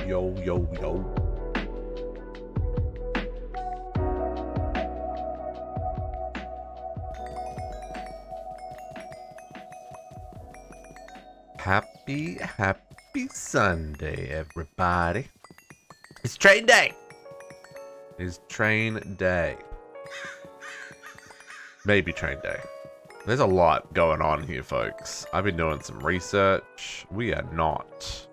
Yo, yo, yo. Happy Sunday, everybody. It's train day. It's train day. Maybe train day. There's a lot going on here, folks. I've been doing some research. We are not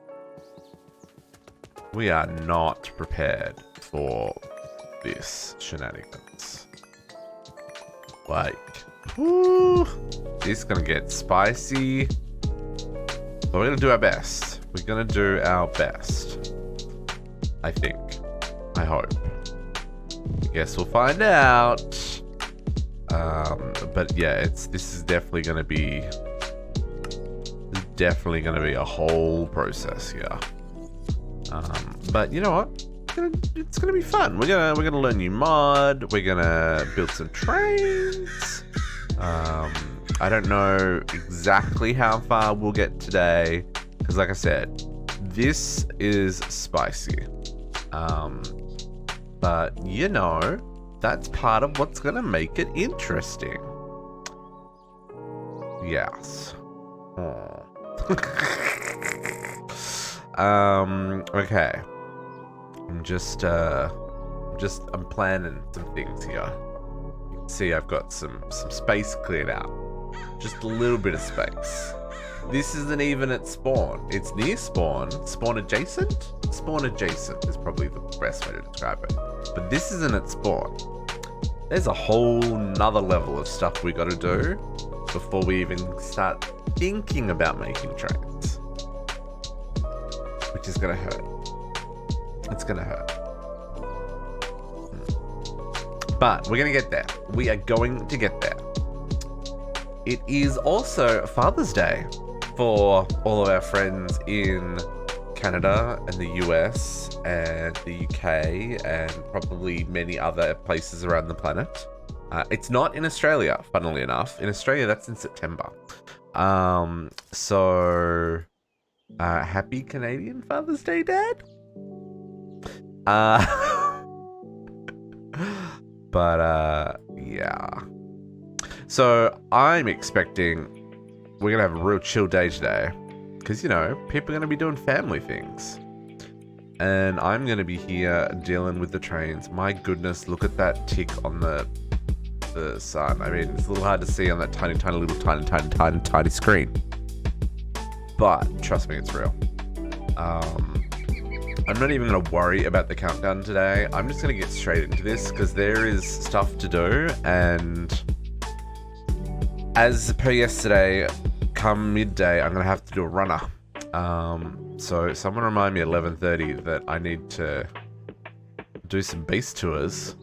prepared for this shenanigans. Like, whoo, this is gonna get spicy. But we're gonna do our best. We're gonna do our best. I think. I hope. I guess we'll find out. But yeah, this is definitely gonna be a whole process here. But you know what? It's gonna be fun. We're gonna learn new mod. We're gonna build some trains. I don't know exactly how far we'll get today, because like I said, this is spicy. But you know, that's part of what's gonna make it interesting. Yes. Oh. Okay. I'm planning some things here. You can see I've got some space cleared out. Just a little bit of space. This isn't even at spawn. It's near spawn. Spawn adjacent? Spawn adjacent is probably the best way to describe it. But this isn't at spawn. There's a whole nother level of stuff we gotta do before we even start thinking about making trains. Which is gonna hurt. It's gonna hurt. But we're gonna get there. We are going to get there. It is also Father's Day for all of our friends in Canada and the US and the UK and probably many other places around the planet. It's not in Australia, funnily enough. In Australia, that's in September. So happy Canadian Father's Day, Dad. But yeah. So I'm expecting we're gonna have a real chill day today, because you know people are gonna be doing family things, and I'm gonna be here dealing with the trains. My goodness, look at that tick on the sun. I mean, it's a little hard to see on that tiny screen, but trust me, it's real. I'm not even gonna worry about the countdown today. I'm just gonna get straight into this because there is stuff to do, and as per yesterday, come midday, I'm going to have to do a runner. So someone remind me at 11:30 that I need to do some base tours,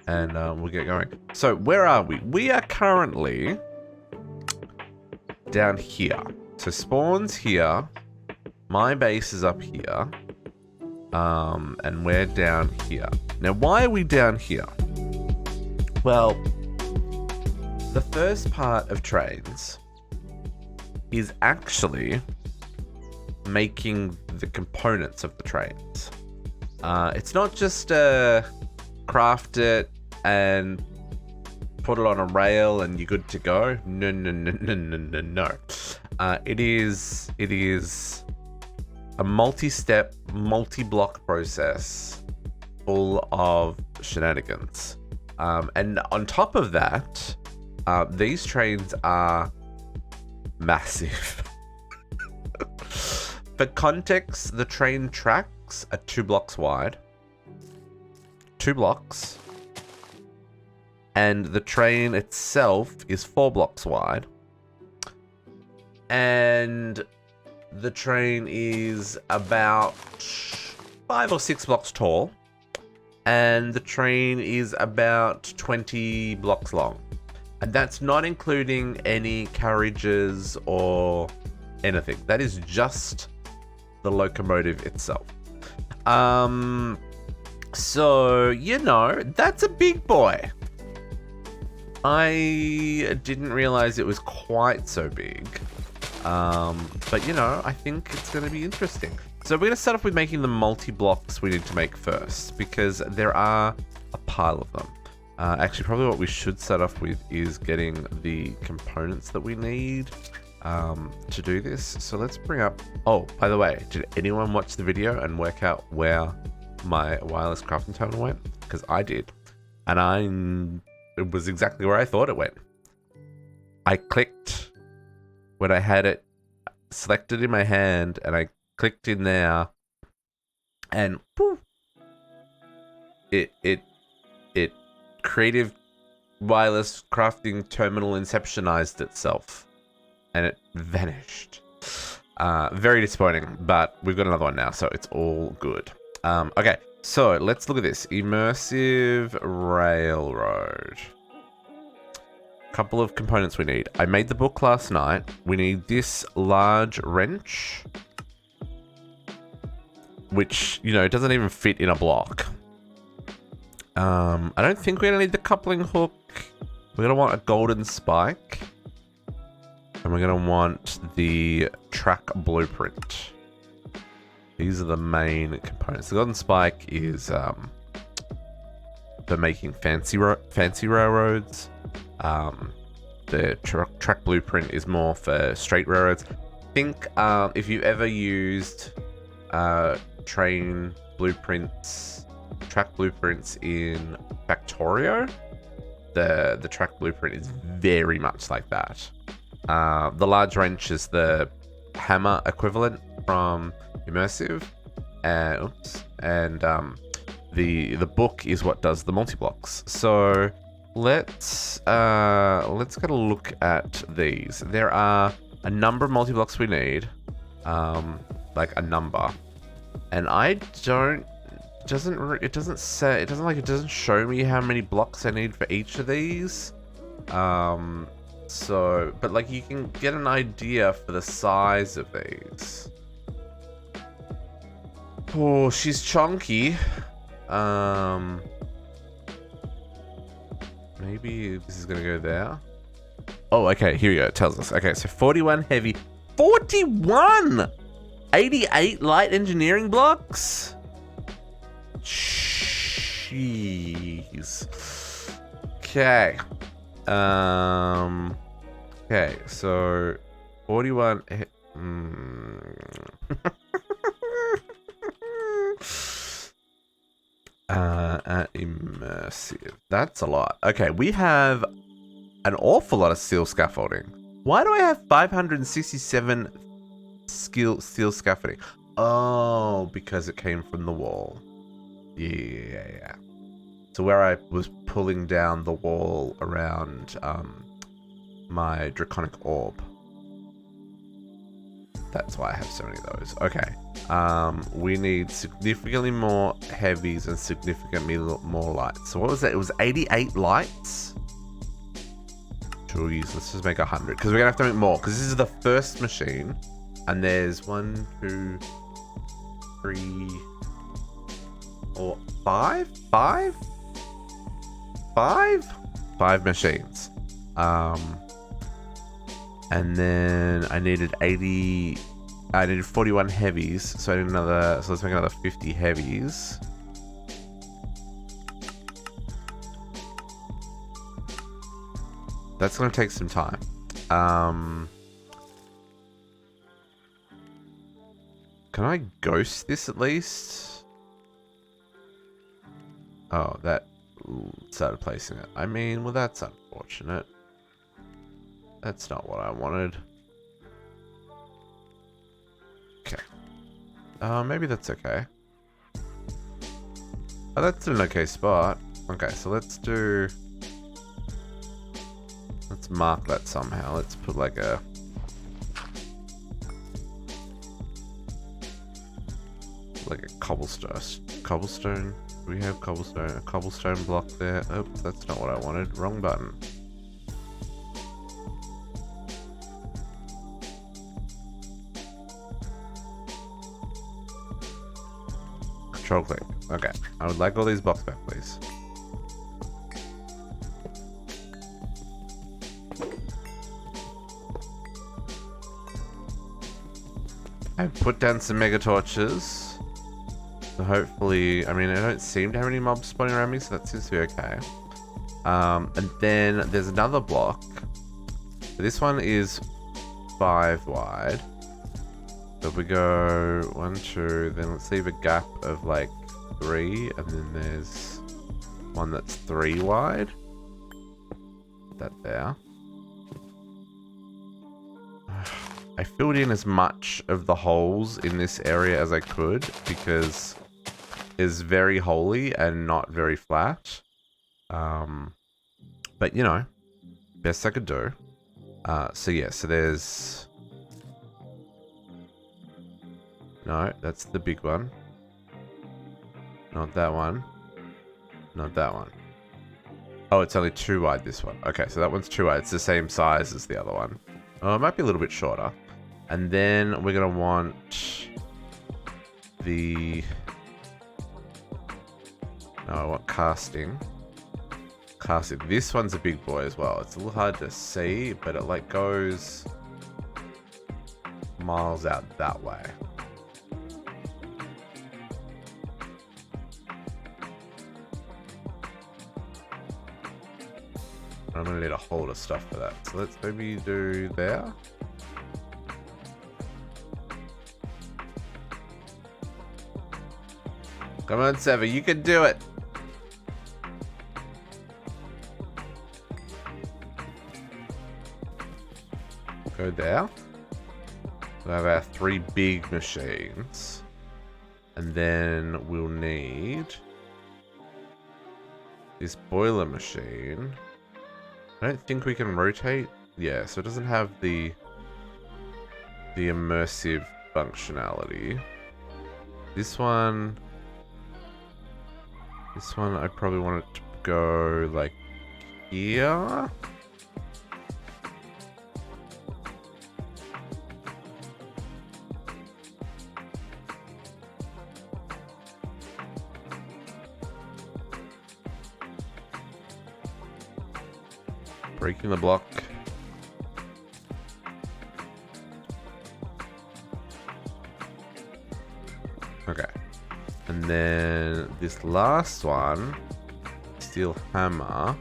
and we'll get going. So where are we? We are currently down here. So spawn's here. My base is up here. And we're down here. Now, why are we down here? Well, the first part of trains is actually making the components of the trains. It's not just craft it and put it on a rail and you're good to go. No. It is a multi-step, multi-block process full of shenanigans. And on top of that, these trains are massive. For context, the train tracks are 2 blocks wide. 2 blocks. And the train itself is 4 blocks wide. And the train is about 5 or 6 blocks tall. And the train is about 20 blocks long. And that's not including any carriages or anything. That is just the locomotive itself. So, you know, that's a big boy. I didn't realize it was quite so big. But, you know, I think it's going to be interesting. So we're going to start off with making the multi-blocks we need to make first, because there are a pile of them. Actually, probably what we should start off with is getting the components that we need to do this. So let's bring up... Oh, by the way, did anyone watch the video and work out where my wireless crafting terminal went? Because I did. And it was exactly where I thought it went. I clicked when I had it selected in my hand, and I clicked in there, and poof, it creative wireless crafting terminal inceptionized itself, and it vanished. Very disappointing, but we've got another one now, so it's all good. Okay, so let's look at this. Immersive Railroad. Couple of components we need. I made the book last night. We need this large wrench, which, you know, doesn't even fit in a block. I don't think we're gonna need the coupling hook. We're gonna want a golden spike, and we're gonna want the track blueprint. These are the main components. The golden spike is for making fancy railroads. The track blueprint is more for straight railroads. I think if you've ever used train blueprints, track blueprints in Factorio, the track blueprint is very much like that. The large wrench is the hammer equivalent from Immersive, and the book is what does the multi-blocks. So let's get a look at these. There are a number of multi-blocks we need, like a number, and it doesn't show me how many blocks I need for each of these. So, but like you can get an idea for the size of these. Oh, she's chunky. Maybe this is gonna go there. Oh, okay, here we go. It tells us. Okay, so 41 heavy. 41! 88 light engineering blocks? Jeez. Okay. Okay, so 41... at Immersive. That's a lot. Okay, we have an awful lot of steel scaffolding. Why do I have 567 steel scaffolding? Oh, because it came from the wall. Yeah. So where I was pulling down the wall around my draconic orb. That's why I have so many of those. Okay. We need significantly more heavies and significantly more lights. So what was that? It was 88 lights? Jeez, let's just make 100. Because we're going to have to make more. Because this is the first machine. And there's 1, 2, 3, or 5? 5? 5? 5 machines. And then I needed 41 heavies, so I need so let's make another 50 heavies. That's gonna take some time. Can I ghost this at least? Oh, that started placing it. I mean, well, that's unfortunate. That's not what I wanted. Okay. Maybe that's okay. Oh, that's an okay spot. Okay, so let's mark that somehow. Let's put like a... cobblestone. Do we have cobblestone? A cobblestone block there. Oops, that's not what I wanted. Wrong button. Control click. Okay. I would like all these blocks back, please. I've put down some mega torches. So hopefully, I mean, I don't seem to have any mobs spawning around me, so that seems to be okay. And then there's another block. This one is 5 wide. So if we go 1, 2, then let's leave a gap of like 3, and then there's one that's 3 wide. Put that there. I filled in as much of the holes in this area as I could because it's very holy and not very flat. But you know, best I could do. So yeah, so there's... No, that's the big one. Not that one. Not that one. Oh, it's only 2 wide, this one. Okay, so that one's 2 wide. It's the same size as the other one. Oh, it might be a little bit shorter. And then we're going to want the... No, I want casting. Casting. This one's a big boy as well. It's a little hard to see, but it like goes miles out that way. I'm going to need a whole lot of stuff for that. So let's maybe do there. Come on, Sever, you can do it. Go there. We'll have our 3 big machines. And then we'll need this boiler machine. I don't think we can rotate. Yeah, so it doesn't have the immersive functionality. This one I probably want it to go like here. Breaking the block. Okay. And then this last one, steel hammer.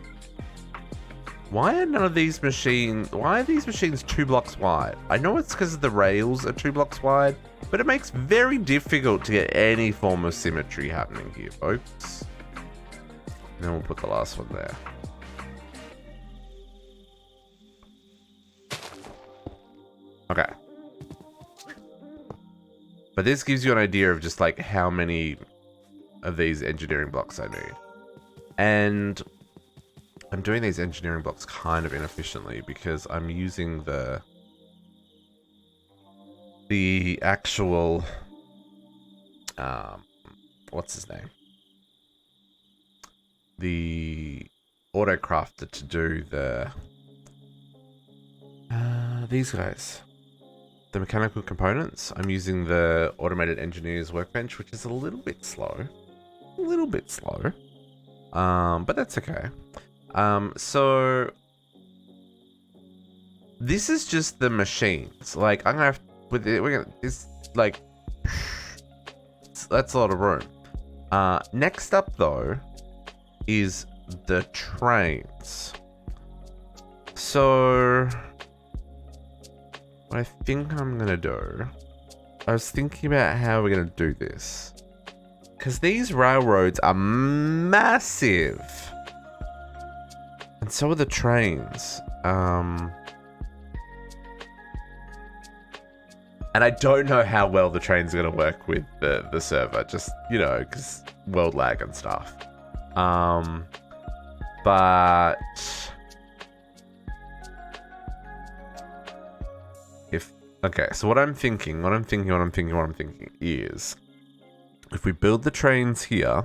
Why are none of these machines, why are these machines 2 blocks wide? I know it's because the rails are 2 blocks wide, but it makes very difficult to get any form of symmetry happening here, folks. And then we'll put the last one there. Okay. But this gives you an idea of just like how many of these engineering blocks I need. And I'm doing these engineering blocks kind of inefficiently because I'm using the actual what's his name? The autocrafter to do the these guys. The mechanical components. I'm using the automated engineer's workbench, which is a little bit slow. A little bit slow. But that's okay. So this is just the machines. Like I'm gonna have with it, we're gonna this like that's a lot of room. Next up though is the trains. So what I think I'm gonna do, I was thinking about how we're gonna do this. Because these railroads are massive. And so are the trains. And I don't know how well the train's gonna work with the server. Just, you know, because world lag and stuff. But okay, so what I'm thinking is if we build the trains here,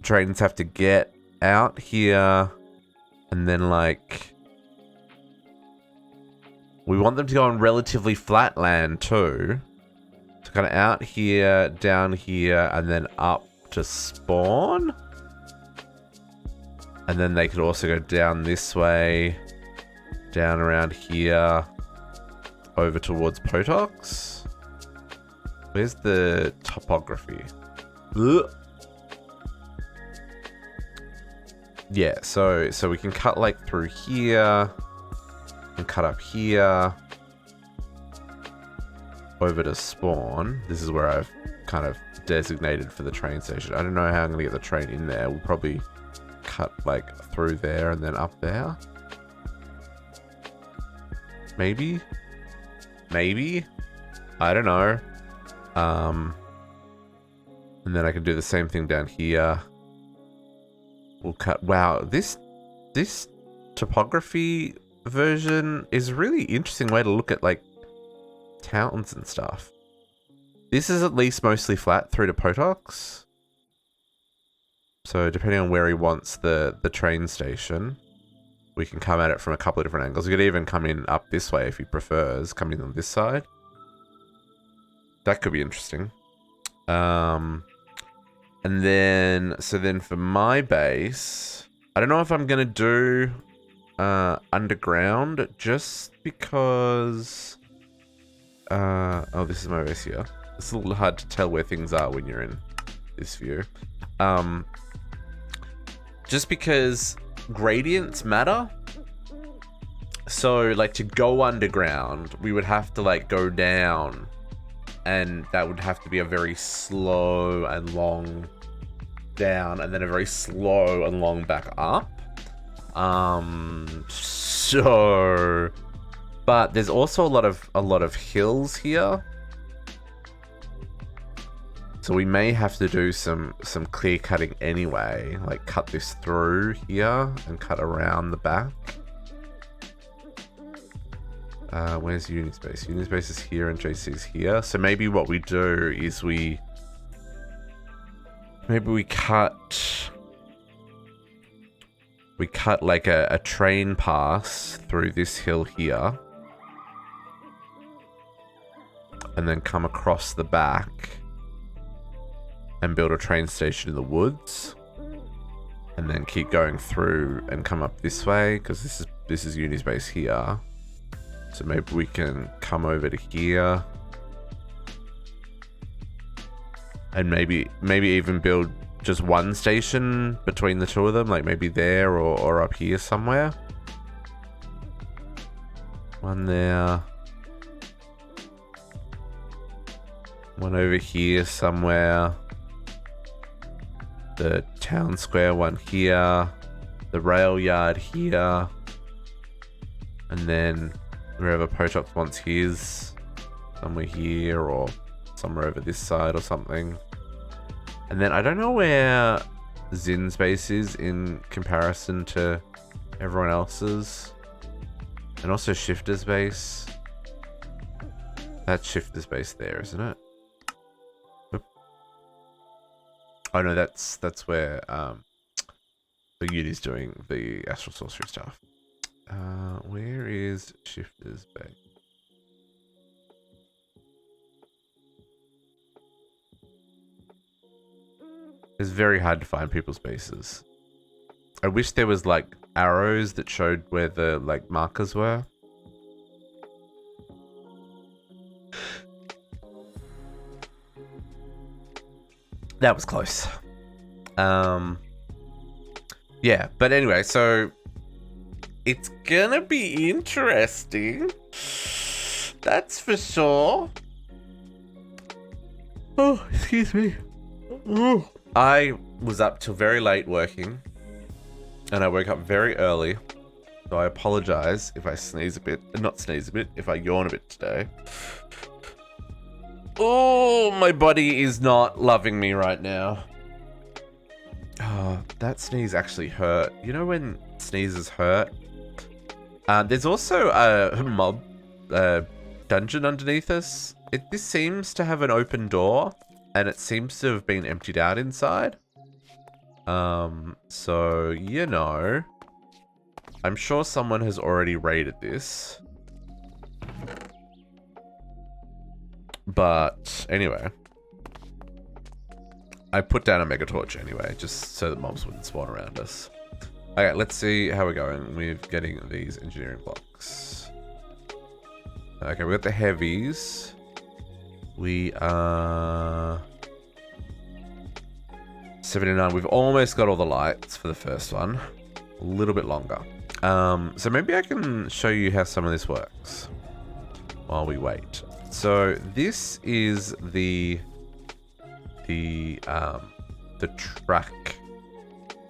trains have to get out here and then like we want them to go on relatively flat land too. So kind of out here, down here, and then up to spawn. And then they could also go down this way, down around here, over towards Potox. Where's the topography? Ugh. Yeah, so we can cut like through here and cut up here over to spawn. This is where I've kind of designated for the train station. I don't know how I'm gonna get the train in there. We'll probably cut like through there and then up there. Maybe? Maybe? I don't know. And then I can do the same thing down here. We'll cut. Wow, this topography version is a really interesting way to look at like towns and stuff. This is at least mostly flat through to Potox. So depending on where he wants the train station, we can come at it from a couple of different angles. We could even come in up this way if he prefers, coming on this side. That could be interesting. And then, so then for my base, I don't know if I'm going to do underground just because... oh, this is my base here. It's a little hard to tell where things are when you're in this view. Just because gradients matter. So, like, to go underground, we would have to, like, go down. And that would have to be a very slow and long down, and then a very slow and long back up. So, but there's also a lot of hills here. So we may have to do some clear cutting anyway, like cut this through here and cut around the back. Where's Unispace? Unispace is here and JC's here. So maybe what we do is we cut like a train pass through this hill here. And then come across the back and build a train station in the woods. And then keep going through and come up this way, because this is Unispace here. So maybe we can come over to here. And maybe even build just one station between the two of them, like maybe there or up here somewhere. One there. One over here somewhere. The town square one here. The rail yard here. And then wherever Potox wants his, somewhere here or somewhere over this side or something. And then I don't know where Zin's base is in comparison to everyone else's. And also Shifter's base. That's Shifter's base there, isn't it? Oh no, that's where the Uni's doing the Astral Sorcery stuff. Where is Shifter's base? It's very hard to find people's bases. I wish there was like arrows that showed where the like markers were. That was close. Yeah, but anyway, so it's gonna be interesting. That's for sure. Oh, excuse me. Ooh. I was up till very late working, and I woke up very early, so I apologize if I sneeze a bit. Not sneeze a bit, if I yawn a bit today. Oh, my body is not loving me right now. Oh, that sneeze actually hurt. You know when sneezes hurt? There's also a mob dungeon underneath us. This seems to have an open door, and it seems to have been emptied out inside. So, you know, I'm sure someone has already raided this. But anyway, I put down a mega torch anyway, just so that mobs wouldn't spawn around us. Okay, let's see how we're going with getting these engineering blocks. Okay, we got the heavies. We are 79. We've almost got all the lights for the first one. A little bit longer. So maybe I can show you how some of this works while we wait. So this is the track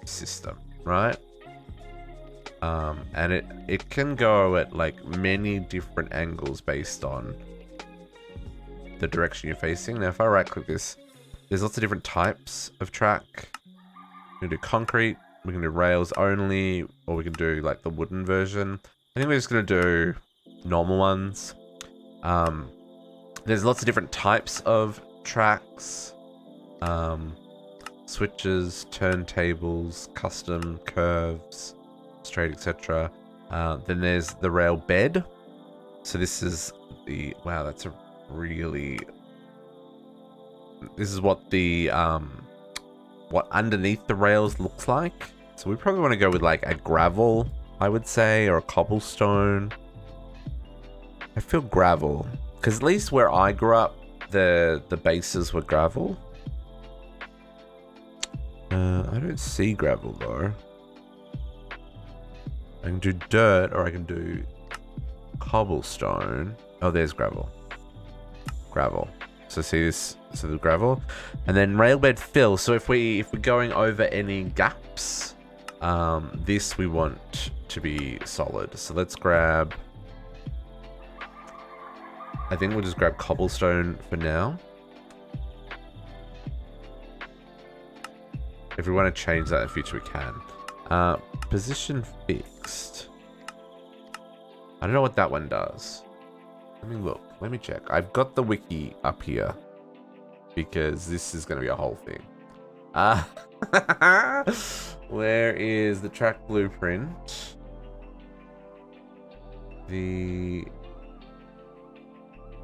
system, right? And it can go at like many different angles based on the direction you're facing. Now, if I right click this, there's lots of different types of track. We can do concrete, we can do rails only, or we can do like the wooden version. I think we're just gonna do normal ones. There's lots of different types of tracks, switches, turntables, custom curves, straight, etc. Then there's the rail bed. So this is the, wow, that's a really, this is what the what underneath the rails looks like. So we probably want to go with like a gravel, I would say, or a cobblestone. I feel gravel, because at least where I grew up, the bases were gravel. I don't see gravel though. I can do dirt, or I can do cobblestone. Oh, there's gravel. Gravel. So see this, so the gravel, and then railbed fill. So if we're going over any gaps, this we want to be solid. So let's grab, I think we'll just grab cobblestone for now. If we want to change that in the future, we can. Position fixed. I don't know what that one does. Let me look. Let me check. I've got the wiki up here because this is going to be a whole thing. Where is the track blueprint? The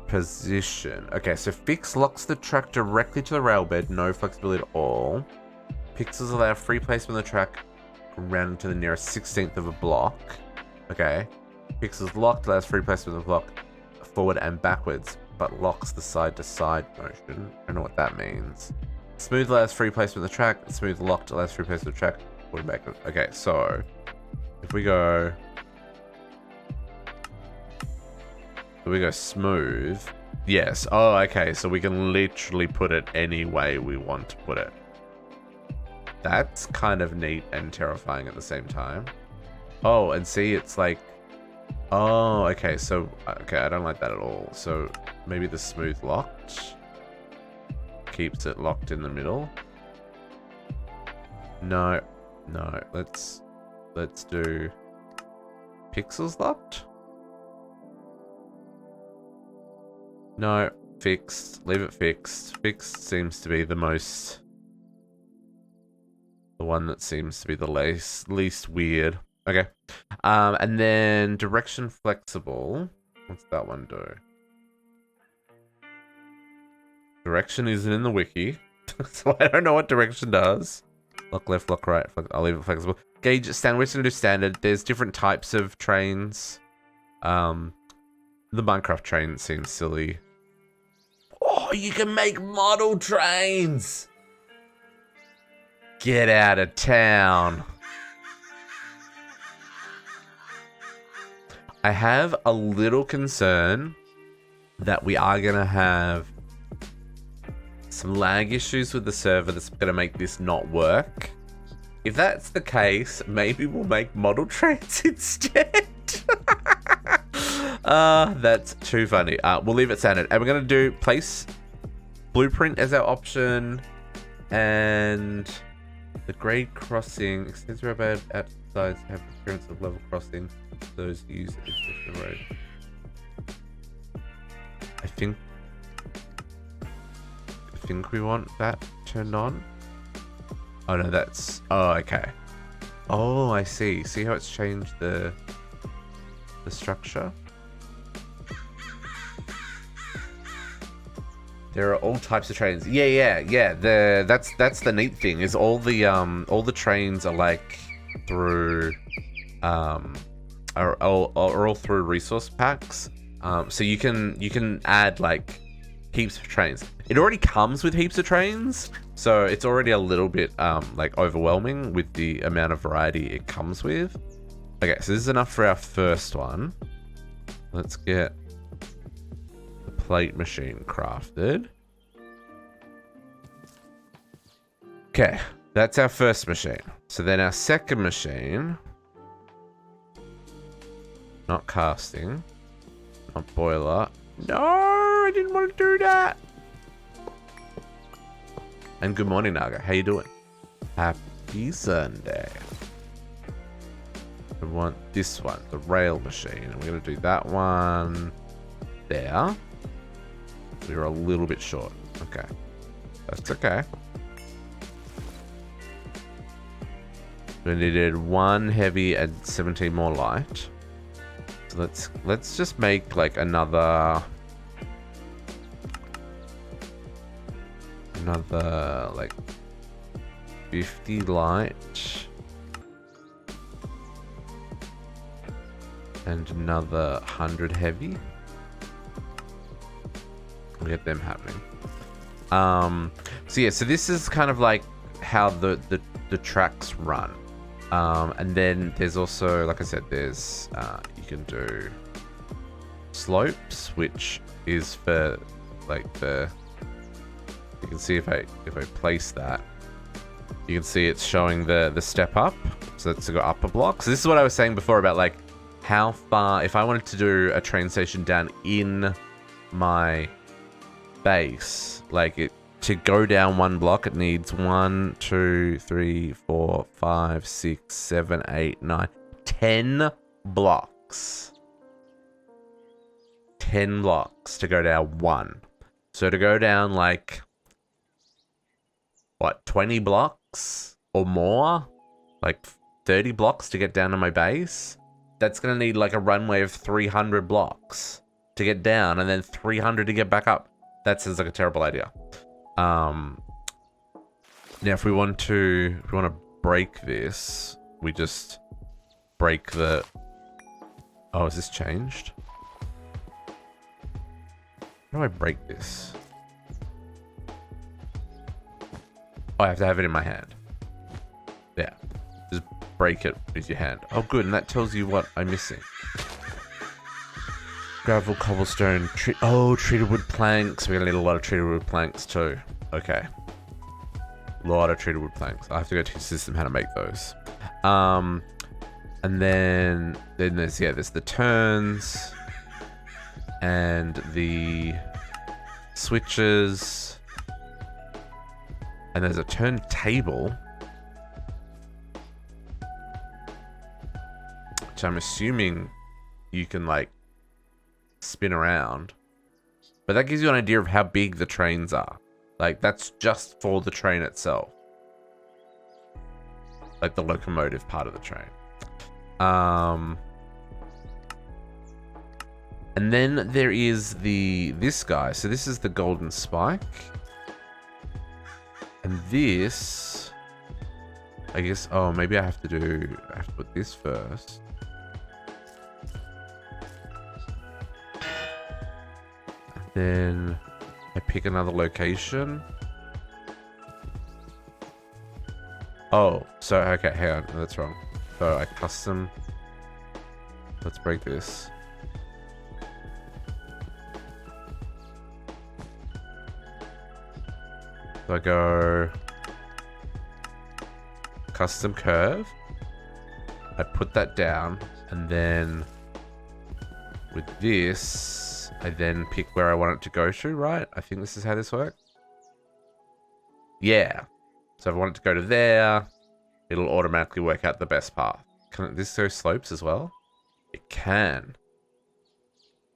position. Okay, so fix locks the track directly to the rail bed. No flexibility at all. Pixels allow free placement of the track around to the nearest 16th of a block. Okay. Pixels locked allows free placement of the block forward and backwards, but locks the side-to-side motion. I don't know what that means. Smooth allows free placement of the track. Smooth locked allows free placement of the track. Forward and backwards. Okay, so if we go smooth, yes. Oh, okay. So we can literally put it any way we want to put it. That's kind of neat and terrifying at the same time. Oh, and see, it's like, oh, okay. So, okay, I don't like that at all. So maybe the smooth locked keeps it locked in the middle. No, no. Let's do pixels locked. No, fixed. Leave it fixed. Fixed seems to be the one that seems to be the least weird. Okay. And then direction flexible. What's that one do? Direction isn't in the wiki, so I don't know what direction does. Lock left, lock right. I'll leave it flexible. Gauge standard. We're just gonna do standard. There's different types of trains. The Minecraft train seems silly. Oh, you can make model trains! Get out of town. I have a little concern that we are going to have some lag issues with the server that's going to make this not work. If that's the case, maybe we'll make model trains instead. That's too funny. We'll leave it standard. And we're going to do place blueprint as our option. And the grade crossing extends the road outside to have appearance of level crossing. Those use the road. I think we want that turned on. Oh no, that's, oh, okay. Oh, I see. See how it's changed the structure? There are all types of trains. Yeah. That's the neat thing, is all the trains are like through are all through resource packs. So you can add like heaps of trains. It already comes with heaps of trains, so it's already a little bit like overwhelming with the amount of variety it comes with. Okay, so this is enough for our first one. Let's get the plate machine crafted. Okay, that's our first machine. So then our second machine, not casting, not boiler. No, I didn't want to do that. And good morning, Naga. How you doing? Happy Sunday. We want this one, the rail machine. And we're going to do that one there. We were a little bit short. Okay. That's okay. We needed 1 heavy and 17 more light. So let's just make like another like 50 light and another 100 heavy. We'll get them happening. So yeah, so this is kind of like how the tracks run. And then there's also, like I said, there's you can do slopes, which is for like the, you can see if I place that, you can see it's showing the step up, so that's to go up a block. So this is what I was saying before about like how far, if I wanted to do a train station down in my base, like it, to go down 1 block, it needs 1, 2, 3, 4, 5, 6, 7, 8, 9, 10 blocks. 10 blocks to go down 1. So to go down like, what, 20 blocks or more? Like 30 blocks to get down to my base? That's going to need like a runway of 300 blocks to get down and then 300 to get back up. That sounds like a terrible idea. Now if we want to break this, we just break the, oh, is this changed? How do I break this? Oh, I have to have it in my hand. Yeah, just break it with your hand. Oh good, and that tells you what I'm missing. Gravel, cobblestone, treated wood planks. We're gonna need a lot of treated wood planks too. Okay. A lot of treated wood planks. I have to go teach the system how to make those. And then there's the turns and the switches. And there's a turntable, which I'm assuming you can like spin around, but that gives you an idea of how big the trains are. Like that's just for the train itself, like the locomotive part of the train. And then there is this guy. So this is the golden spike, and this, I guess, oh maybe I have to put this first. Then I pick another location. Oh, so okay, hang on, no, that's wrong. So I custom. Let's break this. So I go custom curve. I put that down, and then with this, I then pick where I want it to go to, right? I think this is how this works. Yeah. So if I want it to go to there, it'll automatically work out the best path. Can this go slopes as well? It can.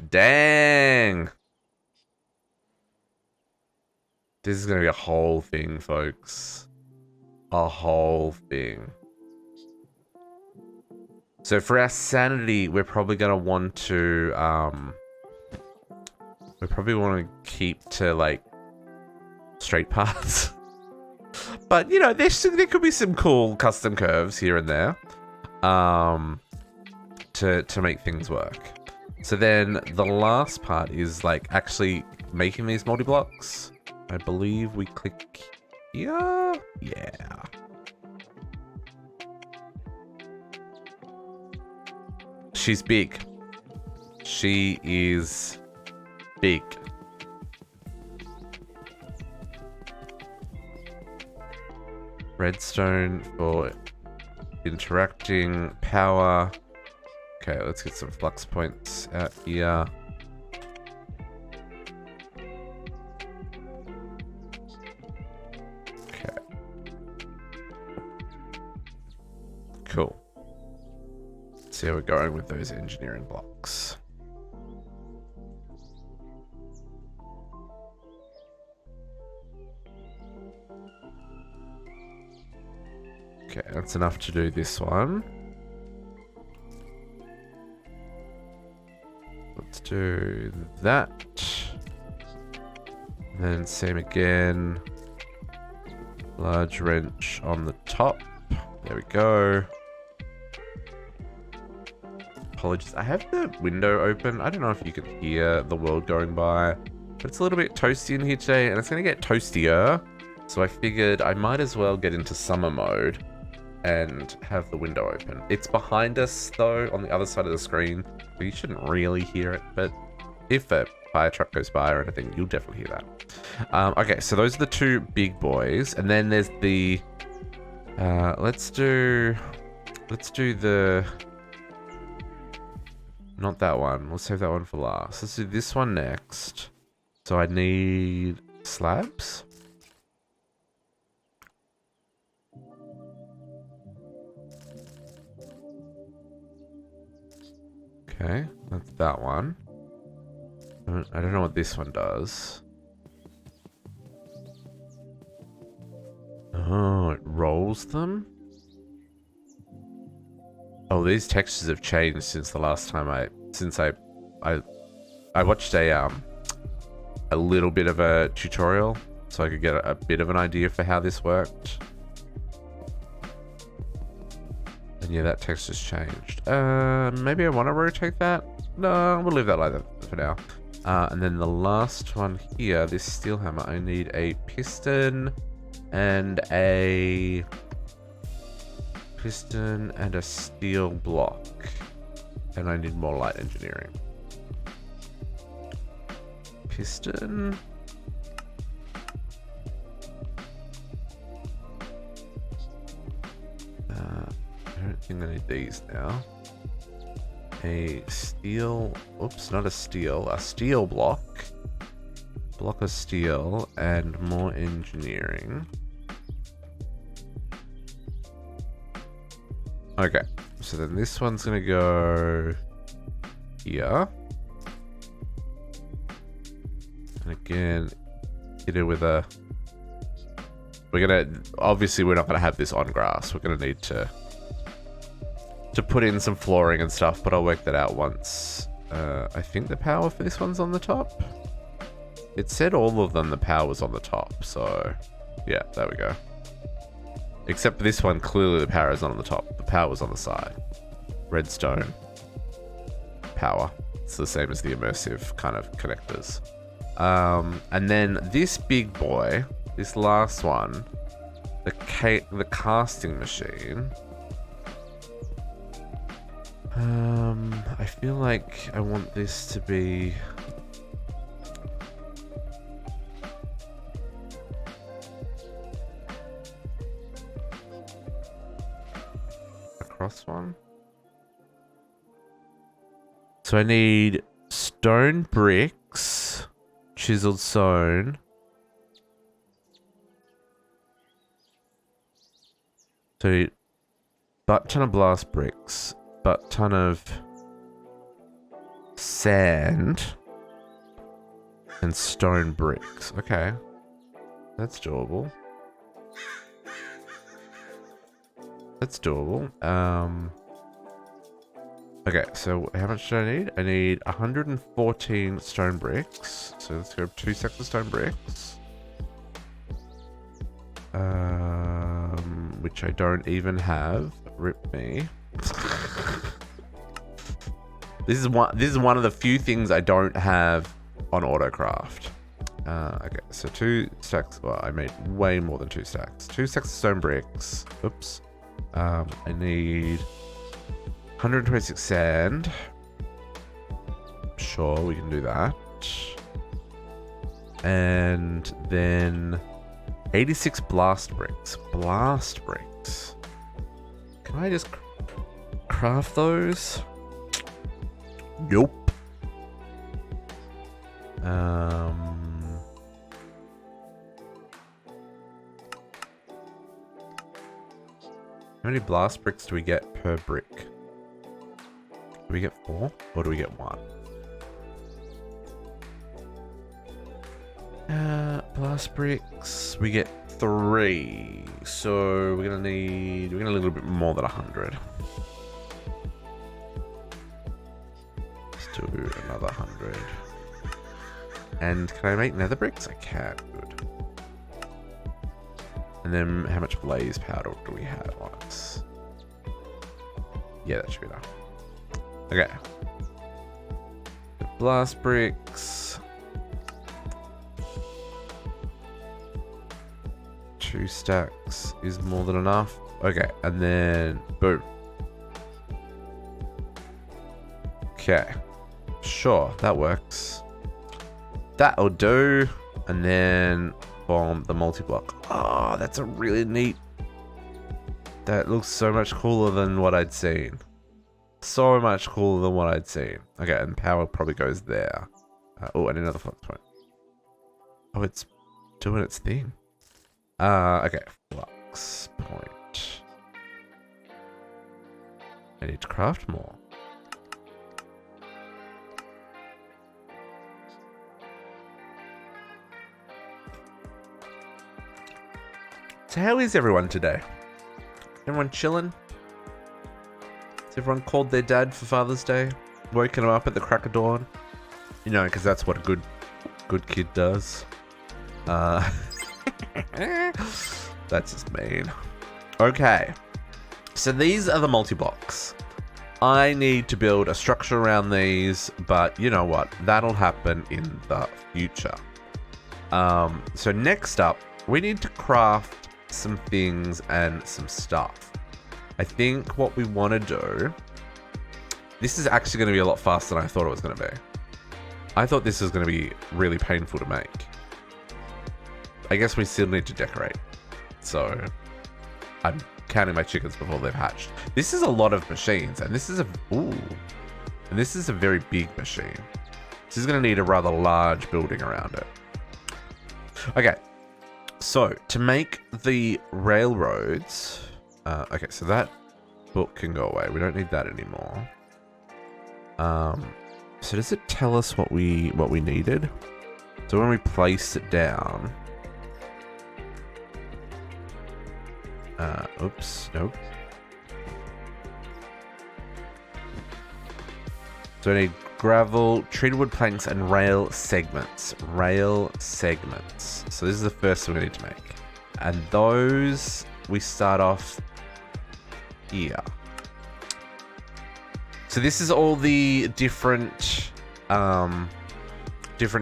Dang! This is going to be a whole thing, folks. A whole thing. So for our sanity, we're probably going to want to... we probably want to keep to like straight paths. But you know, there could be some cool custom curves here and there to make things work. So then the last part is like actually making these multi-blocks. I believe we click here. Yeah. She's big. She is big. Redstone for interacting power. Okay, let's get some flux points out here. Okay. Cool. Let's see how we're going with those engineering blocks. Okay, that's enough to do this one. Let's do that. And then same again. Large wrench on the top. There we go. Apologies. I have the window open. I don't know if you can hear the world going by, but it's a little bit toasty in here today, and it's going to get toastier. So I figured I might as well get into summer mode and have the window open. It's behind us though, on the other side of the screen, so you shouldn't really hear it, but if a fire truck goes by or anything, you'll definitely hear that. Okay, so those are the two big boys, and then there's the let's do the, not that one, we'll save that one for last. Let's do this one next. So I need slabs. Okay, that's that one. I don't know what this one does. Oh, it rolls them? Oh, these textures have changed since the last time I watched a little bit of a tutorial so I could get a bit of an idea for how this worked. And yeah, that texture's changed. Maybe I want to rotate that? No, we'll leave that like that for now. And then the last one here, this steel hammer, I need a piston and a steel block. And I need more light engineering. Piston. I don't think I need these now. A steel, oops, not a steel block. Block of steel and more engineering. Okay, so then this one's gonna go here. And again, hit it with a, obviously we're not gonna have this on grass. We're gonna need to put in some flooring and stuff, but I'll work that out once. I think the power for this one's on the top. It said all of them, the power was on the top, so yeah, there we go. Except for this one, clearly the power is not on the top. The power was on the side. Redstone. Power. It's the same as the immersive kind of connectors. And then this big boy, this last one, the casting machine. I feel like I want this to be a cross one. So I need stone bricks, chiseled stone. So butt ton of blast bricks. But ton of sand and stone bricks. Okay, that's doable. That's doable. Okay, so how much do I need? I need 114 stone bricks. So let's go 2 sets of stone bricks. Which I don't even have. Rip me. This is one of the few things I don't have on Autocraft. Okay, so 2 stacks. Well, I made way more than 2 stacks. 2 stacks of stone bricks. Oops. I need 126 sand. Sure, we can do that. And then 86 blast bricks. Blast bricks. Can I just craft those? Nope. How many blast bricks do we get per brick? Do we get 4 or do we get 1? Blast bricks. We get 3. So we're gonna need a little bit more than 100. Let's do another 100. And can I make nether bricks? I can. Good. And then how much blaze powder do we have on us? Yeah, that should be enough. Okay. The blast bricks. 2 stacks is more than enough. Okay, and then boom. Okay. Sure, that works. That'll do. And then bomb the multi-block. Oh, that's a really neat. That looks so much cooler than what I'd seen. So much cooler than what I'd seen. Okay, and power probably goes there. Oh, and another flux point. Oh, it's doing its thing. Okay, flux point. I need to craft more. So how is everyone today? Everyone chilling? Has everyone called their dad for Father's Day? Woken him up at the crack of dawn? You know, because that's what a good kid does. That's just mean. Okay. So these are the multi-blocks. I need to build a structure around these, but you know what? That'll happen in the future. So next up, we need to craft some things and some stuff. I think what we want to do, this is actually going to be a lot faster than I thought it was going to be. I thought this was going to be really painful to make. I guess we still need to decorate. So I'm counting my chickens before they've hatched. This is a lot of machines, and this is a very big machine. This is going to need a rather large building around it. Okay. So, to make the railroads... okay, so that book can go away. We don't need that anymore. So does it tell us what we needed? So when we place it down... oops, nope. So I need gravel, treated wood planks, and rail segments. Rail segments. So this is the first thing we need to make. And those, we start off here. So this is all the different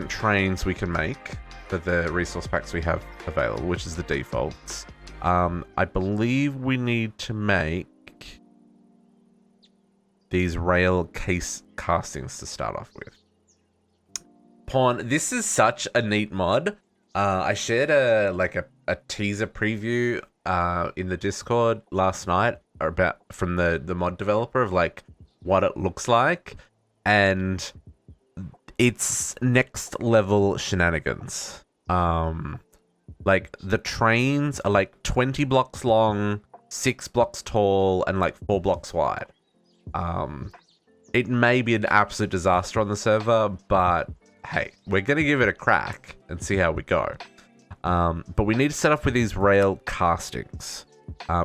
trains we can make for the resource packs we have available, which is the defaults. I believe we need to make these rail case castings to start off with. Pawn, this is such a neat mod. I shared a teaser preview in the Discord last night from the mod developer of like what it looks like, and it's next level shenanigans. Like the trains are like 20 blocks long, 6 blocks tall, and like 4 blocks wide. It may be an absolute disaster on the server, but hey, we're gonna give it a crack and see how we go. But we need to set up with these rail castings.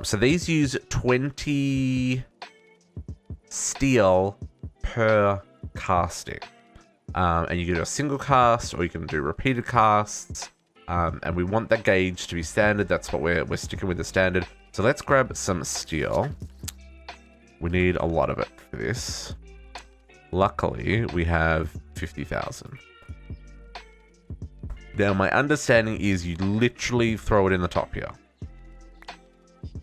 So these use 20 steel per casting. And you can do a single cast, or you can do repeated casts. And we want that gauge to be standard. That's what we're sticking with, the standard. So let's grab some steel. We need a lot of it for this. Luckily, we have 50,000. Now, my understanding is you literally throw it in the top here.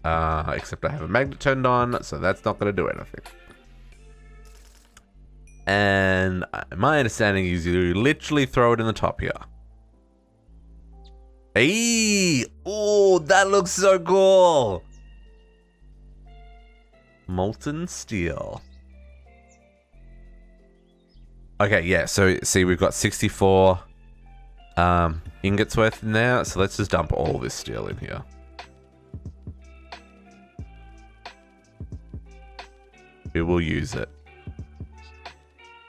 Except I have a magnet turned on, so that's not going to do anything. And my understanding is you literally throw it in the top here. Hey! Oh, that looks so cool! Molten steel. Okay, yeah, so see, we've got 64 ingots worth in there, so let's just dump all this steel in here. We will use it.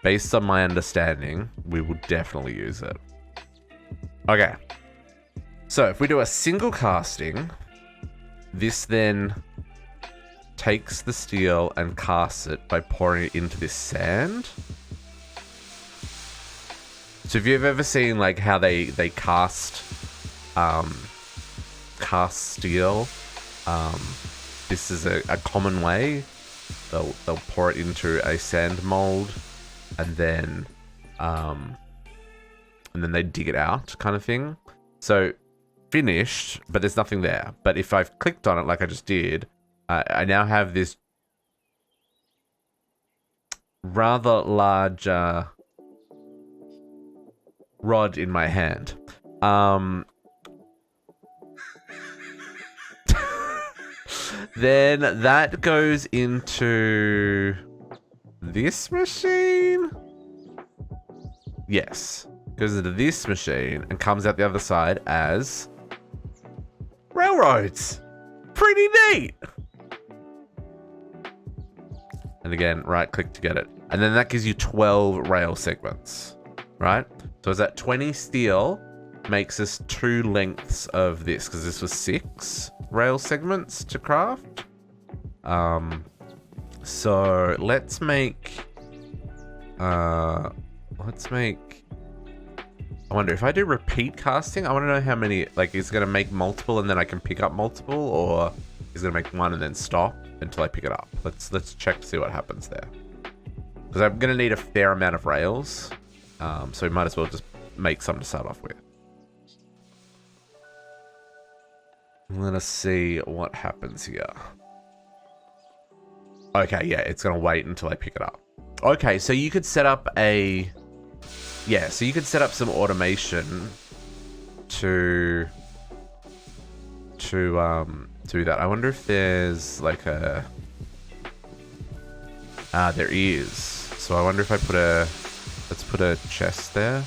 Based on my understanding, we will definitely use it. Okay. So if we do a single casting, this then takes the steel and casts it by pouring it into this sand. So if you've ever seen like how they cast steel, this is a common way. They'll pour it into a sand mold, and then they dig it out, kind of thing. So finished, but there's nothing there. But if I've clicked on it like I just did, I now have this rather large rod in my hand. Then that goes into this machine. Yes, goes into this machine and comes out the other side as railroads. Pretty neat. And again, right click to get it. And then that gives you 12 rail segments, right? So is that 20 steel makes us 2 lengths of this, because this was 6 rail segments to craft. So let's make, I wonder if I do repeat casting, I want to know how many, like, is it going to make multiple and then I can pick up multiple, or is it going to make one and then stop until I pick it up? Let's check to see what happens there. Because I'm going to need a fair amount of rails, so we might as well just make some to start off with. Let us see what happens here. Okay, yeah, it's going to wait until I pick it up. Okay, so you could set up a... Yeah, so you could set up some automation to do that. I wonder if there's like a... there is. So I wonder if I put a... Let's put a chest there.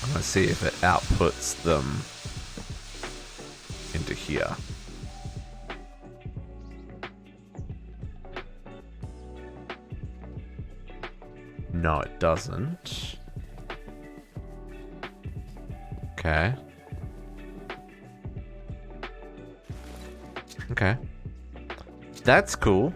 I'm going to see if it outputs them into here. No, it doesn't. Okay. Okay. That's cool.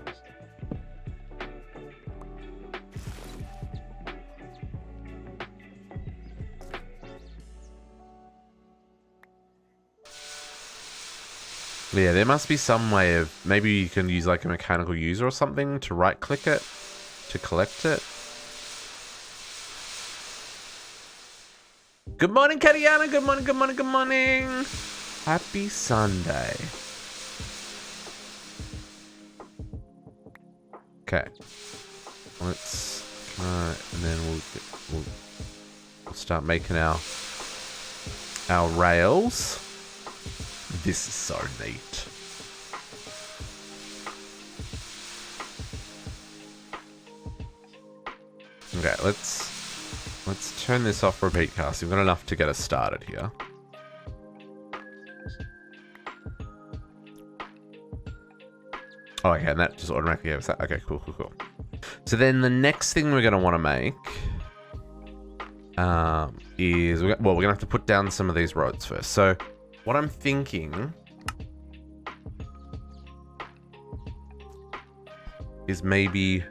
Yeah, there must be some way of... Maybe you can use like a mechanical user or something to right-click it to collect it. Good morning, Katiana. Good morning, good morning, good morning. Happy Sunday. Okay. Let's... and then we'll start making our rails. This is so neat. Okay, let's turn this off repeat casting. We've got enough to get us started here. Oh, okay, and that just automatically gave us that. Okay, cool. So then the next thing we're going to want to make is... we're going to have to put down some of these roads first. So what I'm thinking is maybe...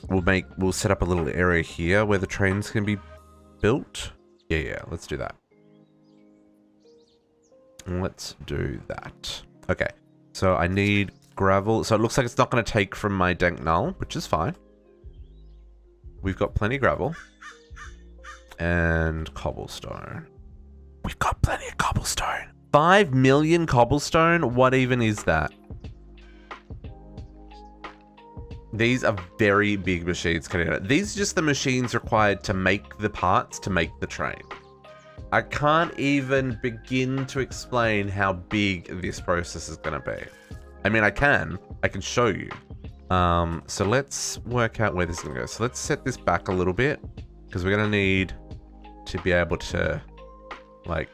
We'll set up a little area here where the trains can be built. Yeah, let's do that. Let's do that. Okay, so I need gravel. So it looks like it's not going to take from my dank null, which is fine. We've got plenty of gravel. And cobblestone. We've got plenty of cobblestone. 5 million cobblestone? What even is that? These are very big machines. These are just the machines required to make the parts to make the train. I can't even begin to explain how big this process is going to be. I mean, I can show you. So let's work out where this is going to go. So let's set this back a little bit because we're going to need to be able to like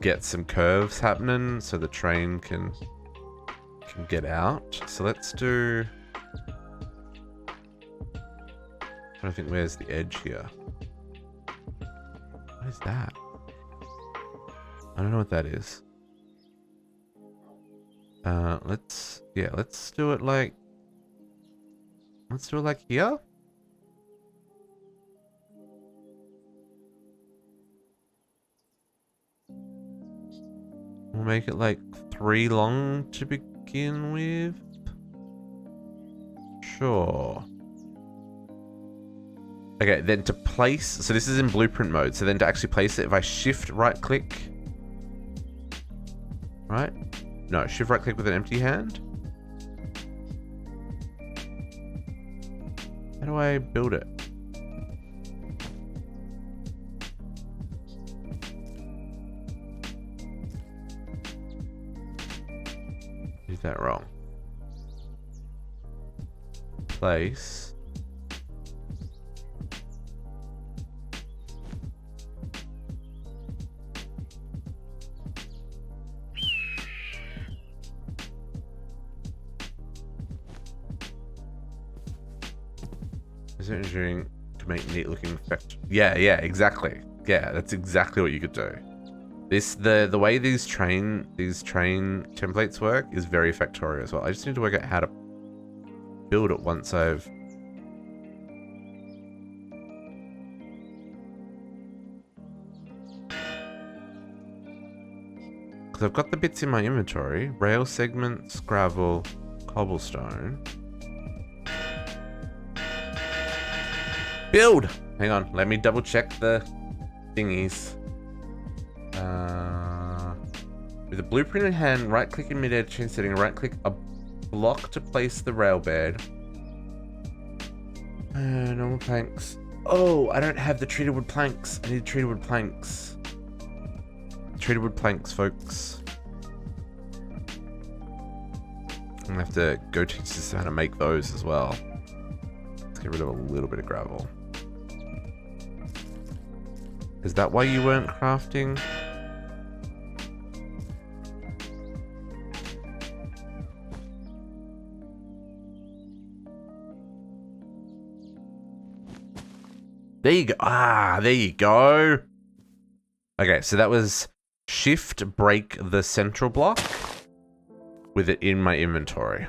get some curves happening so the train can get out. So let's do, I don't think, where's the edge here? What is that? I don't know what that is. Let's do it like, here. We'll make it like 3 long to begin with. Sure. Okay, then to place, so this is in blueprint mode. So then to actually place it, if I shift right click, right? No, shift right click with an empty hand. How do I build it? Did that wrong. Place. Is it engineering to make neat looking effect? Yeah, exactly. Yeah, that's exactly what you could do. This the way these train templates work is very factorial as well. I just need to work out how to build it once I've because I've got the bits in my inventory. Rail segments, gravel, cobblestone. Build! Hang on, let me double check the thingies. With a blueprint in hand, right click in mid-air chain setting, right click a block to place the rail bed. Normal planks. Oh, I don't have the treated wood planks. I need treated wood planks. Treated wood planks, folks. I'm gonna have to go teach this how to make those as well. Let's get rid of a little bit of gravel. Is that why you weren't crafting? There you go. Ah, there you go. Okay, so that was shift break the central block with it in my inventory.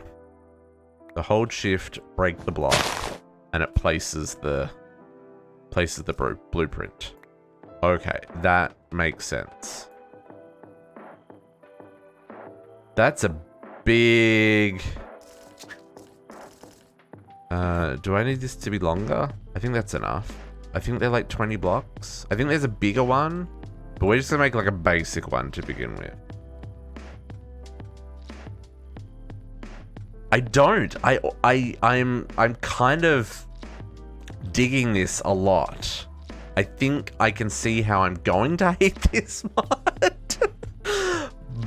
The hold shift, break the block, and it places the blueprint. Okay, that makes sense. That's a big... do I need this to be longer? I think that's enough. I think they're like 20 blocks. I think there's a bigger one, but we're just gonna make like a basic one to begin with. I don't. I'm kind of digging this a lot. I think I can see how I'm going to hate this mod.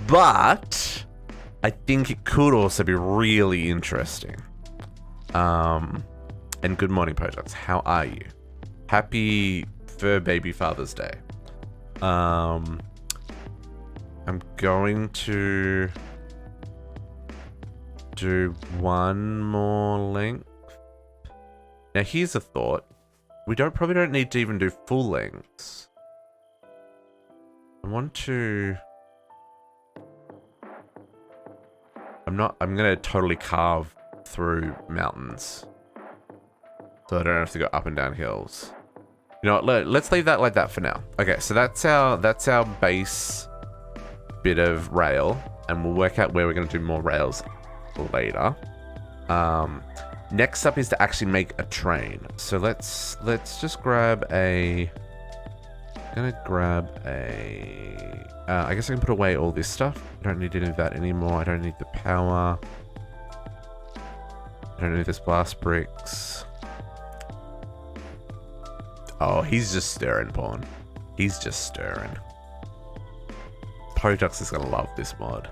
But I think it could also be really interesting. And good morning, Potox. How are you? Happy Fur Baby Father's Day. I'm going to do one more length. Now here's a thought. We probably don't need to even do full lengths. I want to... I'm gonna totally carve through mountains. So I don't have to go up and down hills. You know what, let's leave that like that for now. Okay, so that's our base bit of rail, and we'll work out where we're gonna do more rails later. Next up is to actually make a train. So let's just grab a... I'm gonna grab a... I guess I can put away all this stuff. I don't need any of that anymore. I don't need the power. I don't need this blast bricks. Oh, he's just stirring, Pawn. He's just stirring. Potox is gonna love this mod.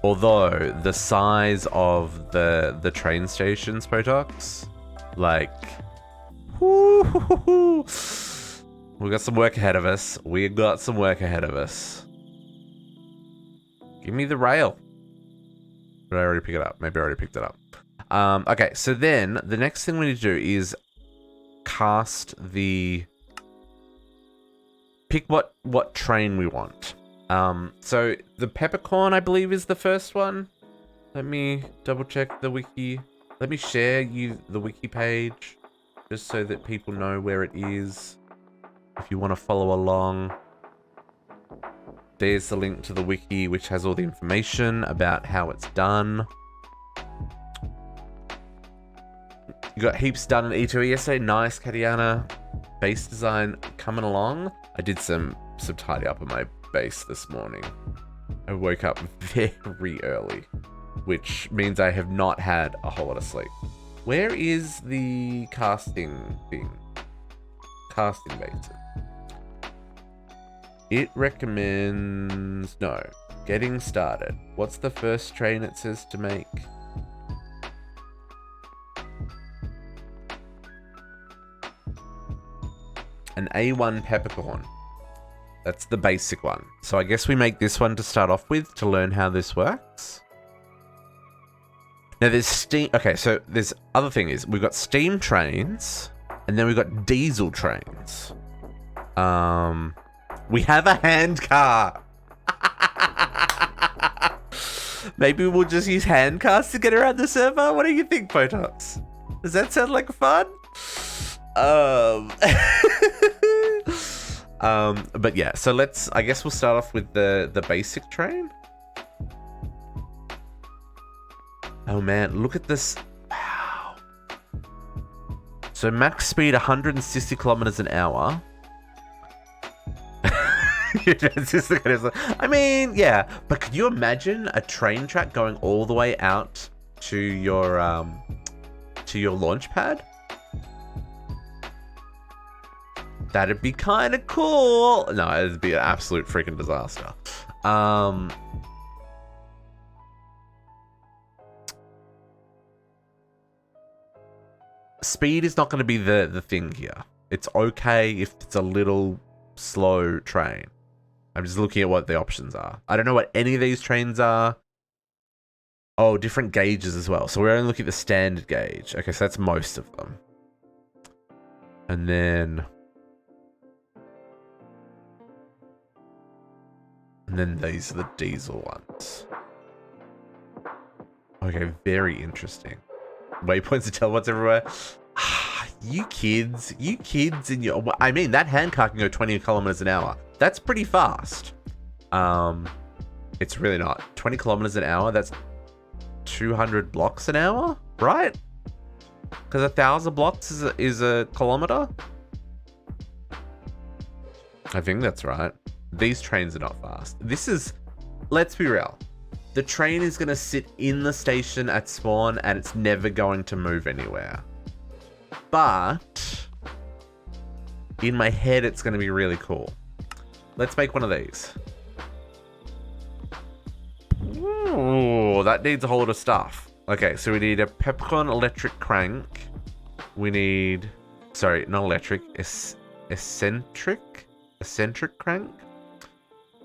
Although the size of the train stations, Potox, like, whoo, we got some work ahead of us. We got some work ahead of us. Give me the rail. Did I already pick it up? Maybe I already picked it up. Okay, so then the next thing we need to do is cast the... Pick what train we want. So the peppercorn, I believe, is the first one. Let me double check the wiki. Let me share you the wiki page just so that people know where it is. If you want to follow along. There's the link to the wiki, which has all the information about how it's done. You got heaps done in E2E yesterday. Nice, Katiana. Base design coming along. I did some tidy up on my base this morning. I woke up very early, which means I have not had a whole lot of sleep. Where is the casting thing? Casting bases. It recommends... No. Getting started. What's the first train it says to make? An A1 peppercorn. That's the basic one. So I guess we make this one to start off with to learn how this works. Now there's steam... Okay, so there's other thing is we've got steam trains and then we've got diesel trains. We have a hand car. Maybe we'll just use hand cars to get around the server. What do you think, Potox? Does that sound like fun? But yeah, so I guess we'll start off with the basic train. Oh man, look at this. Wow. So max speed 160 kilometers an hour. I mean, yeah, but could you imagine a train track going all the way out to your launch pad? That'd be kind of cool. No, it'd be an absolute freaking disaster. Speed is not going to be the thing here. It's okay if it's a little slow train. I'm just looking at what the options are. I don't know what any of these trains are. Oh, different gauges as well. So we're only looking at the standard gauge. Okay, so that's most of them. And then these are the diesel ones. Okay, very interesting. Waypoints to tell what's everywhere. You kids in your... I mean, that handcar can go 20 kilometers an hour. That's pretty fast. It's really not. 20 kilometers an hour, that's 200 blocks an hour, right? Because 1,000 blocks is a kilometer. I think that's right. These trains are not fast. This is... Let's be real. The train is going to sit in the station at spawn and it's never going to move anywhere. But in my head, it's going to be really cool. Let's make one of these. Ooh, that needs a whole lot of stuff. Okay, so we need a peppercorn electric crank. We need... Sorry, not electric. Eccentric crank.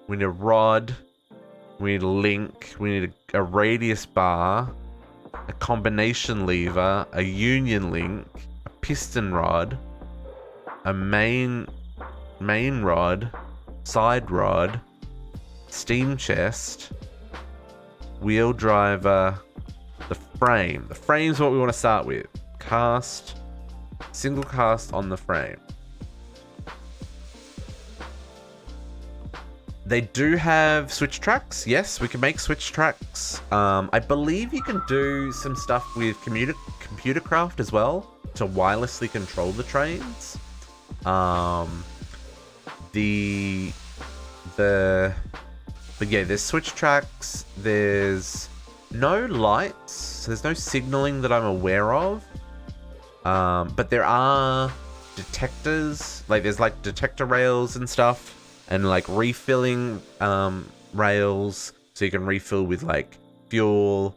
We need a rod. We need a link. We need a radius bar. A combination lever. A union link. A piston rod. A main rod. Side rod. Steam chest. Wheel driver. The frame. The frame's what we want to start with. Cast. Single cast on the frame. They do have switch tracks. Yes, we can make switch tracks. I believe you can do some stuff with computer craft as well to wirelessly control the trains. But yeah, there's switch tracks. There's no lights. So there's no signaling that I'm aware of. But there are detectors. Like there's like detector rails and stuff. And like refilling rails, so you can refill with like fuel,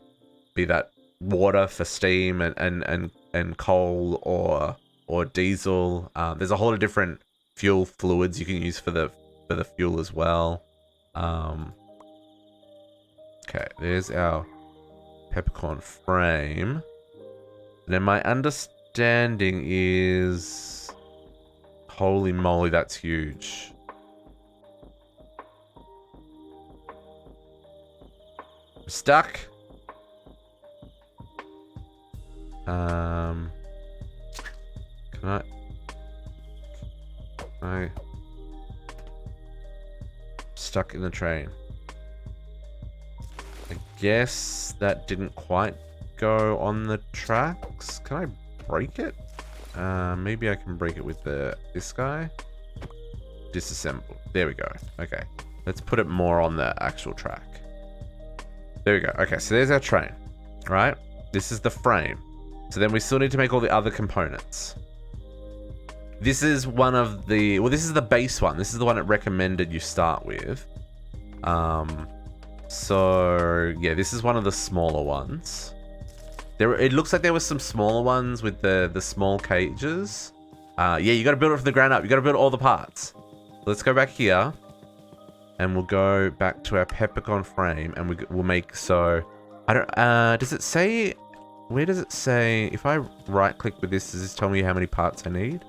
be that water for steam and coal or diesel. There's a whole lot of different fuel fluids you can use for the fuel as well. Okay, there's our peppercorn frame. Now my understanding is, holy moly, that's huge. Stuck. Can I stuck in the train. I guess that didn't quite go on the tracks. Can I break it? Maybe I can break it with this guy. Disassemble. There we go. Okay. Let's put it more on the actual track. There we go. Okay, so there's our train, right? This is the frame. So then we still need to make all the other components. This is one of the... Well, this is the base one. This is the one it recommended you start with. So, yeah, this is one of the smaller ones. It looks like there was some smaller ones with the small cages. Yeah, you got to build it from the ground up. You got to build all the parts. Let's go back here. And we'll go back to our peppercorn frame, and we'll make so. I don't. Does it say? Where does it say? If I right-click with this, does this tell me how many parts I need?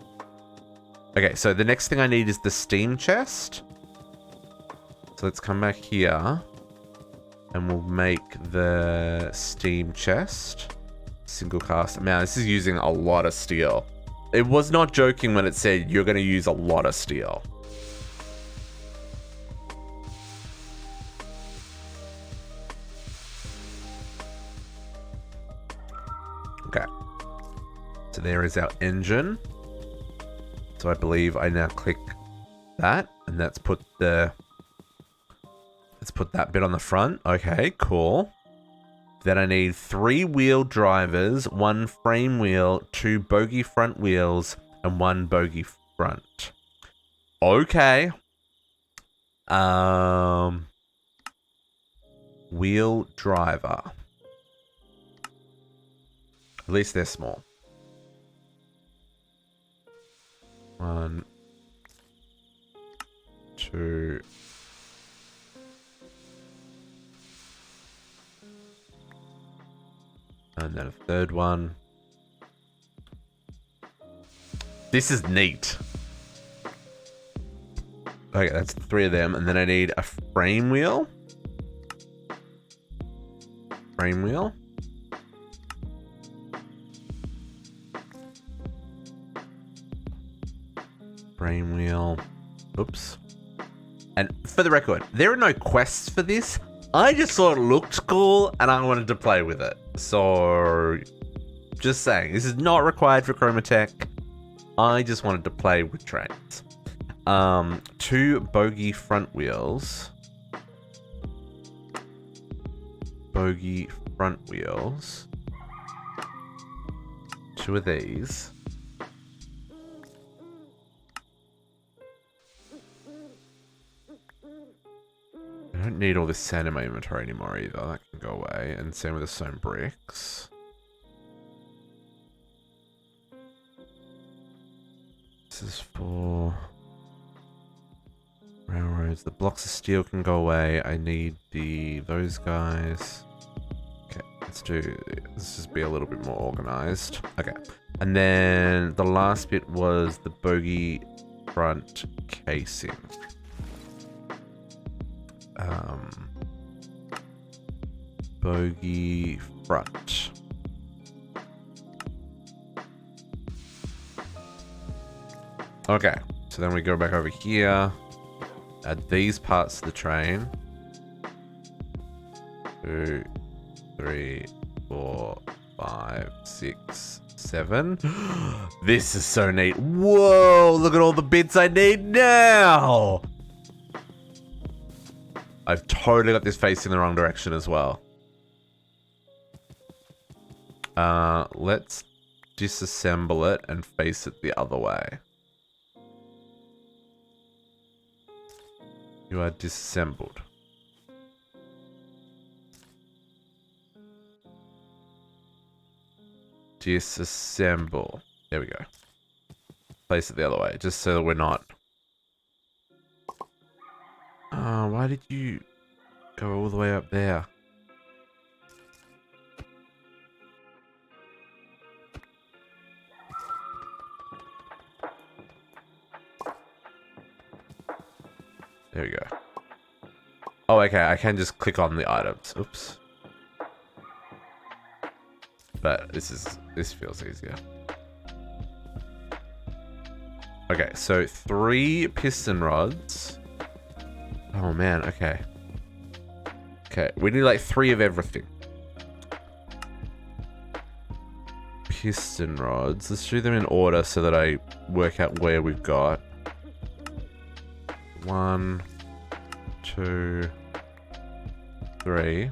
Okay, so the next thing I need is the steam chest. So let's come back here, and we'll make the steam chest. Single cast. Man, this is using a lot of steel. It was not joking when it said you're going to use a lot of steel. Okay, so there is our engine. So I believe I now click that, and let's put that bit on the front. Okay, cool. Then I need 3 wheel drivers, 1 frame wheel, 2 bogie front wheels, and 1 bogie front. Okay. Wheel driver. At least they're small. 1, 2. And then a third one. This is neat. Okay, that's 3 of them. And then I need a frame wheel. Frame wheel. Frame wheel. Oops. And for the record, there are no quests for this. I just thought it looked cool and I wanted to play with it. So, just saying, this is not required for Chroma Tech. I just wanted to play with trains. 2 bogie front wheels. Bogie front wheels. 2 of these. I don't need all this sand in my inventory anymore either. That can go away. And same with the stone bricks. This is for railroads. The blocks of steel can go away. I need those guys. Okay, let's just be a little bit more organized. Okay. And then the last bit was the bogie front casing. Bogie front. Okay, so then we go back over here. Add these parts to the train. 2, 3, 4, 5, 6, 7. This is so neat. Whoa, look at all the bits I need now. I've totally got this facing the wrong direction as well. Let's disassemble it and face it the other way. You are disassembled. Disassemble. There we go. Place it the other way, just so that we're not... Oh, why did you go all the way up there? There we go. Oh, okay, I can just click on the items. Oops. But this feels easier. Okay, so 3 piston rods. Oh man, okay. Okay, we need like 3 of everything. Piston rods. Let's do them in order so that I work out where we've got. 1, 2, 3.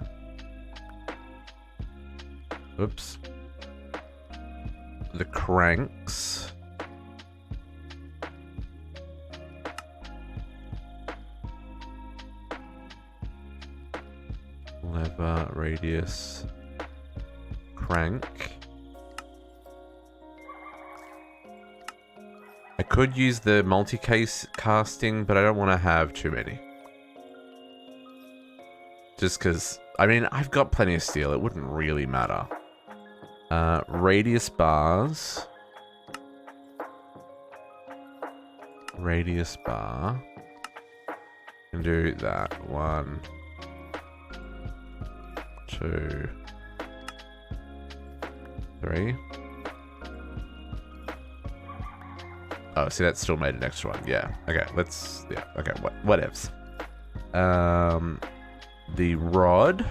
Oops. The cranks. Lever, radius, crank. I could use the multi-case casting, but I don't want to have too many. Just because, I mean, I've got plenty of steel. It wouldn't really matter. Radius bars. Radius bar. Can do that. 1, 2, 3. Oh, see, that still made an extra one. Yeah. Okay, let's... Yeah, okay, whatevs. The rod.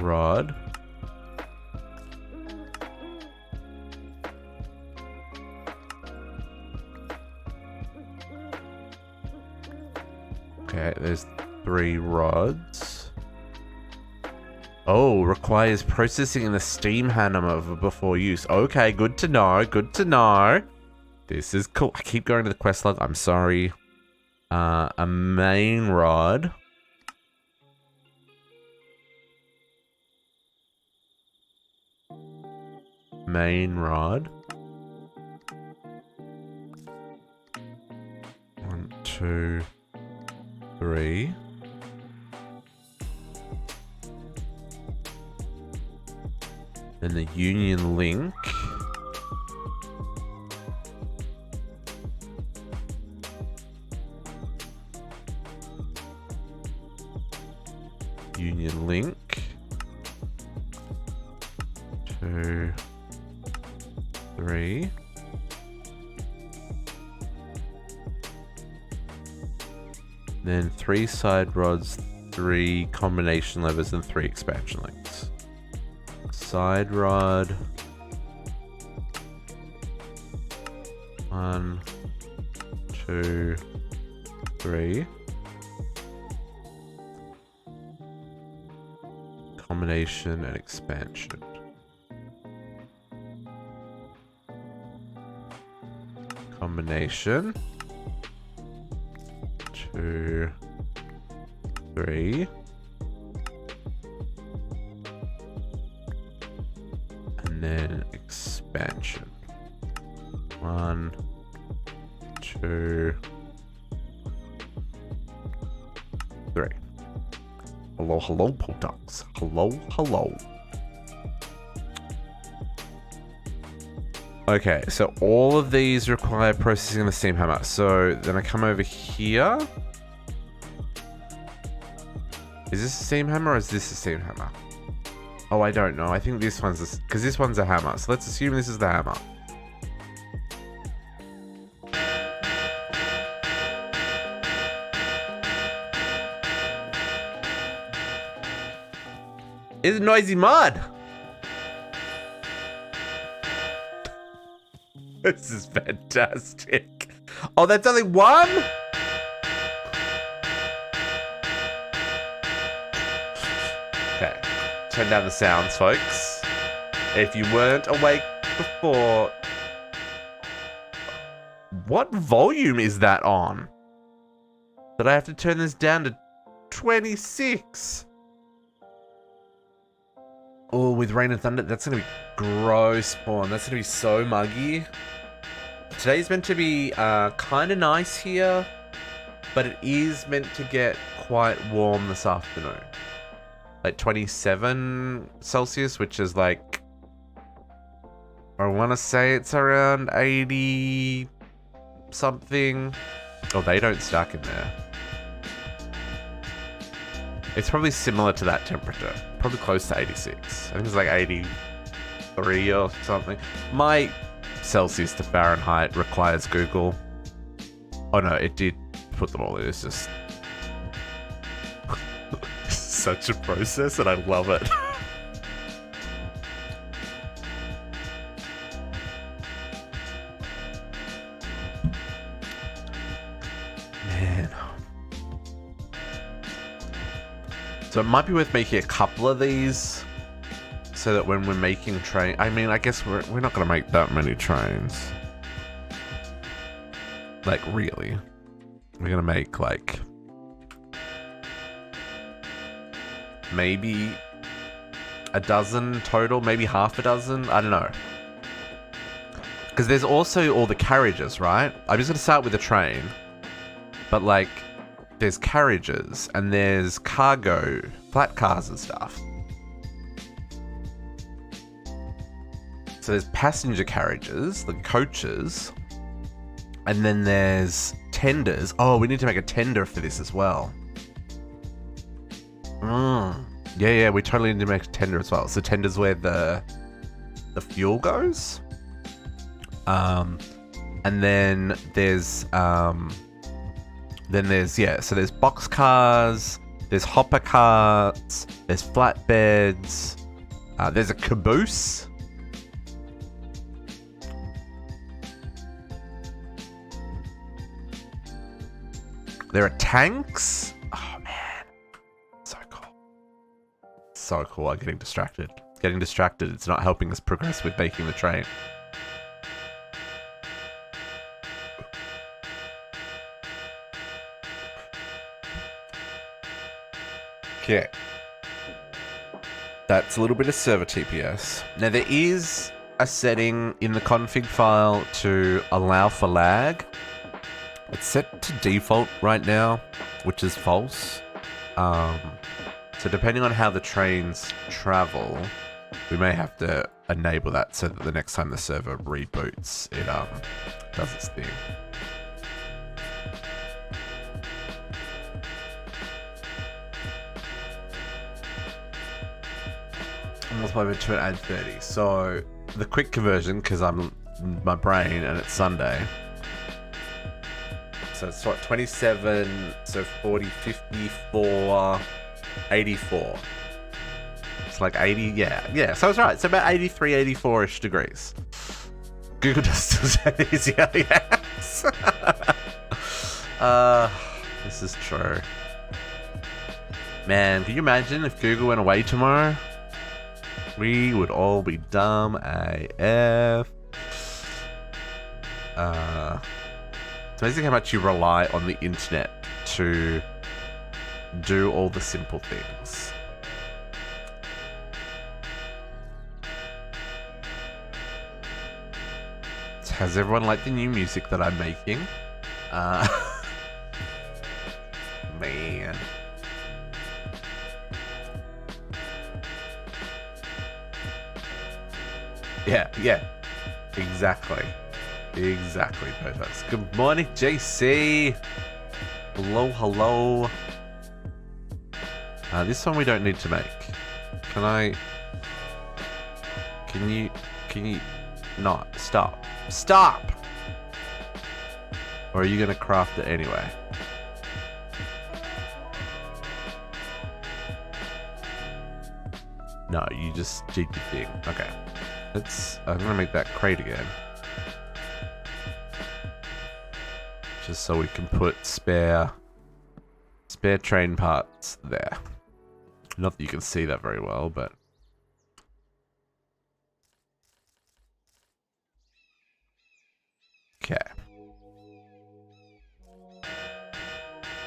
Rod. Okay, there's 3 rods. Oh, requires processing in the steam hammer before use. Okay, good to know, good to know. This is cool. I keep going to the quest log. I'm sorry. A main rod. Main rod. 1, 2, 3. Then the union link. Union link. 2, 3. Then 3 side rods, 3 combination levers, and 3 expansion links. Side rod. 1, 2, 3. Combination and expansion. Combination. 2, 3. And then expansion. 1, 2, 3. Hello, hello, Potox. Hello, hello. Okay, so all of these require processing in the steam hammer. So then I come over here. Is this a steam hammer or is this a steam hammer? Oh, I don't know. I think this one's because this one's a hammer. So let's assume this is the hammer. It's noisy mud. This is fantastic. Oh, that's only one? Okay, turn down the sounds, folks. If you weren't awake before, what volume is that on? That I have to turn this down to 26. Oh, with rain and thunder, that's gonna be gross, Spawn. That's gonna be so muggy. Today's meant to be kind of nice here, but it is meant to get quite warm this afternoon. Like 27 Celsius, which is like, I want to say it's around 80 something. Oh, they don't stack in there. It's probably similar to that temperature. Probably close to 86. I think it's like 83 or something. My Celsius to Fahrenheit requires Google. Oh no, it did put them all in. It's just such a process and I love it. Man. So it might be worth making a couple of these so that when we're making train, I mean, I guess we're not going to make that many trains. Like, really. We're going to make, like, maybe a dozen total, maybe half a dozen. I don't know. Because there's also all the carriages, right? I'm just going to start with a train. But, like, there's carriages and there's cargo, flat cars and stuff. So there's passenger carriages, the coaches, and then there's tenders. Oh, we need to make a tender for this as well. Yeah, we totally need to make a tender as well. So tender's where the fuel goes. And then there's so there's box cars, there's hopper carts, there's flatbeds, there's a caboose. There are tanks. Oh man, so cool. So cool. I'm getting distracted. Getting distracted. It's not helping us progress with making the train. Okay. That's a little bit of server TPS. Now there is a setting in the config file to allow for lag. It's set to default right now, which is false. So depending on how the trains travel, we may have to enable that so that the next time the server reboots, it does its thing. Almost over to add 30. So the quick conversion, because I'm my brain and it's Sunday. So it's what, 27, so 40, 54, 84. It's like 80, yeah, so it's right. It's about 83, 84-ish degrees. Google just does that easier, yes. This is true. Man, can you imagine if Google went away tomorrow? We would all be dumb AF. It's amazing how much you rely on the internet to do all the simple things. Has everyone liked the new music that I'm making? Man. Yeah. Exactly, perfect. Good morning, JC. Hello. This one we don't need to make. Can you not? Stop! Or are you gonna craft it anyway? No, you just did your thing. Okay. I'm gonna make that crate again. Just so we can put spare train parts there. Not that you can see that very well, but... Okay.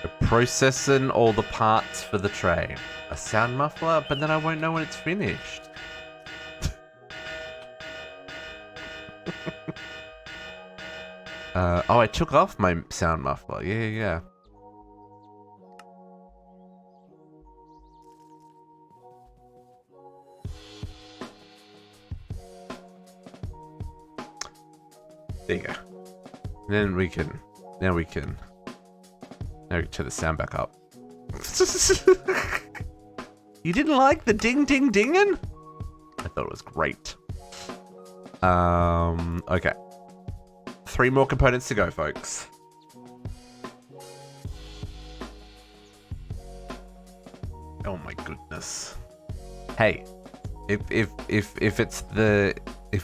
We're processing all the parts for the train. A sound muffler, but then I won't know when it's finished. Oh, I took off my sound muffler. Yeah. There you go. Then we can. Now we can turn the sound back up. You didn't like the ding ding dinging? I thought it was great. Okay. 3 more components to go, folks. Oh my goodness. Hey, if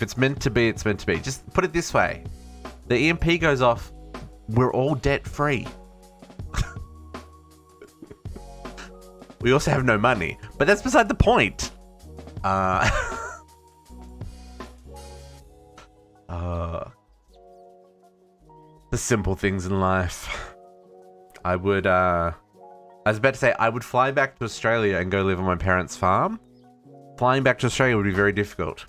it's meant to be, it's meant to be. Just put it this way. The EMP goes off, we're all debt free. We also have no money, but that's beside the point. The simple things in life. I was about to say, I would fly back to Australia and go live on my parents' farm. Flying back to Australia would be very difficult.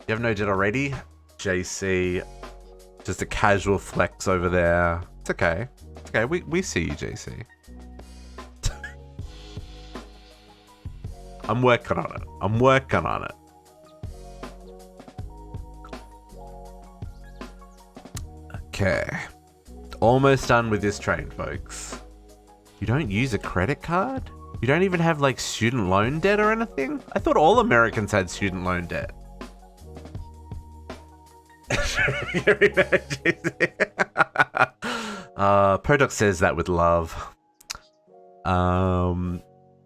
You have no debt already? JC, just a casual flex over there. It's okay. It's okay, we see you, JC. I'm working on it. Okay. Almost done with this train, folks. You don't use a credit card? You don't even have, like, student loan debt or anything? I thought all Americans had student loan debt. Product says that with love.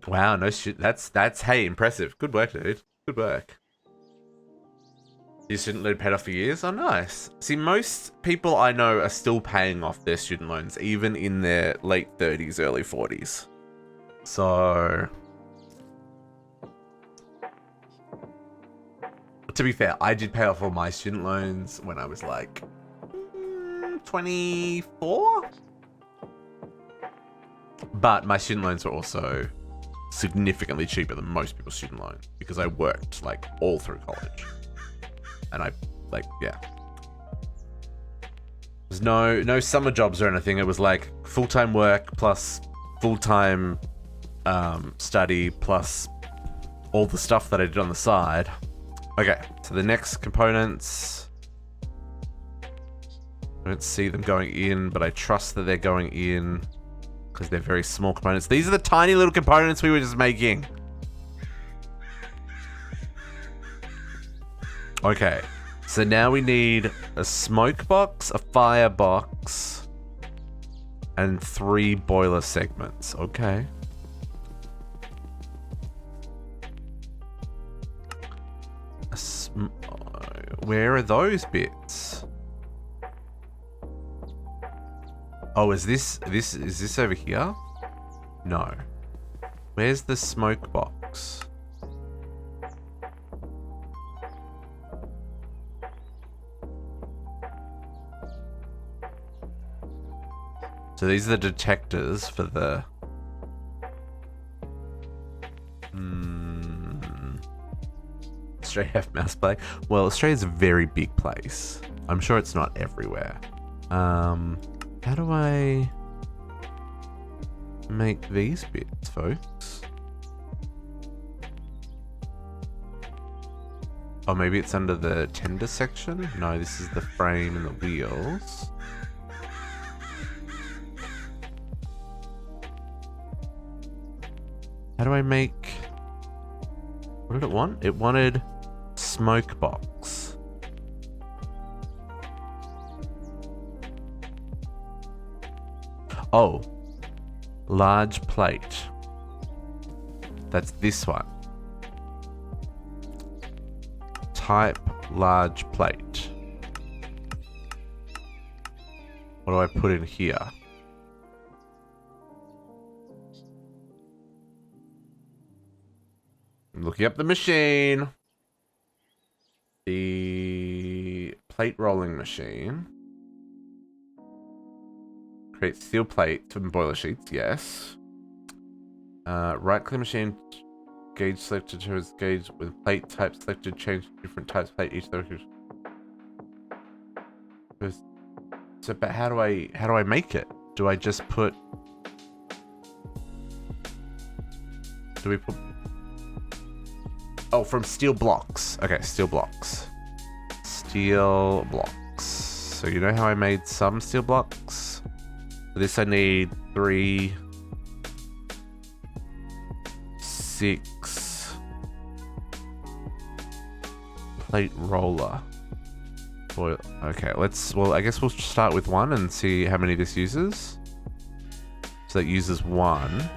Wow, no shit. That's hey, impressive. Good work, dude. Good work. Your student loan paid off for years? Oh, nice. See, most people I know are still paying off their student loans, even in their late 30s, early 40s. So... to be fair, I did pay off all my student loans when I was like 24? But my student loans were also significantly cheaper than most people's student loans because I worked like all through college. And I, like, yeah. There's no summer jobs or anything. It was like full-time work plus full-time study plus all the stuff that I did on the side. Okay, so the next components. I don't see them going in, but I trust that they're going in because they're very small components. These are the tiny little components we were just making. Okay, so now we need a smoke box, a fire box, and 3 boiler segments. Okay. Where are those bits? Oh, is this over here? No. Where's the smoke box? So these are the detectors for the... Australia have mouse play? Well, Australia's a very big place. I'm sure it's not everywhere. How do I make these bits, folks? Oh, maybe it's under the tender section? No, this is the frame and the wheels. How do I make... what did it want? It wanted smoke box. Oh. Large plate. That's this one. type large plate. What do I put in here? I'm looking up the machine. The plate rolling machine. Create steel plate and boiler sheets, yes. Right click machine, gauge selected shows gauge with plate type selected, change different types of plate each location. So, but how do I make it? Do I just put? Do we put? Oh, from steel blocks. Okay, steel blocks. Steel blocks. So you know how I made some steel blocks? For this I need 3, 6 plate roller. Boil. Okay, well, I guess we'll start with 1 and see how many this uses. So that uses 1.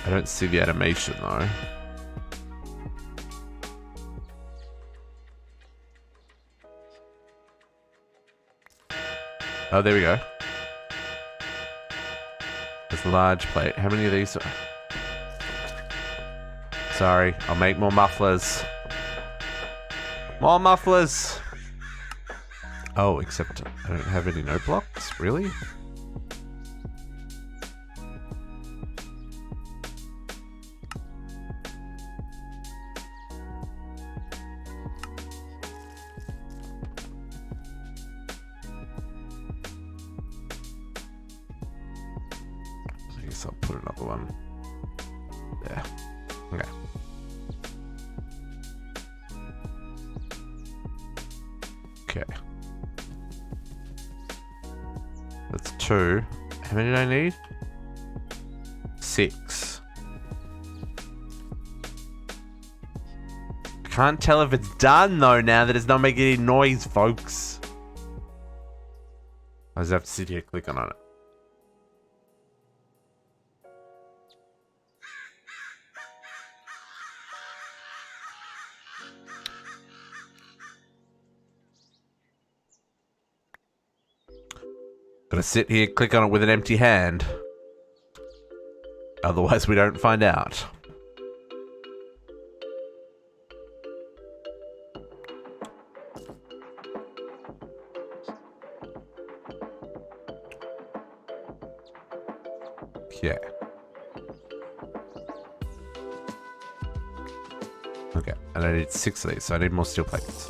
I don't see the animation though. Oh, there we go. There's a large plate. How many of these are... Sorry, I'll make more mufflers. More mufflers! Oh, except I don't have any note blocks? Really? I guess I'll put another one there. Okay. Okay. That's 2. How many do I need? 6. I can't tell if it's done though now that it's not making any noise, folks. I just have to sit here clicking on it. Gotta sit here, click on it with an empty hand. Otherwise we don't find out. Yeah. Okay, and I need 6 of these, so I need more steel plates.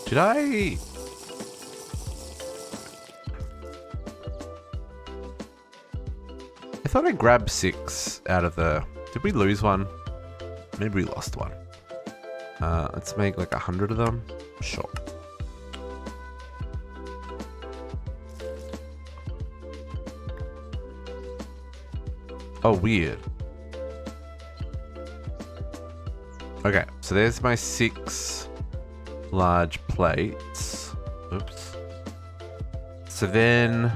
Did I... I thought I grabbed 6 out of the... Did we lose one? Maybe we lost one. Let's make like 100 of them. Sure. Oh, weird. Okay, so there's my 6 large plates. Oops. So then...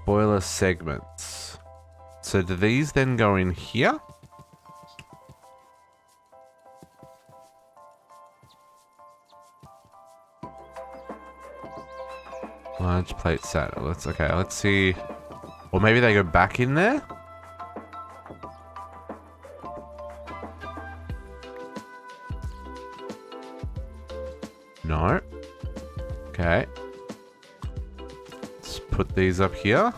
boiler segments. So do these then go in here? Large plate set. Let's see. Or maybe they go back in there? No. Okay. Let's put these up here.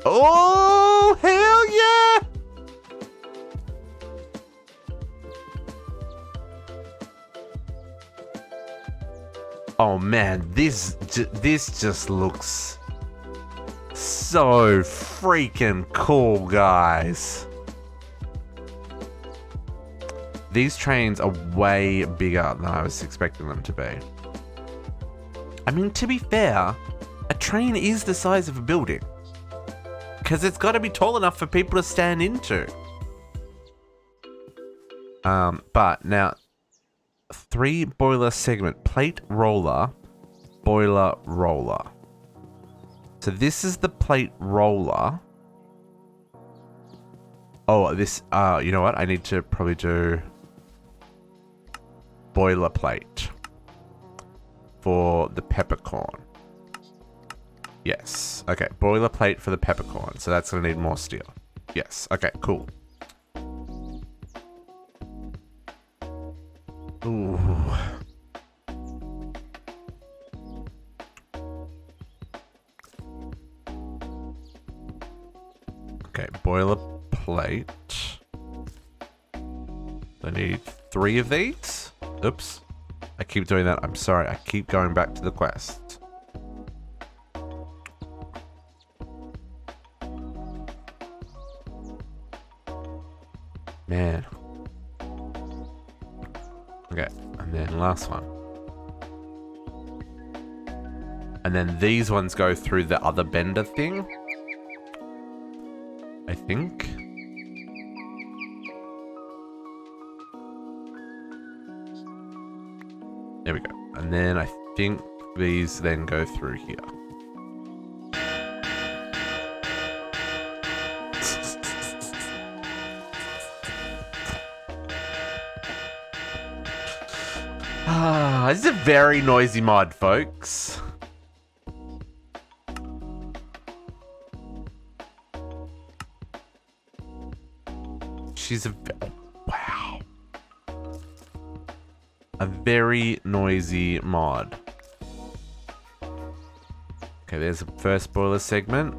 Oh, hell yeah! Oh man, this just looks so freaking cool, guys. These trains are way bigger than I was expecting them to be. I mean, to be fair, a train is the size of a building. Because it's got to be tall enough for people to stand into. But now, 3 boiler segment, plate roller, boiler roller. So this is the plate roller. Oh, this, you know what? I need to probably do boilerplate for the peppercorn. Yes. Okay, boilerplate for the peppercorn. So that's going to need more steel. Yes. Okay, cool. Ooh. Okay, boilerplate. I need 3 of these. Oops. I keep doing that. I'm sorry. I keep going back to the quest. Man. Okay, and then last one. And then these ones go through the other bender thing. I think. There we go. And then I think these then go through here. This is a very noisy mod, folks. She's a... wow. A very noisy mod. Okay, there's the first boiler segment.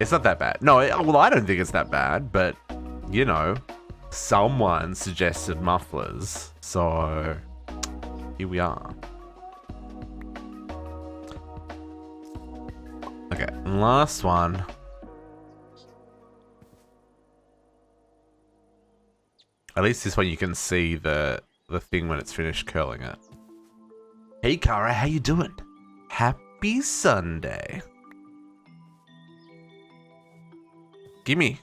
It's not that bad. No, well, I don't think it's that bad, but, you know, someone suggested mufflers, so here we are. Okay, and last one. At least this one you can see the thing when it's finished curling it. Hey Kara, how you doing? Happy Sunday. Gimme.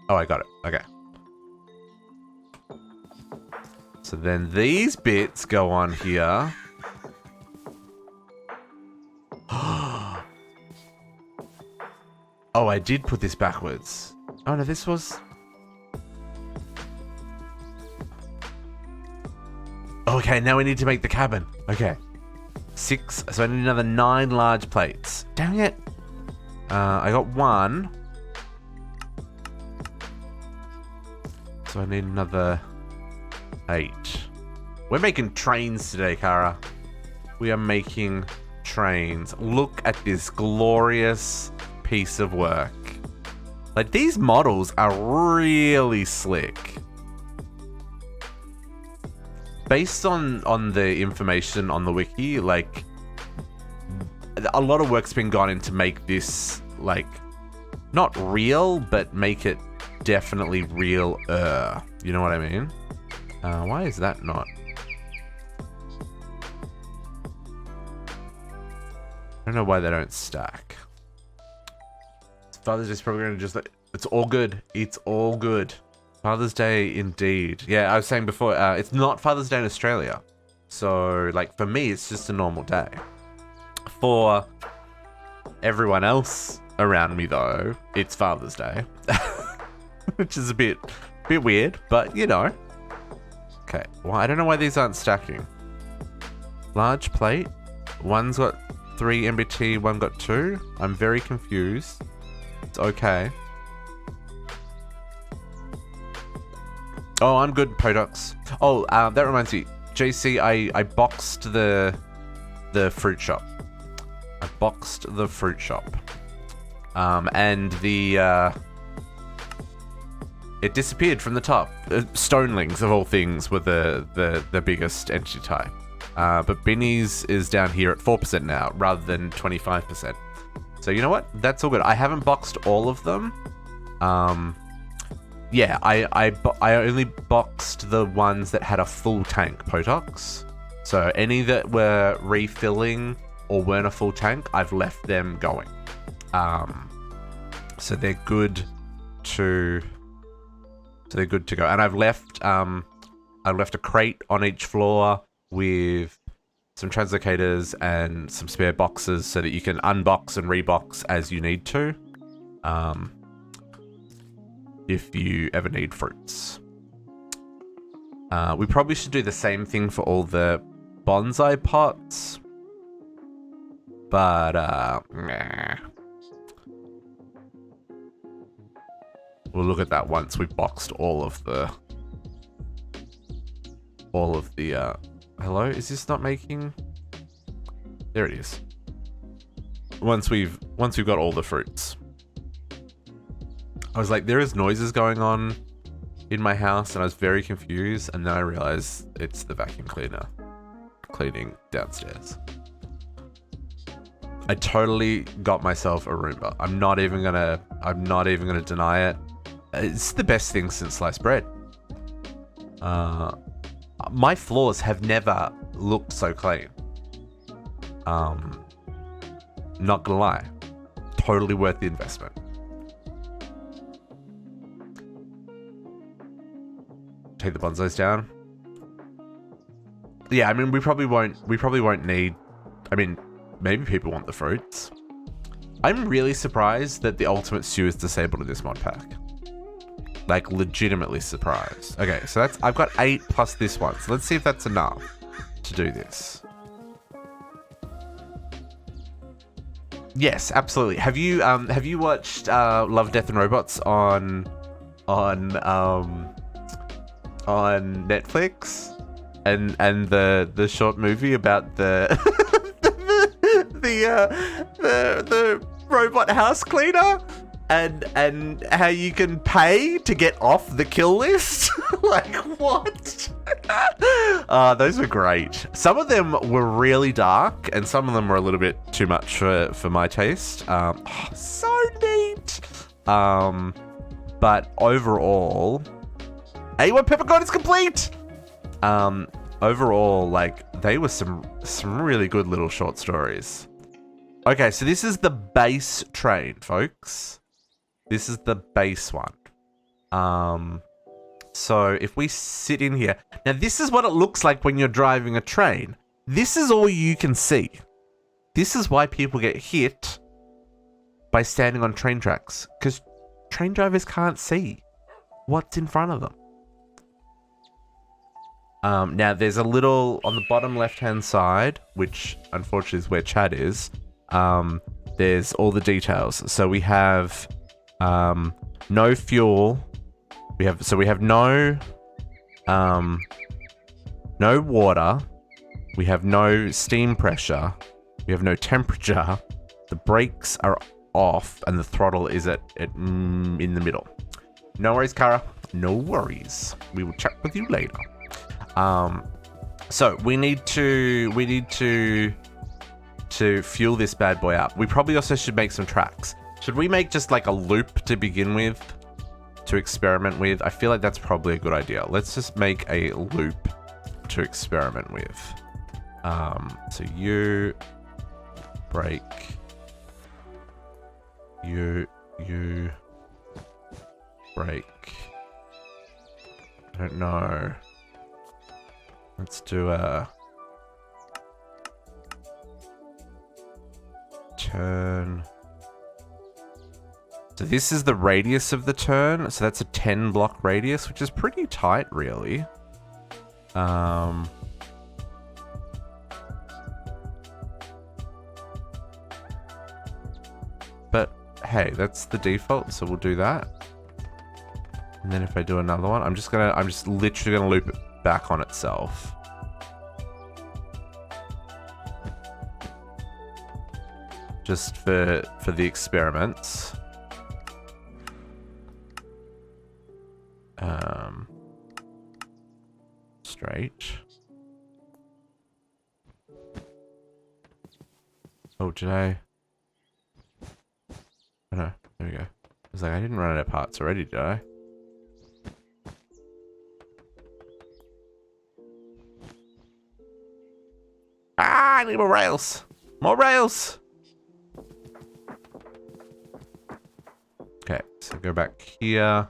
Oh, I got it. Okay. So then these bits go on here. Oh, I did put this backwards. Oh no, this was... Okay, now we need to make the cabin. Okay. 6, so I need another 9 large plates. Dang it. I got 1. So I need another 8. We're making trains today, Kara. We are making trains. Look at this glorious piece of work. Like, these models are really slick. Based on the information on the wiki, like, a lot of work's been gone into make this, like, not real, but make it definitely real. You know what I mean? Why is that not? I don't know why they don't stack. Father's Day's probably gonna just like, it's all good. It's all good. Father's Day indeed. Yeah, I was saying before, it's not Father's Day in Australia. So, like, for me, it's just a normal day. For everyone else around me, though, it's Father's Day. Which is a bit weird, but, you know. Okay, well, I don't know why these aren't stacking. Large plate. One's got 3 MBT, one got 2. I'm very confused. It's okay. Oh, I'm good, Podox. Oh, that reminds me. JC, I boxed the fruit shop. I boxed the fruit shop. And the... it disappeared from the top. Stonelings, of all things, were the biggest entity type. But Binny's is down here at 4% now, rather than 25%. So you know what? That's all good. I haven't boxed all of them. Yeah, I only boxed the ones that had a full tank, Potox. So any that were refilling or weren't a full tank, I've left them going. So they're good to... So they're good to go. And I've left a crate on each floor with some translocators and some spare boxes so that you can unbox and rebox as you need to. If you ever need fruits. We probably should do the same thing for all the bonsai pots. But, nah. We'll look at that once we've boxed all of the, hello? Is this not making? There it is. Once we've got all the fruits. I was like, there is noises going on in my house, and I was very confused, and then I realized it's the vacuum cleaner cleaning downstairs. I totally got myself a Roomba. I'm not even gonna deny it. It's the best thing since sliced bread. My floors have never looked so clean. Not gonna lie. Totally worth the investment. Take the bonsais down. Yeah, I mean, we probably won't need, I mean, maybe people want the fruits. I'm really surprised that the ultimate stew is disabled in this mod pack. Like, legitimately surprised. Okay, so that's, I've got 8 plus this one. So let's see if that's enough to do this. Yes, absolutely. Have you watched Love, Death and Robots on Netflix? And the short movie about the the robot house cleaner and how you can pay to get off the kill list. Like, what? Those were great. Some of them were really dark, and some of them were a little bit too much for my taste. So neat. But overall, A1 Peppercorn is complete. Overall, like, they were some really good little short stories. Okay, so this is the base train, folks. This is the base one. So if we sit in here, now this is what it looks like when you're driving a train. This is all you can see. This is why people get hit by standing on train tracks, because train drivers can't see what's in front of them. Now there's a little on the bottom left-hand side, which unfortunately is where Chad is. There's all the details. So we have no fuel. We have no water. We have no steam pressure. We have no temperature. The brakes are off, and the throttle is at in the middle. No worries, Kara. No worries. We will chat with you later. So we need to fuel this bad boy up. We probably also should make some tracks. Should we make just like a loop to begin with, to experiment with? I feel like that's probably a good idea. Let's just make a loop to experiment with. So you brake, you brake. I don't know. Let's do a turn. So this is the radius of the turn. So that's a 10 block radius, which is pretty tight, really. But hey, that's the default, so we'll do that. And then if I do another one, I'm just literally gonna loop it back on itself. Just for the experiments. Straight. Oh, did I? Oh no, there we go. I was like, I didn't run out of parts already, did I? Ah, I need more rails. More rails. Okay, so go back here.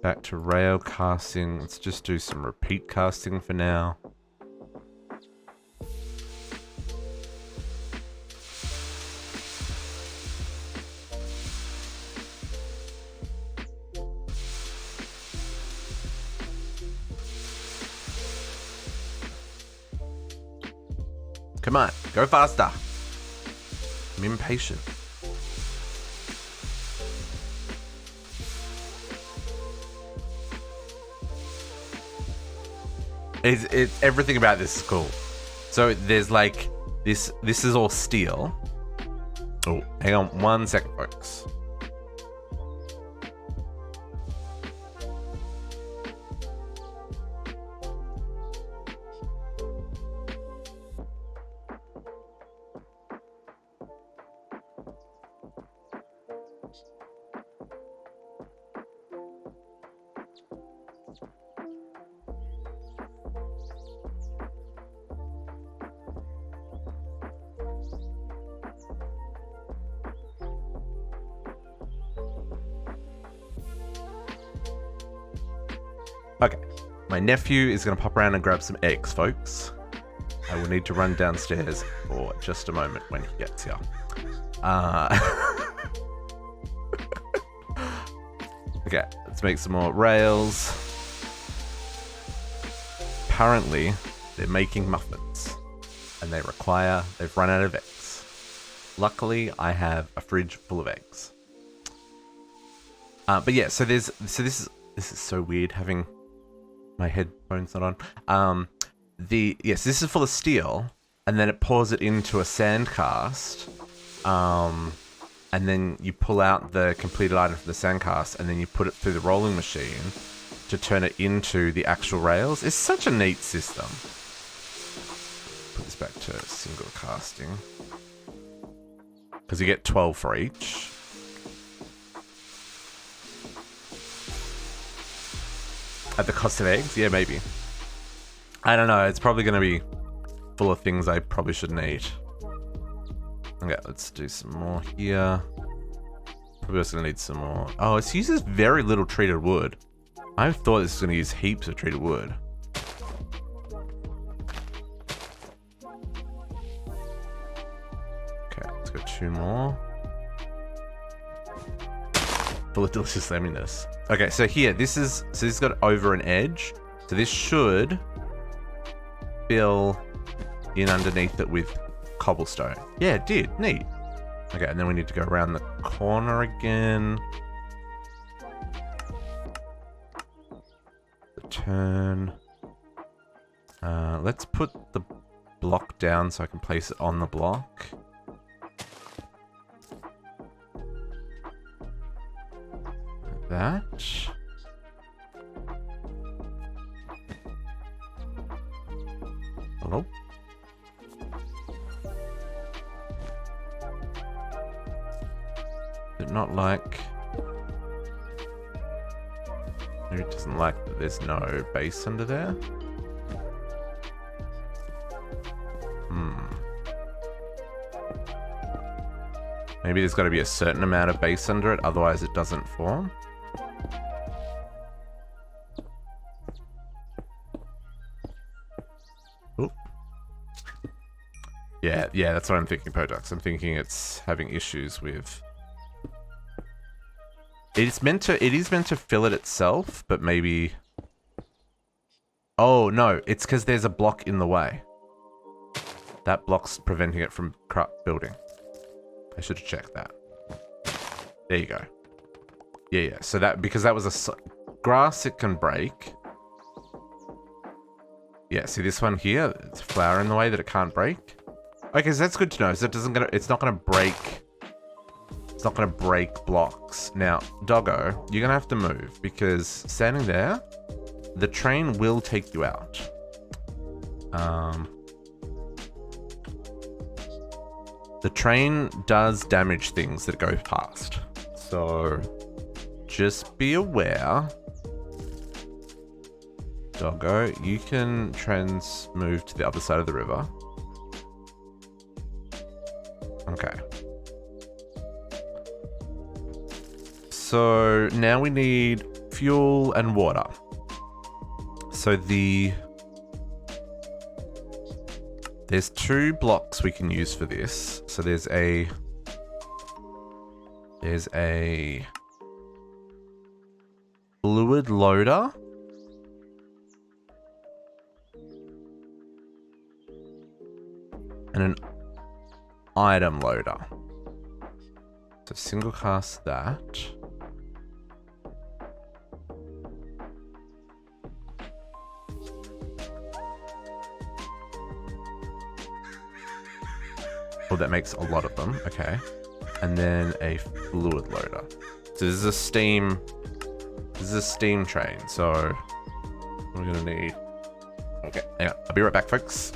Back to rail casting. Let's just do some repeat casting for now. Come on, go faster. I'm impatient. It's everything about this is cool. So there's like this is all steel. Oh, hang on 1 second, folks. Okay, my nephew is going to pop around and grab some eggs, folks. I will need to run downstairs for just a moment when he gets here. Okay, let's make some more rails. Apparently, they're making muffins, and they've run out of eggs. Luckily, I have a fridge full of eggs. But yeah, so this is so weird having my headphones not on. Yes, this is full of steel, and then it pours it into a sand cast. And then you pull out the completed item from the sand cast, and then you put it through the rolling machine to turn it into the actual rails. It's such a neat system. Put this back to single casting. Because you get 12 for each. At the cost of eggs? Yeah, maybe. I don't know. It's probably going to be full of things I probably shouldn't eat. Okay, let's do some more here. Probably also going to need some more. Oh, it uses very little treated wood. I thought this was going to use heaps of treated wood. Okay, let's go 2 more. Full of delicious lemminess. Okay, so here, this has got over an edge. So this should fill in underneath it with cobblestone. Yeah, it did. Neat. Okay, and then we need to go around the corner again. The turn. Let's put the block down so I can place it on the block. That. Hello? Is it not like... Maybe it doesn't like that there's no base under there? Maybe there's got to be a certain amount of base under it, otherwise it doesn't form. Oop. Yeah, that's what I'm thinking, Podux. I'm thinking it's having issues with... It is meant to fill it itself, but maybe... Oh, no, it's because there's a block in the way. That block's preventing it from building. I should have checked that. There you go. Yeah. So that, because that was a grass, it can break. Yeah, see this one here? It's a flower in the way that it can't break. Okay, so that's good to know. So it's not gonna break. It's not gonna break blocks. Now, Doggo, you're gonna have to move because standing there, the train will take you out. The train does damage things that go past. So just be aware. Doggo, you can move to the other side of the river. Okay. So now we need fuel and water. So there's 2 blocks we can use for this. So there's a fluid loader. and an item loader. So single cast that. Oh, that makes a lot of them. Okay. And then a fluid loader. So this is a steam train. So we're gonna need. Okay, hang on. I'll be right back, folks.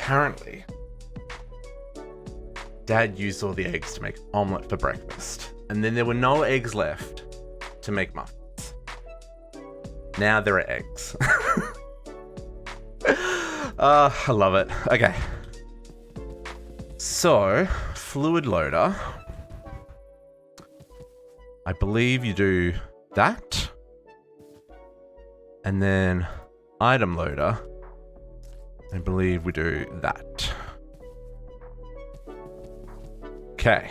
Apparently, Dad used all the eggs to make omelette for breakfast, and then there were no eggs left to make muffins. Now there are eggs. I love it. Okay. So, fluid loader. I believe you do that. And then item loader. I believe we do that. Okay.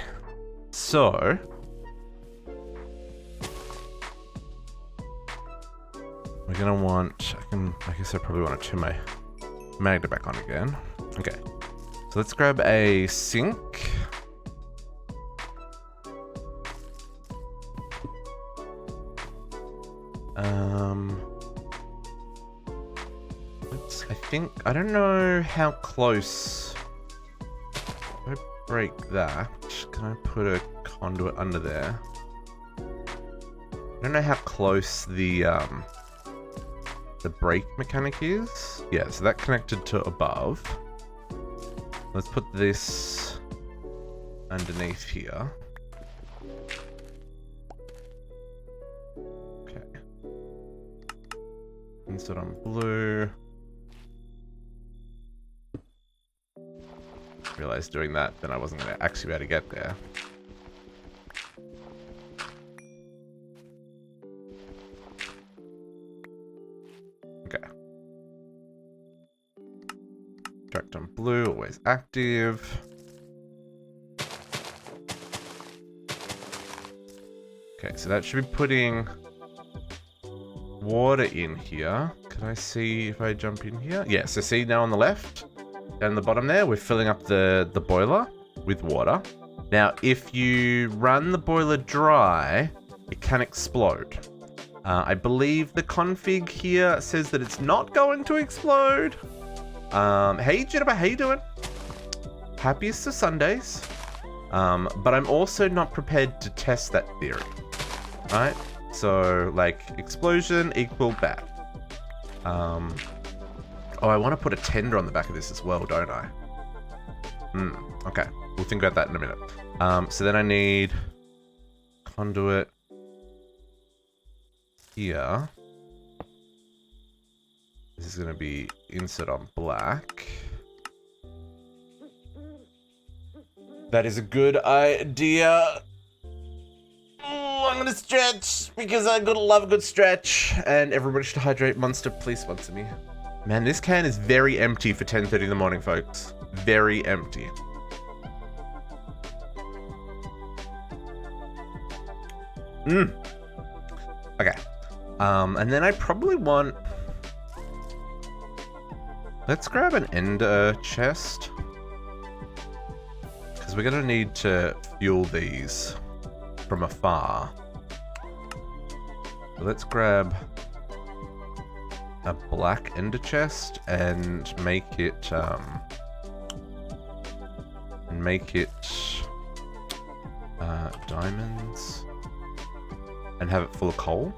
So we're gonna want, I guess I probably want to turn my magnet back on again. Okay. So let's grab a sink. I don't know how close. If I break that, can I put a conduit under there? I don't know how close the brake mechanic is. Yeah, so that connected to above. Let's put this underneath here. Okay. Insert on blue. Realized doing that, then I wasn't going to actually be able to get there. Okay. Direct on blue, always active. Okay, so that should be putting water in here. Can I see if I jump in here? Yeah, so see now on the left? Down the bottom there, we're filling up the boiler with water. Now, if you run the boiler dry, it can explode. I believe the config here says that it's not going to explode. Hey, Jitterbug, how you doing? Happiest of Sundays. But I'm also not prepared to test that theory, right? So, like, explosion equal bad. Oh, I want to put a tender on the back of this as well, don't I? Okay. We'll think about that in a minute. So then I need conduit here. This is going to be insert on black. That is a good idea. Oh, I'm going to stretch because I love a good stretch. And everybody should hydrate. Monster, please sponsor me. Man, this can is very empty for 10:30 in the morning, folks. Very empty. Okay. And then I probably want... Let's grab an ender chest. Because we're going to need to fuel these from afar. So let's grab... a black ender chest and make it diamonds and have it full of coal.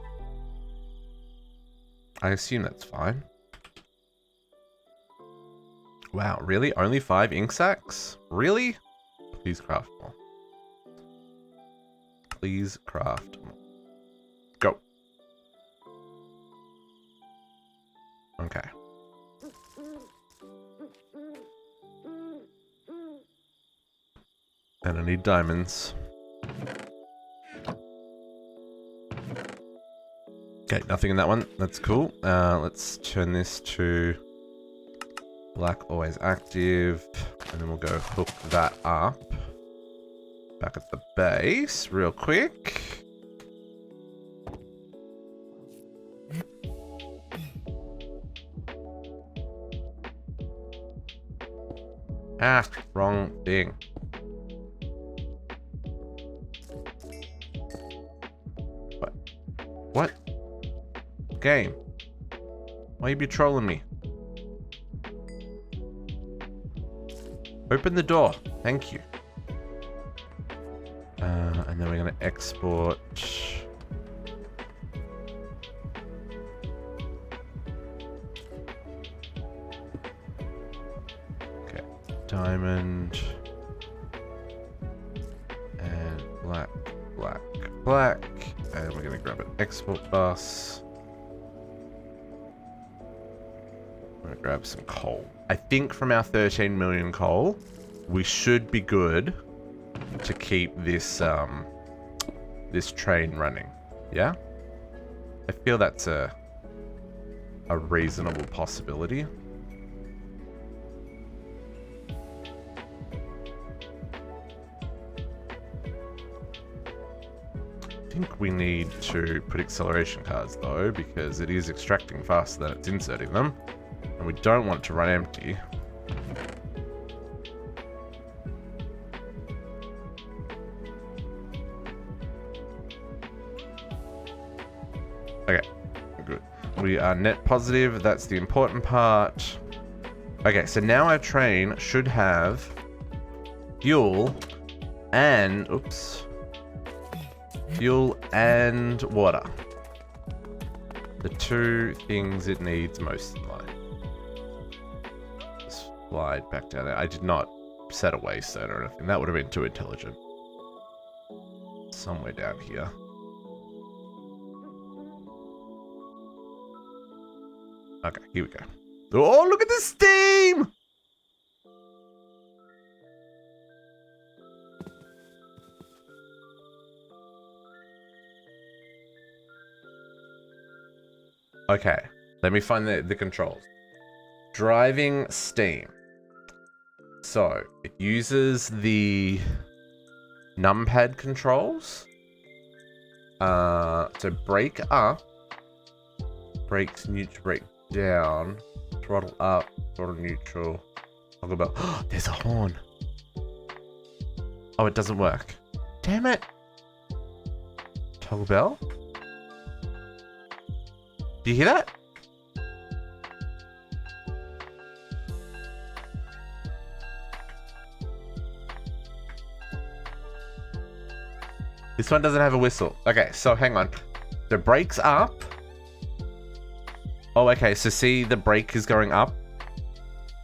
I assume that's fine. Wow, really? Only 5 ink sacs? Really? Please craft more. Please craft more. Go. Okay. And I need diamonds. Okay, nothing in that one. That's cool. Let's turn this to black always active. And then we'll go hook that up. Back at the base real quick. Ah, wrong thing. What? Game. Why you be trolling me? Open the door. Thank you. And then we're going to export. Okay. Diamond. And black, black, black. And we're going to grab an export bus. I'm going to grab some coal. I think from our 13 million coal, we should be good to keep this this train running. Yeah? I feel that's a reasonable possibility. I think we need to put acceleration cards though, because it is extracting faster than it's inserting them, and we don't want it to run empty. Okay, good. We are net positive, that's the important part. Okay, so now our train should have fuel and, oops, fuel and water. The two things it needs most in life. Slide back down there. I did not set a waste zone or anything. That would have been too intelligent. Somewhere down here. Okay, here we go. Oh, look at the steam! Okay, let me find the controls. Driving steam. So, it uses the numpad controls. So brake up, brakes neutral, brake down, throttle up, throttle neutral, toggle bell. Oh, there's a horn. Oh, it doesn't work. Damn it. Toggle bell? Do you hear that? This one doesn't have a whistle. Okay, so hang on. The brake's up. Oh, okay, so see the brake is going up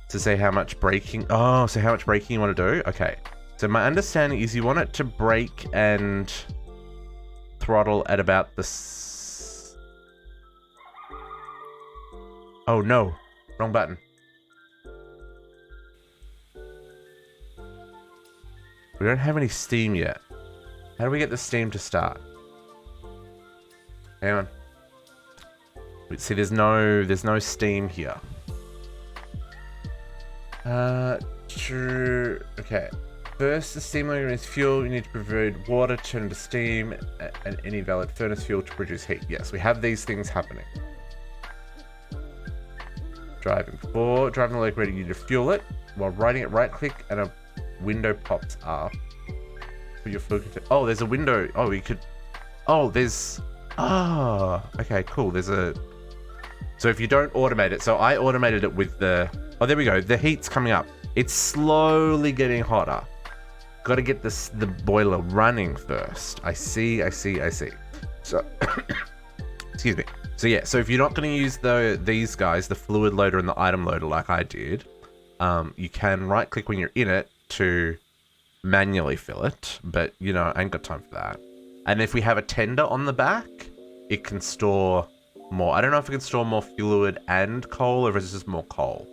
to say how much braking. Oh, so how much braking you want to do? Okay. So my understanding is you want it to brake and throttle at about the... Oh, no. Wrong button. We don't have any steam yet. How do we get the steam to start? Hang on. See, there's no steam here. True. Okay. First, the steam layer is fuel. You need to provide water, turn into steam, and any valid furnace fuel to produce heat. Yes, we have these things happening. Driving forward. Driving the locomotive, you need to fuel it. While riding it, right click, and a window pops up. Put your fuel container. Oh, there's a window. Oh, we could. Oh, there's. Ah. Okay, cool. There's a So if you don't automate it, so I automated it with the, oh, there we go. The heat's coming up. It's slowly getting hotter. Got to get the boiler running first. I see. So, excuse me. So yeah, so if you're not going to use these guys, the fluid loader and the item loader like I did, you can right click when you're in it to manually fill it, but you know, I ain't got time for that. And if we have a tender on the back, it can store more. I don't know if it can store more fluid and coal or if it's just more coal.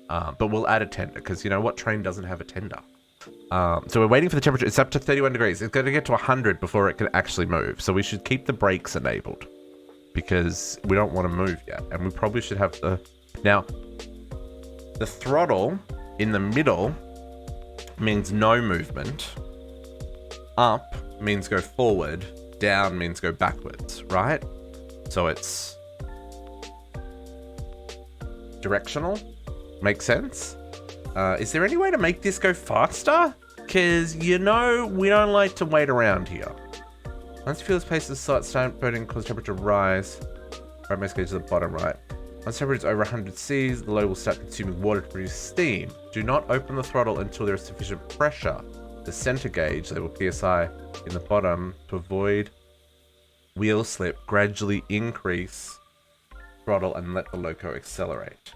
But we'll add a tender because you know what train doesn't have a tender? So we're waiting for the temperature. It's up to 31 degrees. It's going to get to 100 before it can actually move. So we should keep the brakes enabled because we don't want to move yet. And we probably should have now, the throttle in the middle means no movement. Up means go forward. Down means go backwards, right? So it's directional. Makes sense? Is there any way to make this go faster? Because, you know, we don't like to wait around here. Once fuel is placed in the slot, start burning, cause temperature rise. Right, most gauge to the bottom right. Once temperature is over 100 Cs, the load will start consuming water to produce steam. Do not open the throttle until there is sufficient pressure. The center gauge, label PSI, in the bottom to avoid wheel slip. Gradually increase throttle and let the loco accelerate.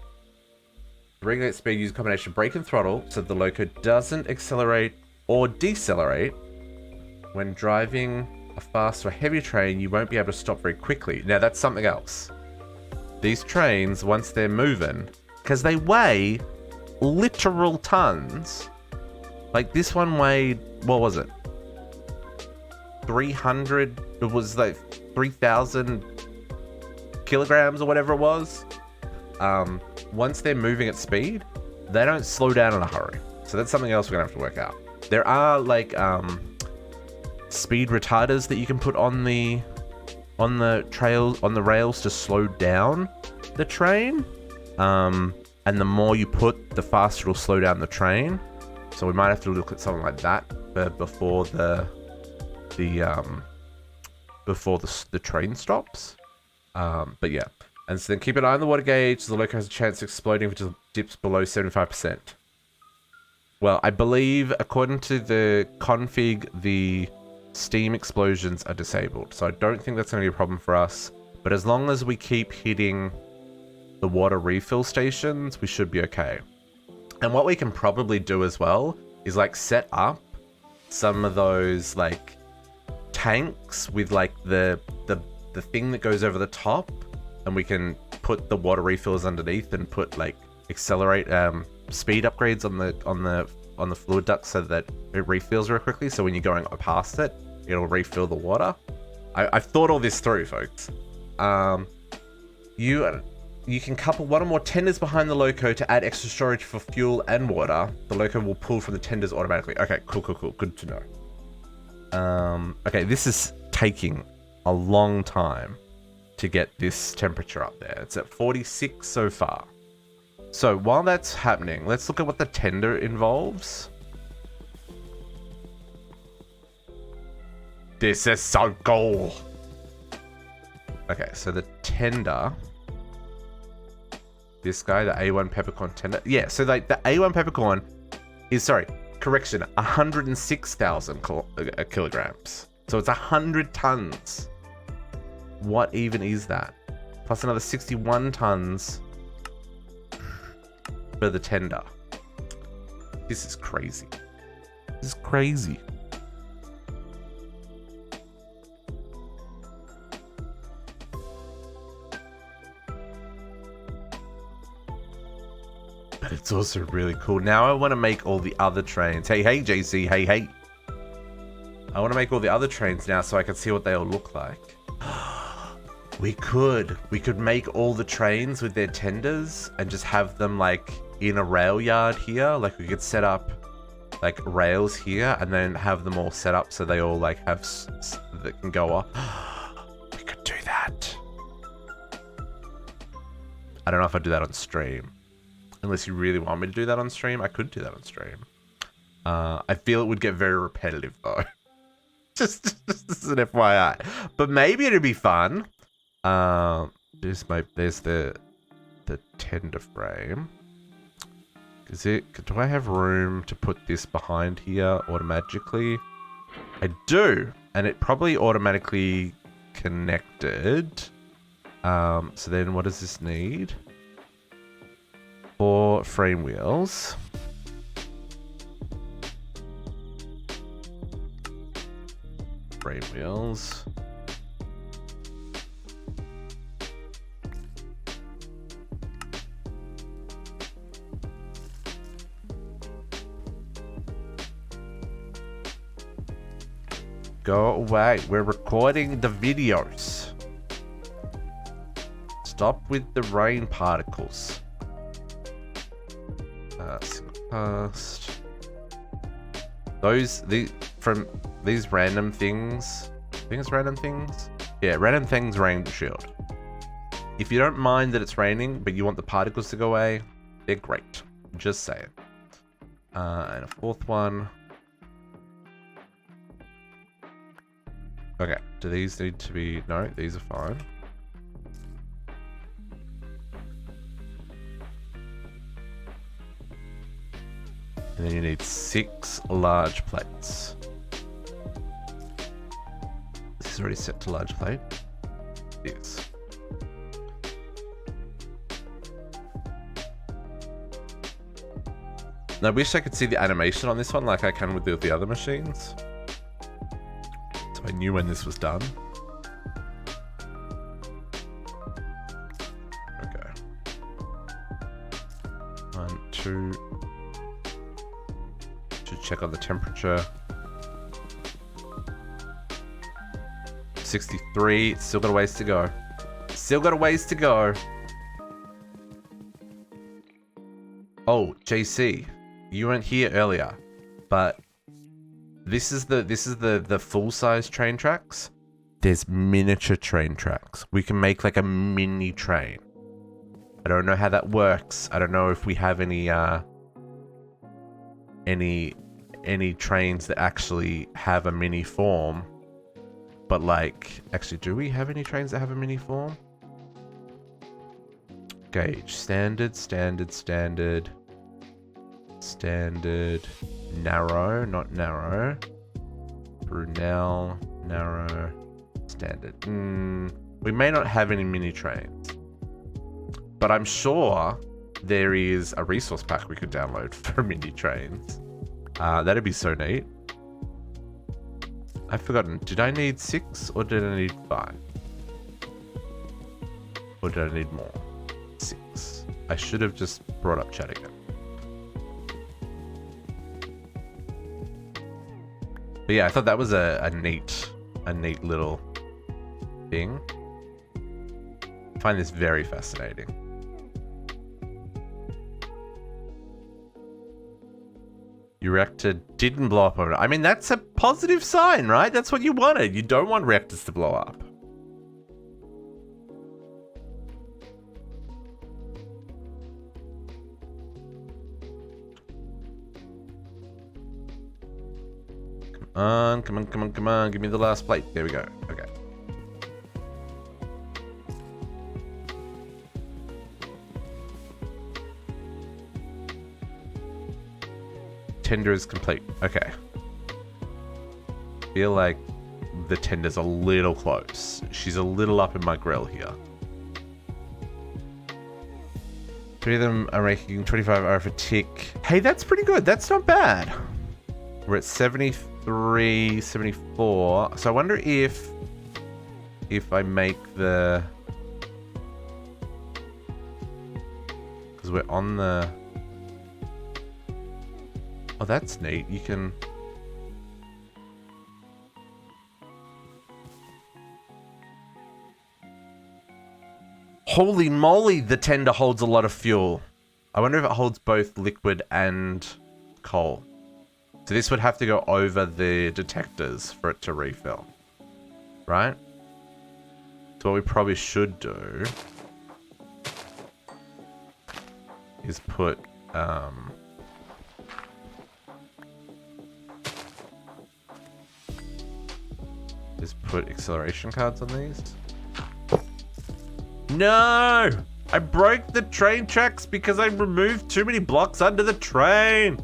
To regulate speed, use a combination of brake and throttle so the loco doesn't accelerate or decelerate. When driving a fast or heavy train, you won't be able to stop very quickly. Now that's something else. These trains, once they're moving, because they weigh literal tons. Like this one weighed, what was it? 300, it was like 3,000 kilograms or whatever it was. Once they're moving at speed, they don't slow down in a hurry. So that's something else we're gonna have to work out. There are like speed retarders that you can put on the rails to slow down the train. And the more you put, the faster it'll slow down the train. So we might have to look at something like that before the train stops. But yeah. And so then keep an eye on the water gauge. So the loco has a chance of exploding if it dips below 75%. Well, I believe according to the config, the steam explosions are disabled. So I don't think that's going to be a problem for us. But as long as we keep hitting the water refill stations, we should be okay. And what we can probably do as well is like set up some of those like tanks with like the thing that goes over the top, and we can put the water refills underneath and put like accelerate speed upgrades on the fluid duct so that it refills real quickly. So when you're going past it, it'll refill the water. I've thought all this through, folks. You can couple one or more tenders behind the loco to add extra storage for fuel and water. The loco will pull from the tenders automatically. Okay, cool. Good to know. Okay, this is taking a long time to get this temperature up there. It's at 46 so far. So while that's happening, let's look at what the tender involves. This is so cool. Okay, so the tender, this guy, the A1 peppercorn tender. Yeah, so like the A1 peppercorn is, sorry, correction, 106,000 kilograms. So it's 100 tons. What even is that? Plus another 61 tons for the tender. This is crazy. This is crazy. But it's also really cool. Now I want to make all the other trains. Hey, JC. Hey. I want to make all the other trains now so I can see what they all look like. We could make all the trains with their tenders and just have them like in a rail yard here. Like we could set up like rails here and then have them all set up so they all like have that can go up. We could do that. I don't know if I'd do that on stream. Unless you really want me to do that on stream, I could do that on stream. I feel it would get very repetitive though. just as an FYI. But maybe it'd be fun. There's the the tender frame. Do I have room to put this behind here automatically? I do, and it probably automatically connected. So then what does this need? 4 frame wheels. Frame wheels. Go away. We're recording the videos. Stop with the rain particles. Past. From these random things. I think it's random things. Yeah, random things rain shield. If you don't mind that it's raining, but you want the particles to go away, they're great. Just saying. And a 4th one. Okay, do these need to be... No, these are fine. And then you need 6 large plates. This is already set to large plate. Yes. Now, I wish I could see the animation on this one like I can with the other machines. I knew when this was done. Okay. 1, 2. Should check on the temperature. 63. Still got a ways to go. Still got a ways to go. Oh, JC, you weren't here earlier, but this is the full size train tracks. There's miniature train tracks. We can make like a mini train. I don't know how that works. I don't know if we have any trains that actually have a mini form. But like, actually, do we have any trains that have a mini form? Gauge, standard, standard, standard. Standard, narrow, not narrow. Brunel, narrow, standard. We may not have any mini trains, but I'm sure there is a resource pack we could download for mini trains. That'd be so neat. I've forgotten. Did I need 6 or did I need 5? Or did I need more? 6. I should have just brought up chat again. But yeah, I thought that was a neat little thing. I find this very fascinating. Your reactor didn't blow up over it. I mean, that's a positive sign, right? That's what you wanted. You don't want reactors to blow up. Come on, come on, come on. Give me the last plate. There we go. Okay. Tender is complete. Okay. Feel like the tender's a little close. She's a little up in my grill here. 3 of them are making 25 hour for tick. Hey, that's pretty good. That's not bad. We're at 73, 74. So I wonder if I make the... Because we're on the... Oh, that's neat. You can... Holy moly, the tender holds a lot of fuel. I wonder if it holds both liquid and coal. So this would have to go over the detectors for it to refill. Right? So what we probably should do is put acceleration cards on these. No! I broke the train tracks because I removed too many blocks under the train.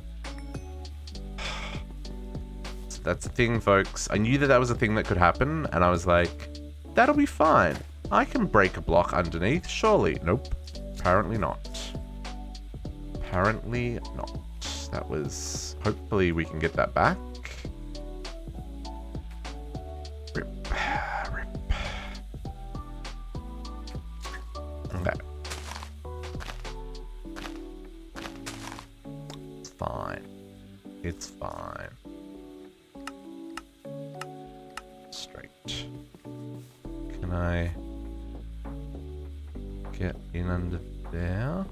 So that's the thing, folks. I knew that that was a thing that could happen, and I was like, that'll be fine. I can break a block underneath, surely. Nope. Apparently not. Apparently not. That was... Hopefully we can get that back. Rip. Rip. Okay. It's fine. It's fine. Straight. Can I get in under there?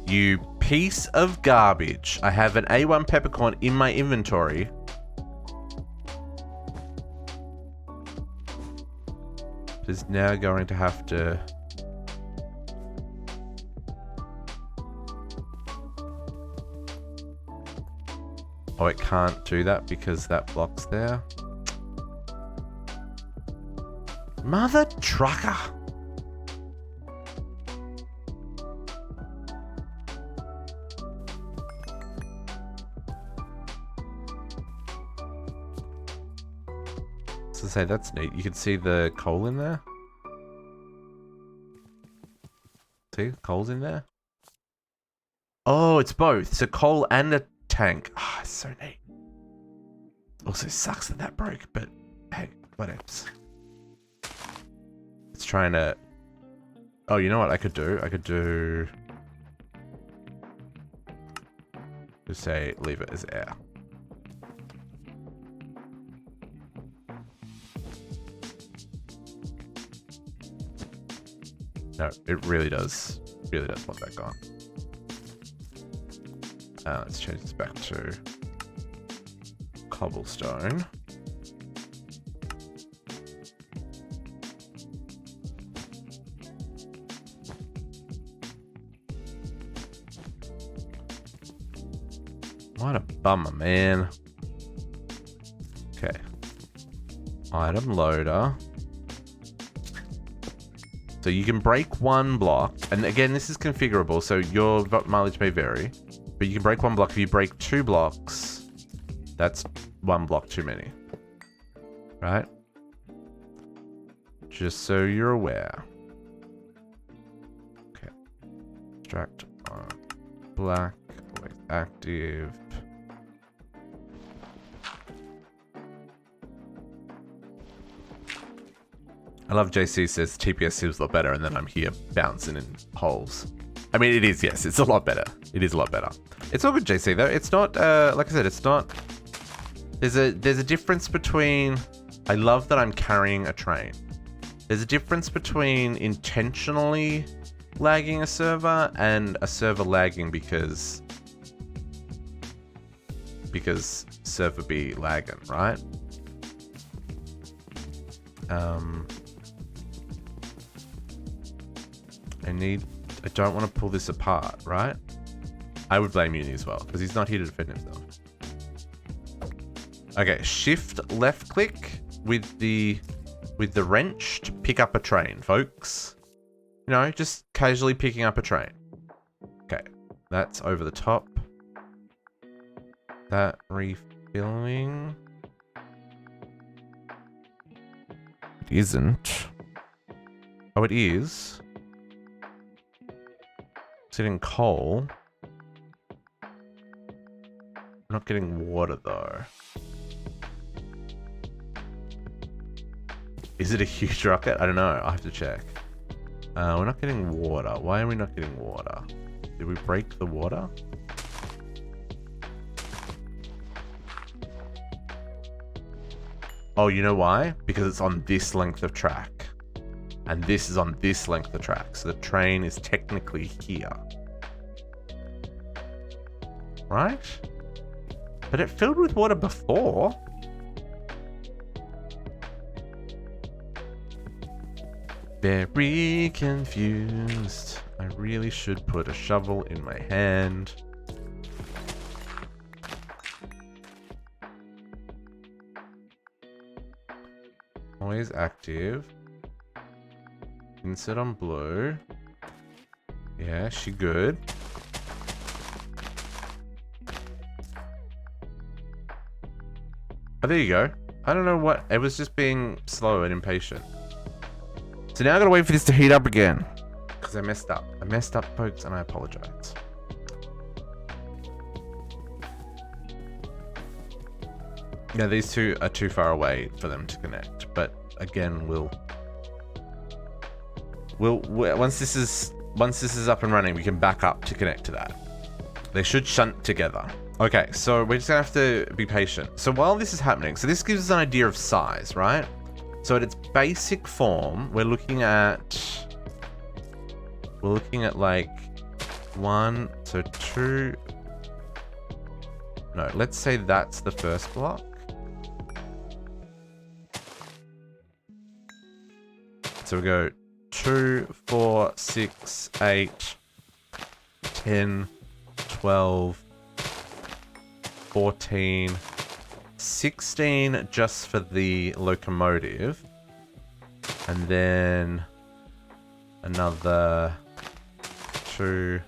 You piece of garbage. I have an A1 peppercorn in my inventory. Is now going to have to... Oh, it can't do that because that block's there. Mother trucker. So say that's neat. You can see the coal in there. See, coal's in there. Oh, it's both. So coal and a tank. Ah, oh, it's so neat. Also sucks that that broke, but hey, whatevs. It's trying to... Oh, you know what I could do? I could do... Just say, leave it as air. No, it really does want that gone. Let's change this back to cobblestone. What a bummer, man. Okay. Item loader. So you can break one block, and again, this is configurable, so your mileage may vary, but you can break one block. If you break 2 blocks, that's 1 block too many, right? Just so you're aware. Okay. Extract on black, always active. I love JC says TPS seems a lot better, and then I'm here bouncing in holes. I mean, it is, yes, it's a lot better. It is a lot better. It's all good, JC, though. It's not, like I said, it's not... There's a difference between... I love that I'm carrying a train. There's a difference between intentionally lagging a server and a server lagging because server be lagging, right? I don't want to pull this apart, right? I would blame Uni as well, because he's not here to defend himself. Okay, shift left click with the wrench to pick up a train, folks. You know, just casually picking up a train. Okay, that's over the top. That refilling. It isn't. Oh, it is. Sitting coal. I'm not getting water though. Is it a huge rocket? I don't know. I'll have to check. We're not getting water. Why are we not getting water? Did we break the water? Oh, you know why? Because it's on this length of track. And this is on this length of track. So the train is technically here. Right? But it filled with water before. Very confused. I really should put a shovel in my hand. Always active. Insert on blue. Yeah, she good. Oh, there you go. I don't know what... It was just being slow and impatient. So now I gotta wait for this to heat up again. Because I messed up. I messed up, folks, and I apologize. Yeah, these two are too far away for them to connect. But again, we'll once this is up and running, we can back up to connect to that. They should shunt together. Okay, so we're just gonna have to be patient. So while this is happening, so this gives us an idea of size, right? So at its basic form, we're looking at like 1, so 2. No, let's say that's the first block. So we go 2, 4, 6, 8, 10, 12, 14, 16 just for the locomotive, and then another 2,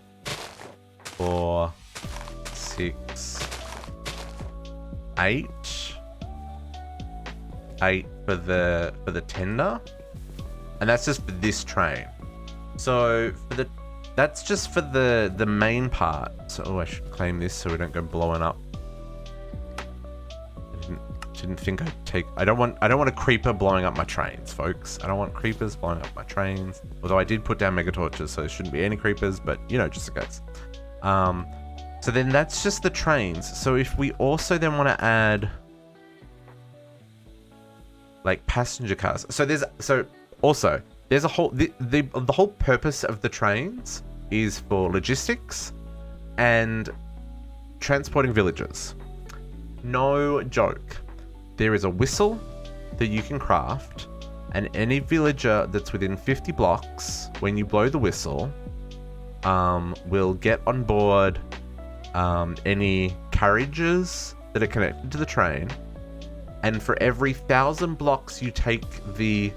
4, 6, 8 for the tender, and that's just for this train. So that's just for the main part. So I should claim this so we don't go blowing up. Didn't think I'd take... I don't want a creeper blowing up my trains, folks. I don't want creepers blowing up my trains. Although I did put down mega torches, so there shouldn't be any creepers, but you know, just in case. So then that's just the trains. So if we also then want to add like passenger cars. So there's a whole the whole purpose of the trains is for logistics and transporting villagers. No joke. There is a whistle that you can craft, and any villager that's within 50 blocks, when you blow the whistle, will get on board any carriages that are connected to the train. And for every 1,000 blocks you take the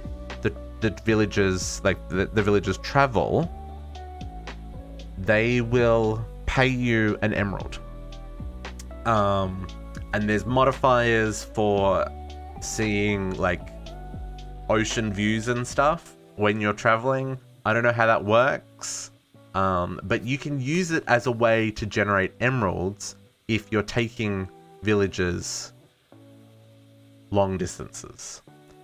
villagers, like the villagers travel, they will pay you an emerald. And there's modifiers for seeing like ocean views and stuff when you're traveling. I don't know how that works, but you can use it as a way to generate emeralds if you're taking villagers long distances.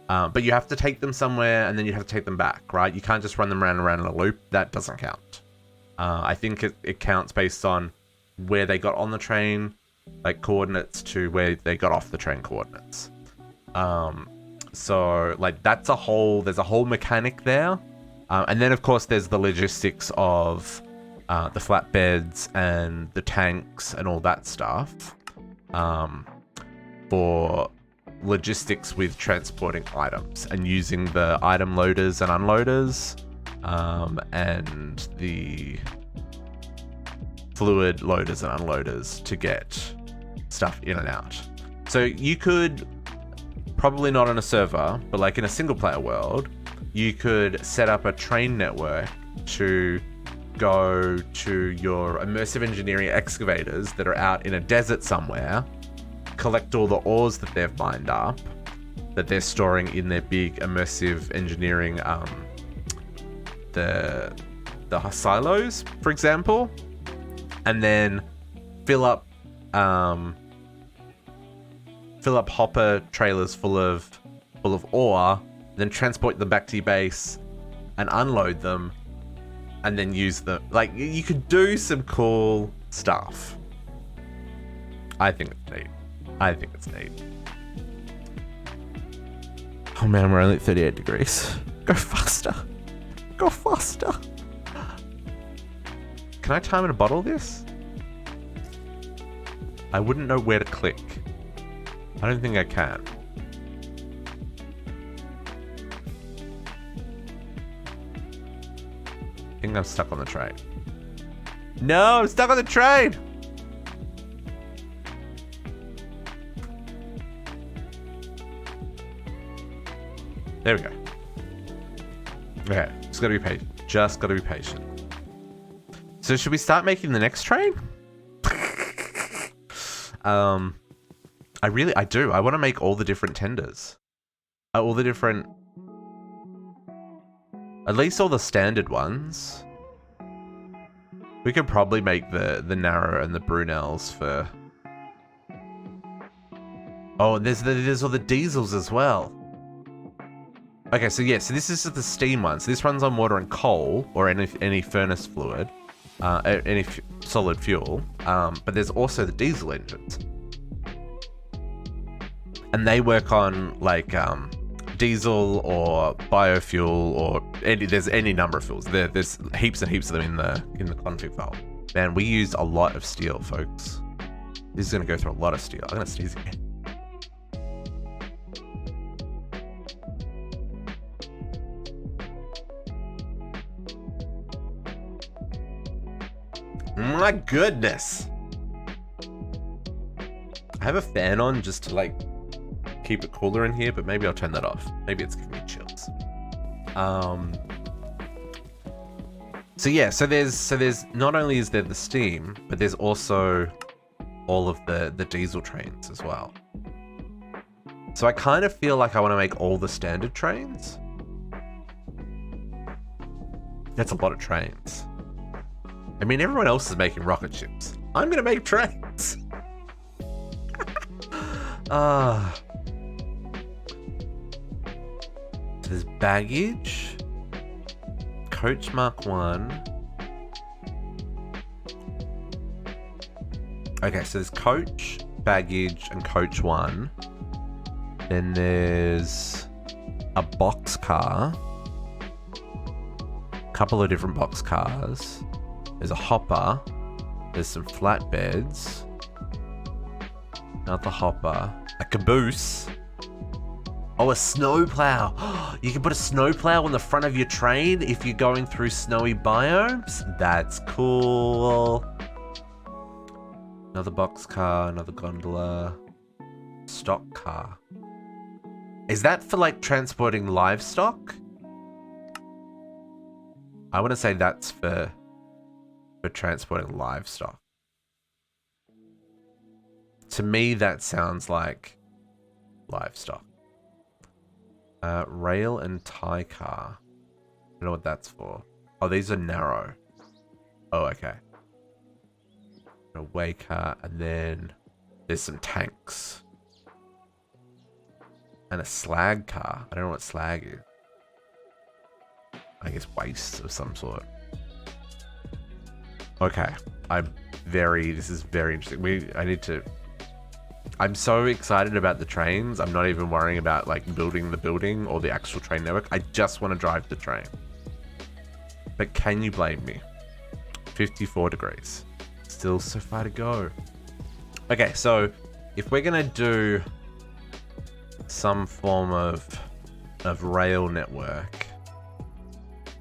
But you have to take them somewhere and then you have to take them back, right? You can't just run them around and around in a loop. That doesn't count. I think it counts based on where they got on the train, like coordinates, to where they got off the train coordinates. So like there's a whole mechanic there. And then of course there's the logistics of the flatbeds and the tanks and all that stuff. For logistics with transporting items and using the item loaders and unloaders, and the fluid loaders and unloaders to get stuff in and out. So you could, probably not on a server, but like in a single player world, you could set up a train network to go to your immersive engineering excavators that are out in a desert somewhere, collect all the ores that they've mined up, that they're storing in their big immersive engineering, the silos, for example, and then fill up hopper trailers full of ore, then transport them back to your base and unload them, and then use them. Like, you could do some cool stuff. I think it's neat. Oh man, we're only at 38 degrees. Go faster. Go faster. Can I time in a bottle this? I wouldn't know where to click. I don't think I can. I think I'm stuck on the train. No, I'm stuck on the train! There we go. Okay, just gotta be patient. Just gotta be patient. So should we start making the next train? I do. I want to make all the different tenders. All the different... At least all the standard ones. We could probably make the narrow and the Brunels for... Oh, there's all the diesels as well. Okay, so yeah, so this is the steam one. So this runs on water and coal, or any furnace fluid, any solid fuel. But there's also the diesel engines. And they work on like diesel or biofuel or there's any number of fuels. There's heaps and heaps of them in the config file. Man, we used a lot of steel, folks. This is gonna go through a lot of steel. I'm gonna sneeze again. My goodness. I have a fan on just to like keep it cooler in here, but maybe I'll turn that off. Maybe it's giving me chills. So yeah, so there's not only is there the steam, but there's also all of the diesel trains as well. So I kind of feel like I want to make all the standard trains. That's a lot of trains. I mean, everyone else is making rocket ships. I'm gonna make trains. There's baggage, coach Mark 1. Okay, so there's coach, baggage, and coach 1. Then there's a box car, a couple of different box cars. There's a hopper. There's some flatbeds. Another hopper. A caboose. Oh, a snowplow. You can put a snowplow on the front of your train if you're going through snowy biomes. That's cool. Another box car, another gondola. Stock car. Is that for like transporting livestock? I want to say that's for transporting livestock. To me, that sounds like livestock. Rail and tie car. I don't know what that's for. Oh, these are narrow. Oh, okay. A way car, and then there's some tanks. And a slag car. I don't know what slag is. I guess waste of some sort. Okay. This is very interesting. I'm so excited about the trains. I'm not even worrying about like building the building or the actual train network. I just want to drive the train. But can you blame me? 54 degrees. Still so far to go. Okay, so if we're gonna do some form of rail network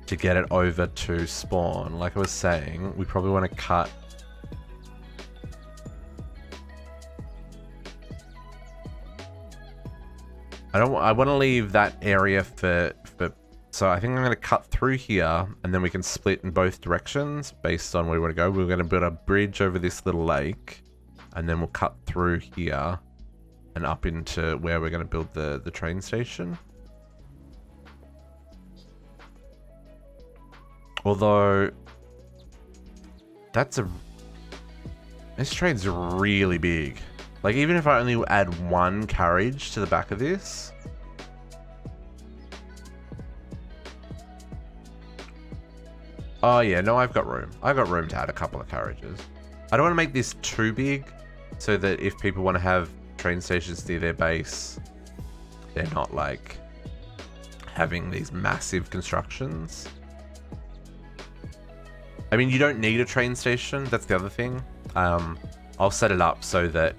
to get it over to spawn, like I was saying, we probably want to cut I want to leave that area for so I think I'm going to cut through here and then we can split in both directions based on where we want to go. We're going to build a bridge over this little lake and then we'll cut through here and up into where we're going to build the train station. Although this train's really big. Like, even if I only add one carriage to the back of this. Oh yeah, no, I've got room. I've got room to add a couple of carriages. I don't want to make this too big so that if people want to have train stations near their base, they're not like having these massive constructions. I mean, you don't need a train station. That's the other thing. I'll set it up so that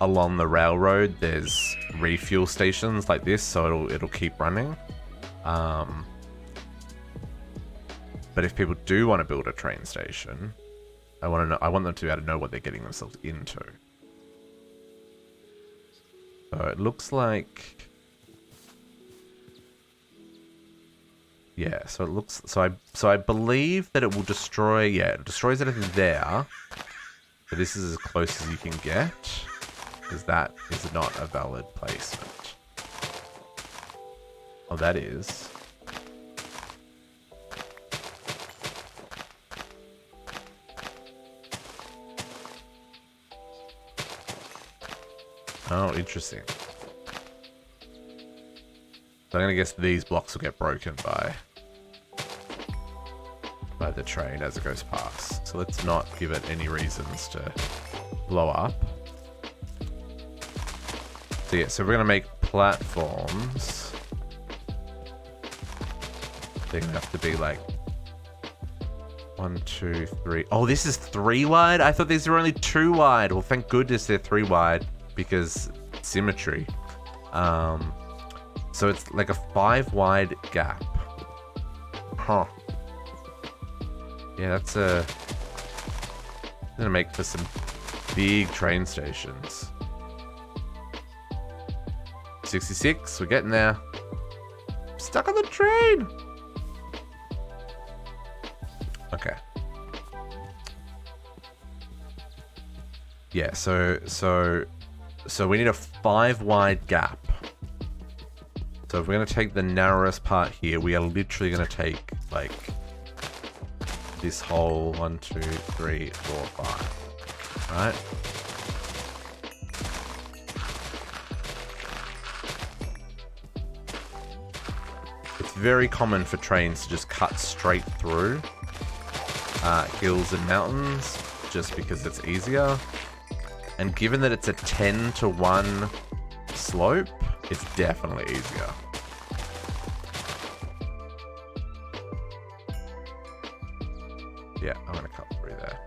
along the railroad there's refuel stations like this, so it'll keep running. But if people do want to build a train station, I want them to be able to know what they're getting themselves into. So it looks like Yeah, so it looks... So I believe that it will destroy... Yeah, it destroys anything there. But this is as close as you can get. Because that is not a valid placement. Oh, that is. Oh, interesting. So I'm going to guess these blocks will get broken by the train as it goes past. So let's not give it any reasons to blow up. So yeah, so we're going to make platforms. They're going to have to be like 1, 2, 3. Oh, this is 3 wide? I thought these were only 2 wide. Well, thank goodness they're 3 wide because symmetry. So it's like a 5 wide gap. Huh. Yeah, that's gonna make for some big train stations. 66, we're getting there. Stuck on the train. Okay. Yeah, so we need a 5 wide gap. So if we're going to take the narrowest part here, we are literally going to take, like, this whole 1, 2, 3, 4, 5. Right? It's very common for trains to just cut straight through hills and mountains, just because it's easier. And given that it's a 10-to-1 slope, it's definitely easier. Yeah, I'm gonna cut through there.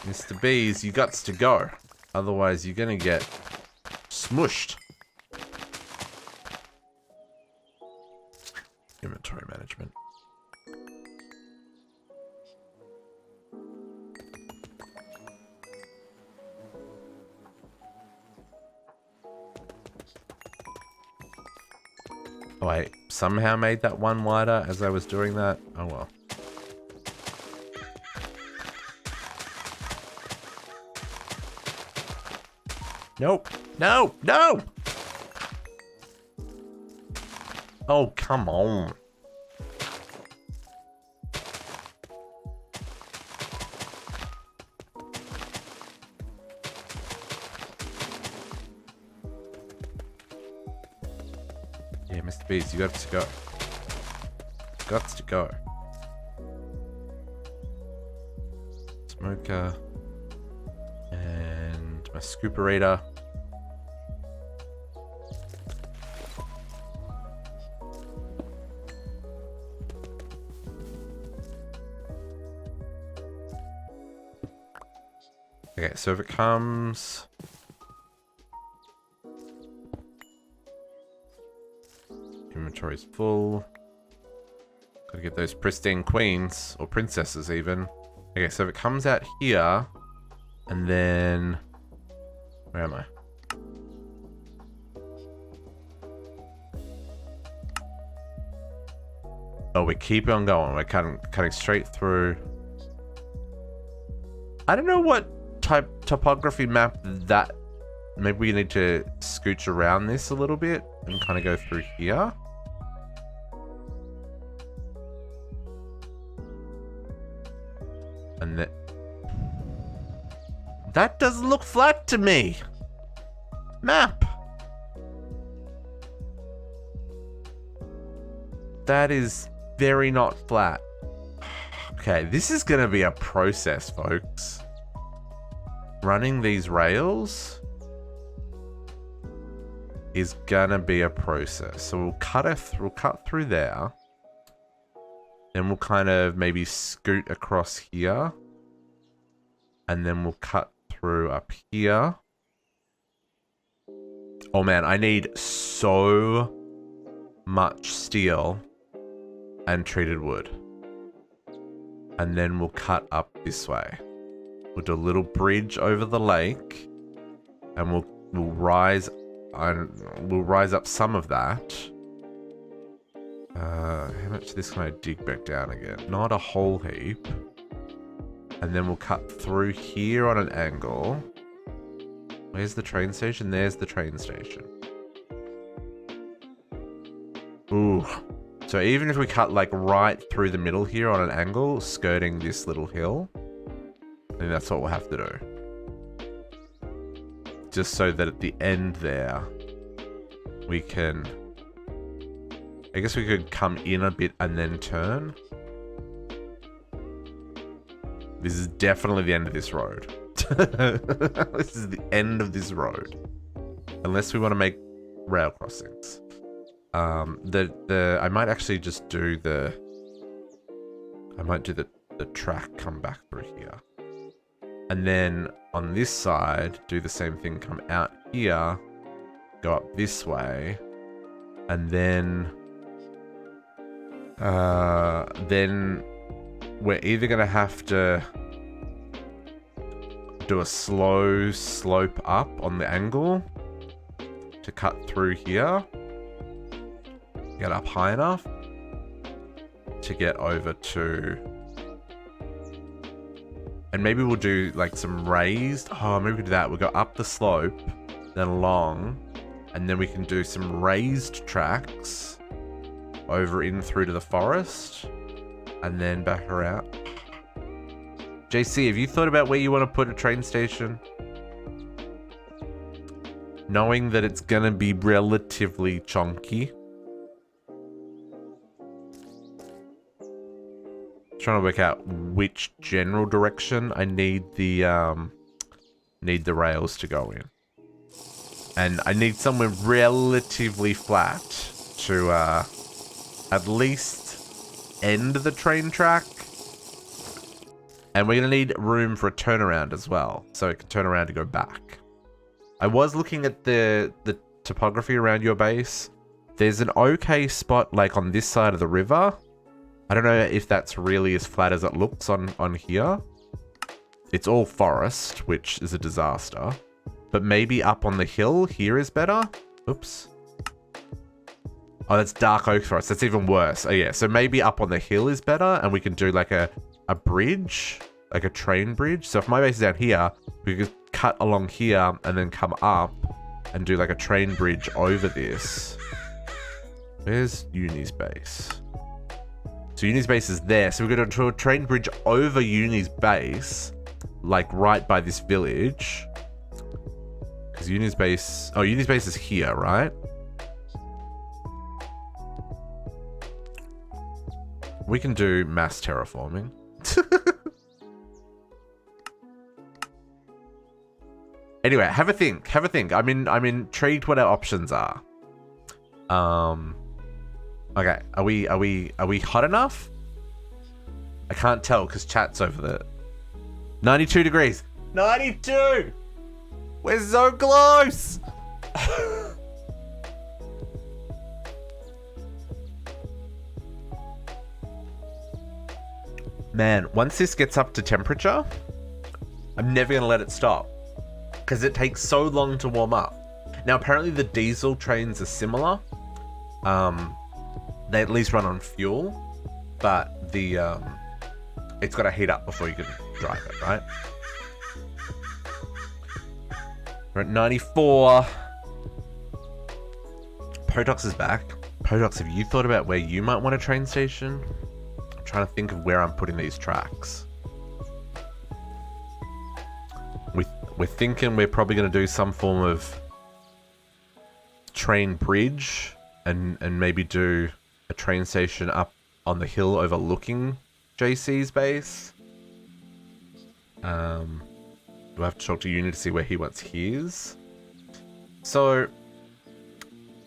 Mr. Bees, you gots to go. Otherwise, you're gonna get smushed. Inventory management. Oh, I somehow made that one wider as I was doing that. Oh well. Nope. No! No! Oh, come on. Yeah, Mr. Beast, you got to go. Got to go. Smoker. And my scooperator. Okay, so if it comes... Inventory's full. Gotta get those pristine queens, or princesses even. Okay, so if it comes out here, and then... Where am I? Oh, we keep on going. We're cutting straight through. I don't know what topography map that... Maybe we need to scooch around this a little bit and kind of go through here. And that doesn't look flat to me. Map. That is very not flat. Okay, this is gonna be a process, folks. Running these rails is gonna be a process. So we'll cut through there. Then we'll kind of maybe scoot across here. And then we'll cut through up here. Oh man, I need so much steel. and treated wood. And then we'll cut up this way. We'll do a little bridge over the lake, and we'll rise up some of that. How much of this can I dig back down again? Not a whole heap. And then we'll cut through here on an angle. Where's the train station? There's the train station. Ooh. So even if we cut like right through the middle here on an angle, skirting this little hill, I think that's what we'll have to do. Just so that at the end there, we can... I guess we could come in a bit and then turn. This is definitely the end of this road. This is the end of this road. Unless we want to make rail crossings. I might actually just do the... I might do the track come back through here. And then on this side, do the same thing, come out here, go up this way, and then we're either going to have to do a slow slope up on the angle to cut through here, get up high enough to get over to... And maybe we'll do like some raised... Oh, maybe we could do that. We'll go up the slope, then along, and then we can do some raised tracks over in through to the forest, and then back around. JC, have you thought about where you want to put a train station? Knowing that it's going to be relatively chunky. Trying to work out which general direction I need the rails to go in, and I need somewhere relatively flat to at least end the train track, and we're gonna need room for a turnaround as well, so it can turn around to go back. I was looking at the topography around your base. There's an okay spot like on this side of the river. I don't know if that's really as flat as it looks on here. It's all forest, which is a disaster. But maybe up on the hill here is better. Oops. Oh, that's dark oak forest. That's even worse. Oh yeah, so maybe up on the hill is better, and we can do like a bridge, like a train bridge. So if my base is down here, we could cut along here and then come up and do like a train bridge over this. Where's Uni's base? So Uni's base is there. So we're going to do a train bridge over Uni's base, like right by this village. Because Uni's base... Oh, Uni's base is here, right? We can do mass terraforming. Anyway, have a think. Have a think. I'm intrigued what our options are. Okay, are we hot enough? I can't tell because chat's over there. 92 degrees. 92! We're so close! Man, once this gets up to temperature, I'm never going to let it stop. Because it takes so long to warm up. Now, apparently the diesel trains are similar. They at least run on fuel, but it's got to heat up before you can drive it, right? We're at 94. Potox is back. Potox, have you thought about where you might want a train station? I'm trying to think of where I'm putting these tracks. We're thinking we're probably going to do some form of train bridge and maybe do a train station up on the hill overlooking JC's base. We'll have to talk to Uni to see where he wants his. So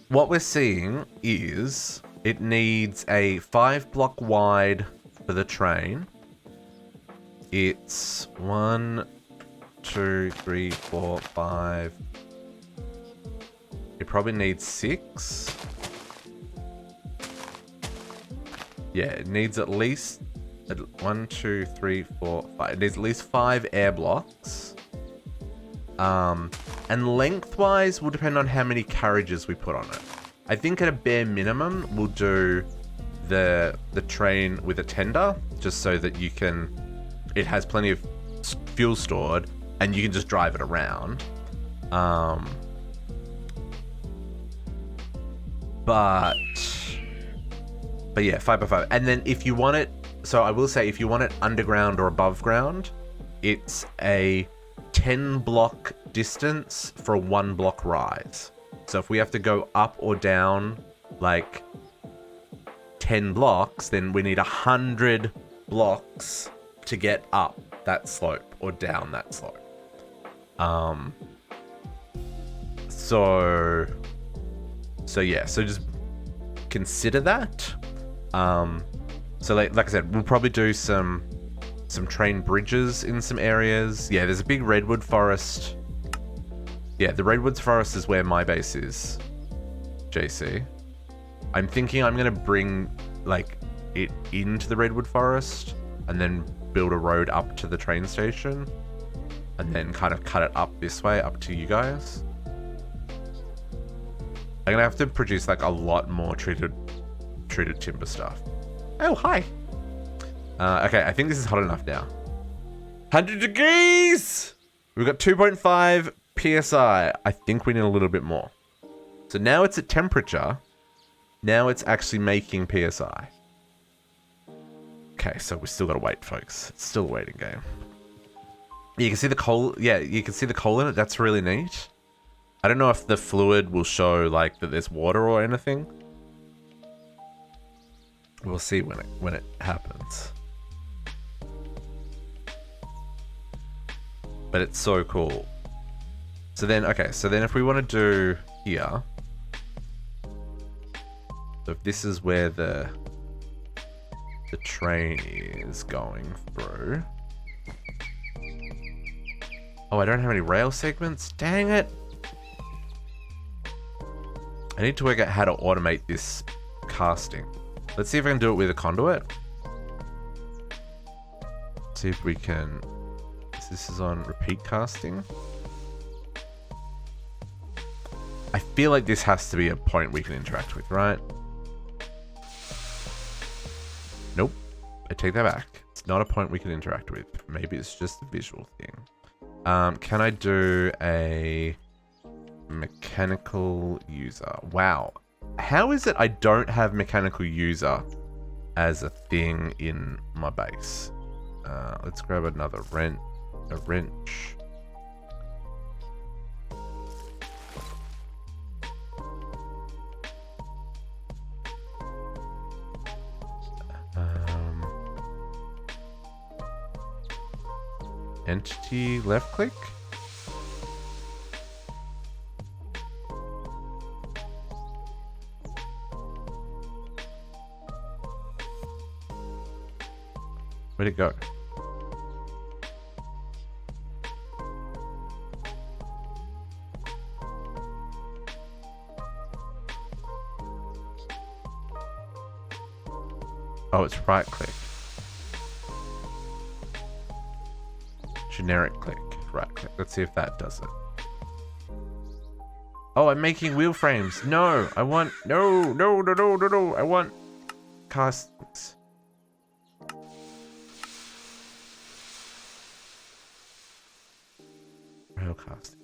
what we're seeing is it needs a 5-block wide for the train. It's 1, 2, 3, 4, 5. It probably needs 6. Yeah, it needs at least 1, 2, 3, 4, 5. It needs at least 5 air blocks. And lengthwise will depend on how many carriages we put on it. I think at a bare minimum, we'll do the train with a tender, just so that it has plenty of fuel stored, and you can just drive it around. But yeah, 5x5. And then if you want it, so I will say, if you want it underground or above ground, it's a 10 block distance for a 1 block rise. So if we have to go up or down like 10 blocks, then we need 100 blocks to get up that slope or down that slope. So yeah, so just consider that. So like I said, we'll probably do some train bridges in some areas. Yeah, there's a big redwood forest. Yeah, the redwoods forest is where my base is, JC. I'm thinking I'm gonna bring like it into the redwood forest and then build a road up to the train station and then kind of cut it up this way up to you guys. I'm gonna have to produce like a lot more treated timber stuff. Oh, hi. Okay, I think this is hot enough now. 100 degrees! We've got 2.5 PSI. I think we need a little bit more. So now it's at temperature. Now it's actually making PSI. Okay, so we still gotta wait, folks. It's still a waiting game. You can see the coal. Yeah, you can see the coal in it. That's really neat. I don't know if the fluid will show like that there's water or anything. We'll see when it happens. But it's so cool. So then, okay, so then if we want to do here, so if this is where the train is going through. Oh, I don't have any rail segments. Dang it. I need to work out how to automate this casting. Let's see if I can do it with a conduit. See if we can. This is on repeat casting. I feel like this has to be a point we can interact with, right? Nope. I take that back. It's not a point we can interact with. Maybe it's just a visual thing. Can I do a mechanical user? Wow. How is it I don't have mechanical user as a thing in my base? Let's grab another wrench. Entity left click. Where'd it go? Oh, it's right click. Generic click. Right click. Let's see if that does it. Oh, I'm making wheel frames. No, I want... No. I want castings. Rail casting.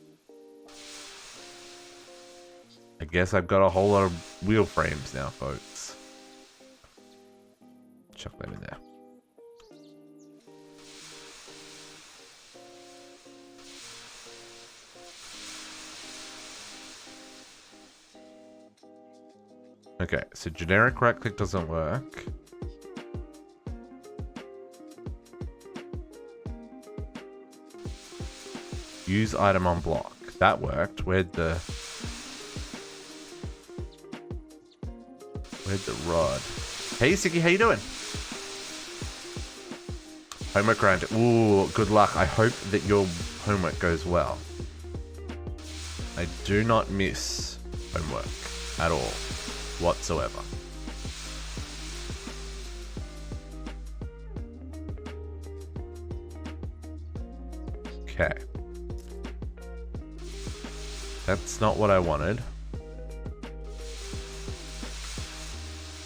I guess I've got a whole lot of wheel frames now, folks. Chuck that in there. Okay, so generic right click doesn't work. Use item on block. That worked. Where'd the rod? Hey, Siggy, how you doing? Homework grind. Ooh, good luck. I hope that your homework goes well. I do not miss homework at all, whatsoever. Okay. That's not what I wanted.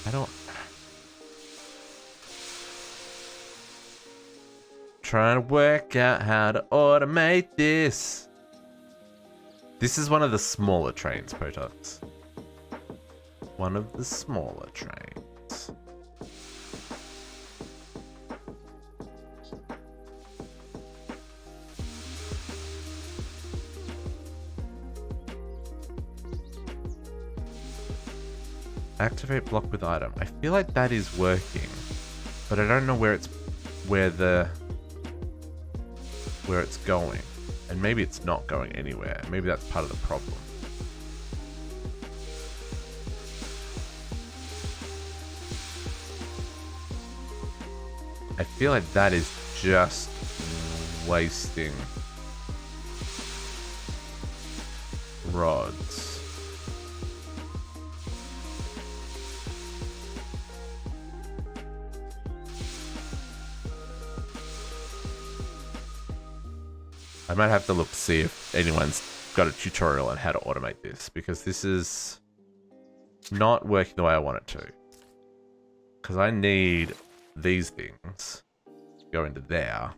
I don't... Trying to work out how to automate this. This is one of the smaller trains, Potox. One of the smaller trains. Activate block with item. I feel like that is working, but I don't know where it's going. And maybe it's not going anywhere. Maybe that's part of the problem. I feel like that is just wasting rods. I might have to look to see if anyone's got a tutorial on how to automate this, because this is not working the way I want it to. Because I need these things to go into there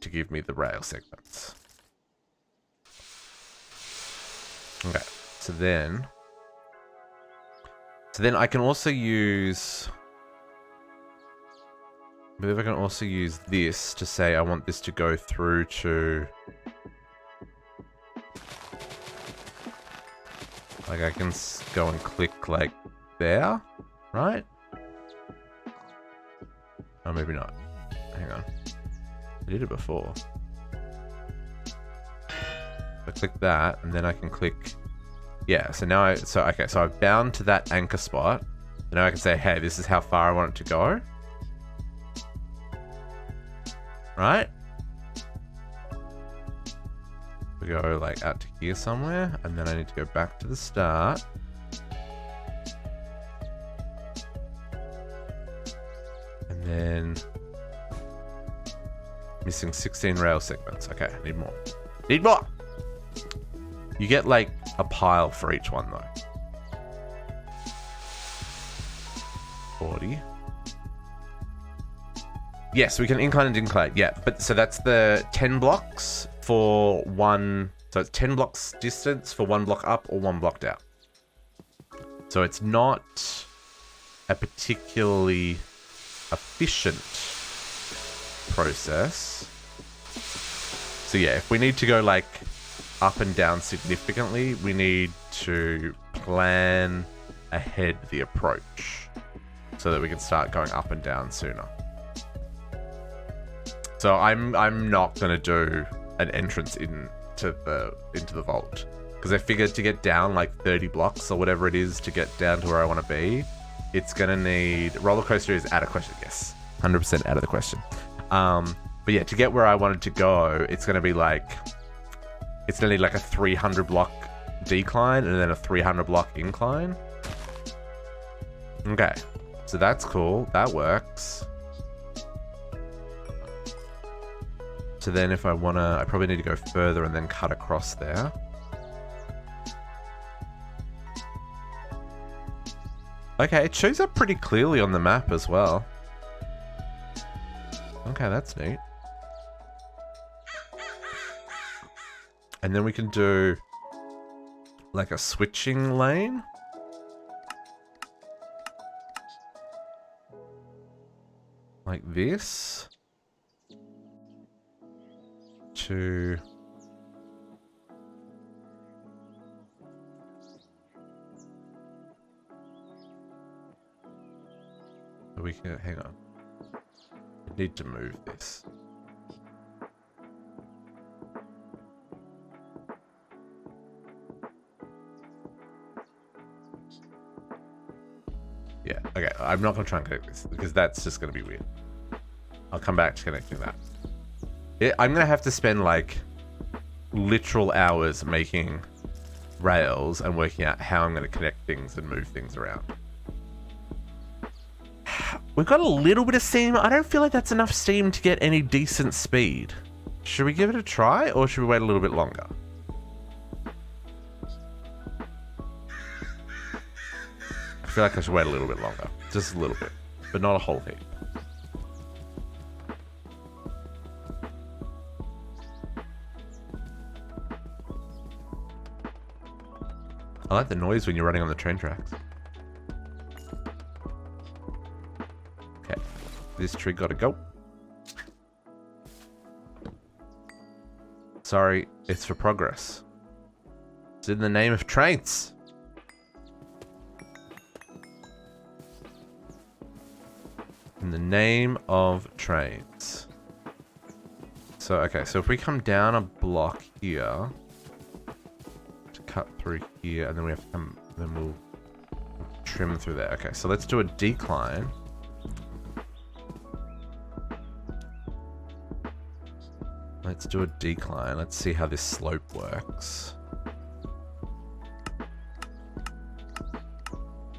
to give me the rail segments. Okay, so then I can also use... I believe I can also use this to say I want this to go through to... Like I can go and click like there, right? Oh, maybe not. Hang on. I did it before. I click that and then I can click... Yeah, so now so I've bound to that anchor spot. And now I can say, hey, this is how far I want it to go. Right? We go like out to here somewhere, and then I need to go back to the start. And then missing 16 rail segments. Okay, need more. Need more! You get like a pile for each one though. 40. Yes, we can incline and decline. Yeah, but so that's the 10 blocks for one. So it's 10 blocks distance for one block up or one block down. So it's not a particularly efficient process. So yeah, if we need to go like up and down significantly, we need to plan ahead the approach so that we can start going up and down sooner. So I'm not gonna do an entrance into the vault, because I figured to get down like 30 blocks or whatever it is to get down to where I want to be, it's gonna need roller coaster is out of question. Yes, 100% out of the question. But yeah, to get where I wanted to go, it's gonna be like it's gonna need like a 300 block decline and then a 300 block incline. Okay, so that's cool. That works. So then if I wanna, I probably need to go further and then cut across there. Okay, it shows up pretty clearly on the map as well. Okay, that's neat. And then we can do like a switching lane. Like this. To we can hang on. We need to move this. Yeah, okay. I'm not gonna try and connect this because that's just gonna be weird. I'll come back to connecting that. I'm gonna have to spend like literal hours making rails and working out how I'm gonna connect things and move things around. We've got a little bit of steam. I don't feel like that's enough steam to get any decent speed. Should we give it a try or should we wait a little bit longer? I feel like I should wait a little bit longer. Just a little bit, but not a whole heap. I like the noise when you're running on the train tracks. Okay, this tree gotta go. Sorry, it's for progress. It's in the name of trains. In the name of trains. So, okay, so if we come down a block here to cut through here, and then we have to come, then we'll trim through there. Okay, so let's do a decline. Let's do a decline. Let's see how this slope works.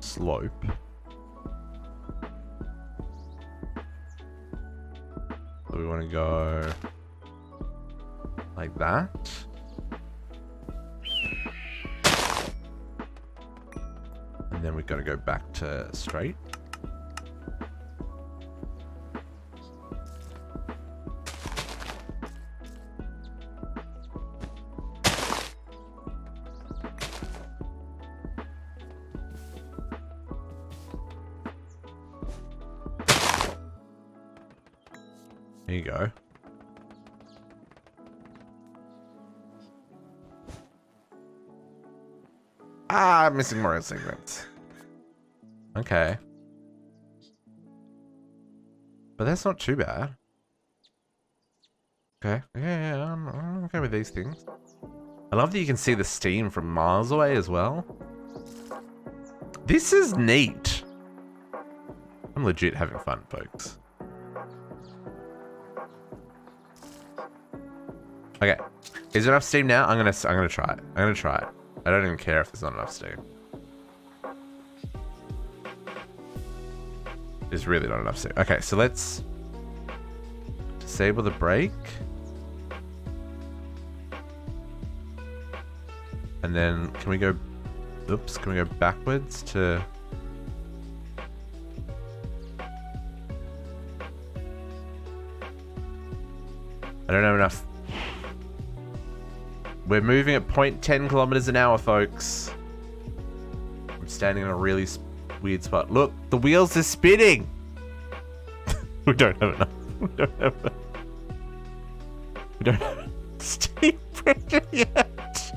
Slope. So we want to go like that. And then we've got to go back to straight. There you go. Ah, missing more segments. Okay. But that's not too bad. Okay. Yeah, I'm okay with these things. I love that you can see the steam from miles away as well. This is neat. I'm legit having fun, folks. Okay, is there enough steam now? I'm gonna try it. I'm gonna try it. I don't even care if there's not enough steam. There's really not enough steam. Okay, so let's disable the brake. And then can we go, oops, can we go backwards to... I don't have enough. We're moving at 0.10 kilometers an hour, folks. I'm standing in a really weird spot. Look, the wheels are spinning. We don't have enough. We don't have enough. We don't have enough steam pressure yet.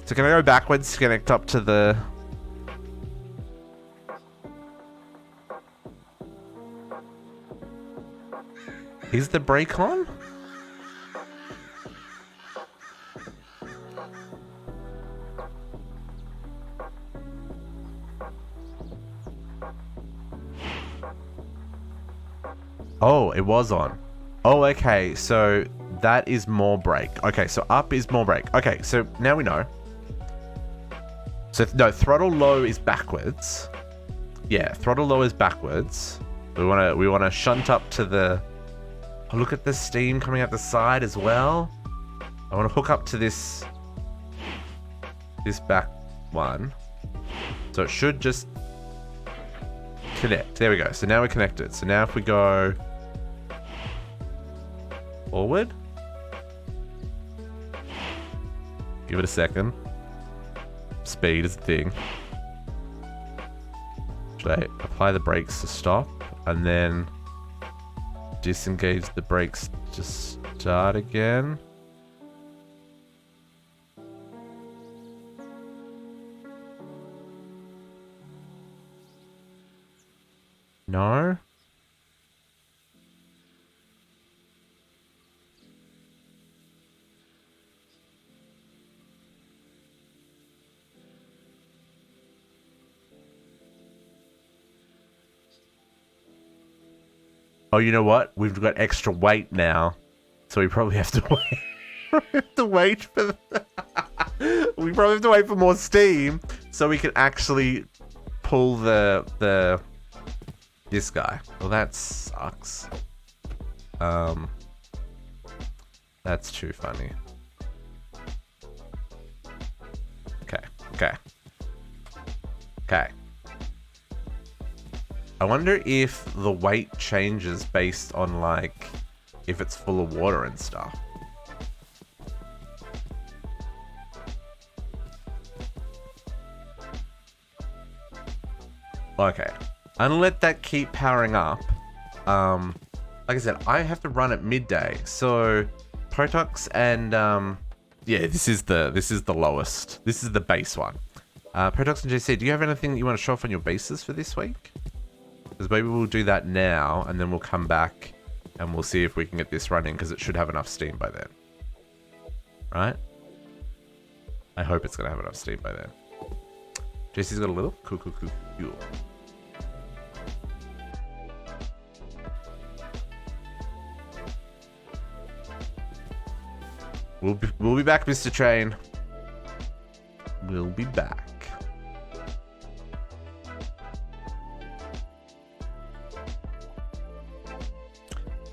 So can I go backwards to connect up to the... Is the brake on? Oh, it was on. Oh, okay. So that is more brake. Okay, so up is more brake. Okay, so now we know. So no, throttle low is backwards. Yeah, throttle low is backwards. We wanna shunt up to the... Oh, look at the steam coming out the side as well. I want to hook up to this back one. So it should just connect. There we go. So now we're connected. So now if we go forward, give it a second. Speed is the thing. Should I apply the brakes to stop and then disengage the brakes to start again? No? Oh, you know what? We've got extra weight now, so we probably have to wait. We have to wait for we probably have to wait for more steam so we can actually pull this guy. Well, that sucks. That's too funny. Okay. I wonder if the weight changes based on, like, if it's full of water and stuff. Okay. I'm gonna let that keep powering up. Like I said, I have to run at midday, so Protox and yeah, this is the lowest. This is the base one. Protox and JC, do you have anything that you want to show off on your bases for this week? Because maybe we'll do that now, and then we'll come back and we'll see if we can get this running, because it should have enough steam by then. Right? I hope it's gonna have enough steam by then. JC's got a little? Cool. We'll be back, Mr. Train. We'll be back.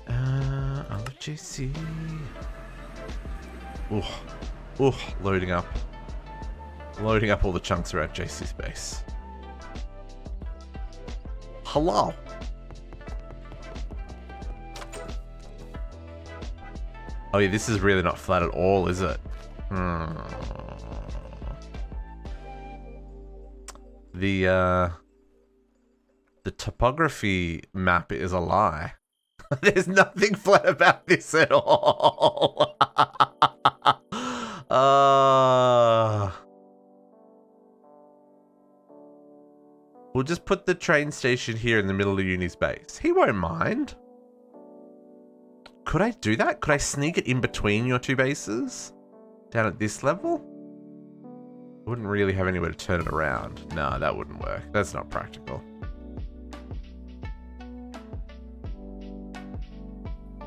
I'll let you see. Ooh, loading up. Loading up all the chunks around JC's base. Hello. Oh yeah, this is really not flat at all, is it? The topography map is a lie. There's nothing flat about this at all. We'll just put the train station here in the middle of Uni's base. He won't mind. Could I do that? Could I sneak it in between your two bases? Down at this level? I wouldn't really have anywhere to turn it around. No, that wouldn't work. That's not practical.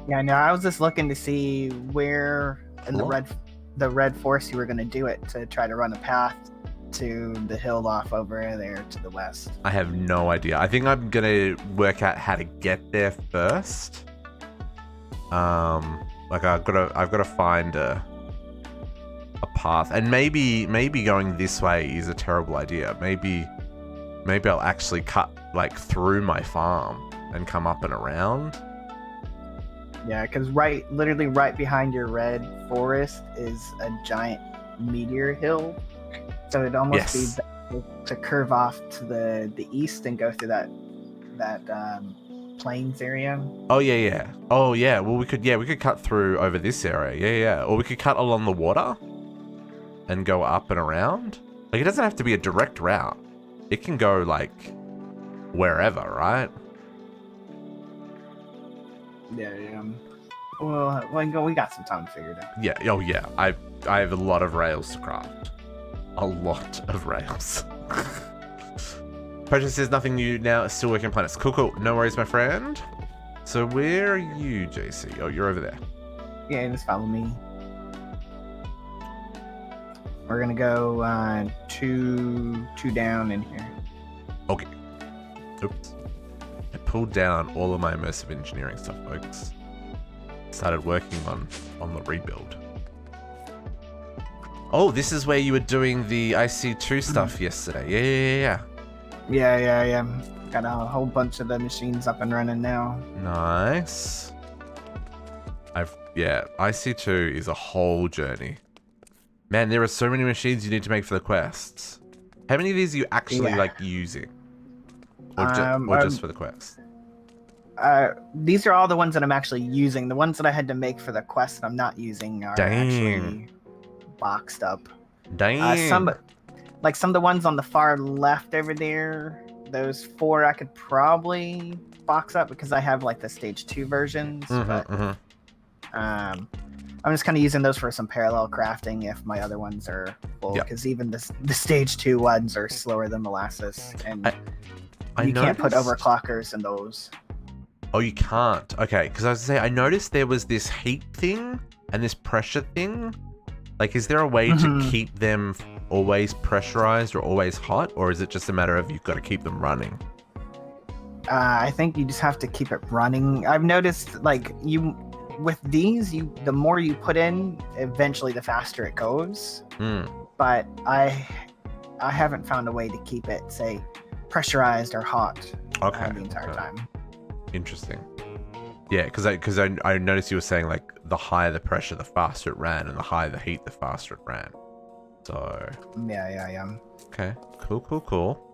Yeah, no, I was just looking to see where in the red forest you were going to do it, to try to run a path to the hill off over there to the west. I have no idea. I think I'm going to work out how to get there first. Like I've got to find a path, and maybe going this way is a terrible idea. Maybe I'll actually cut like through my farm and come up and around. Yeah, because literally right behind your red forest is a giant meteor hill, so it'd almost be better to curve off to the east and go through that plains area. Oh yeah. Well, we could cut through over this area. Yeah. Or we could cut along the water and go up and around. Like, it doesn't have to be a direct route. It can go like wherever, right? Yeah. Well, we got some time to figure it out. Yeah. Oh yeah. I have a lot of rails to craft. A lot of rails. Purchase says nothing new now. Still working planets. Cool. No worries, my friend. So where are you, JC? Oh, you're over there. Yeah, just follow me. We're gonna go two down in here. Okay. Oops. I pulled down all of my immersive engineering stuff, folks. Started working on the rebuild. Oh, this is where you were doing the IC2 stuff yesterday. Yeah. Yeah. Got a whole bunch of the machines up and running now. Nice. IC2 is a whole journey. Man, there are so many machines you need to make for the quests. How many of these are you actually like using? Or just for the quest? These are all the ones that I'm actually using. The ones that I had to make for the quest that I'm not using are actually boxed up. Some of the ones on the far left over there, those 4 I could probably box up because I have like the stage 2 versions. I'm just kind of using those for some parallel crafting if my other ones are full, because even the stage 2 ones are slower than molasses, and you can't put overclockers in those. Oh, you can't? Okay, because I was going to say, I noticed there was this heat thing and this pressure thing. Like, is there a way to keep them always pressurized or always hot, or is it just a matter of you've got to keep them running? I think you just have to keep it running. I've noticed, like, with these, the more you put in, eventually the faster it goes. But I haven't found a way to keep it, say, pressurized or hot the entire time. Interesting. Yeah, because I noticed you were saying, like, the higher the pressure, the faster it ran, and the higher the heat, the faster it ran. So... Yeah. Okay, cool.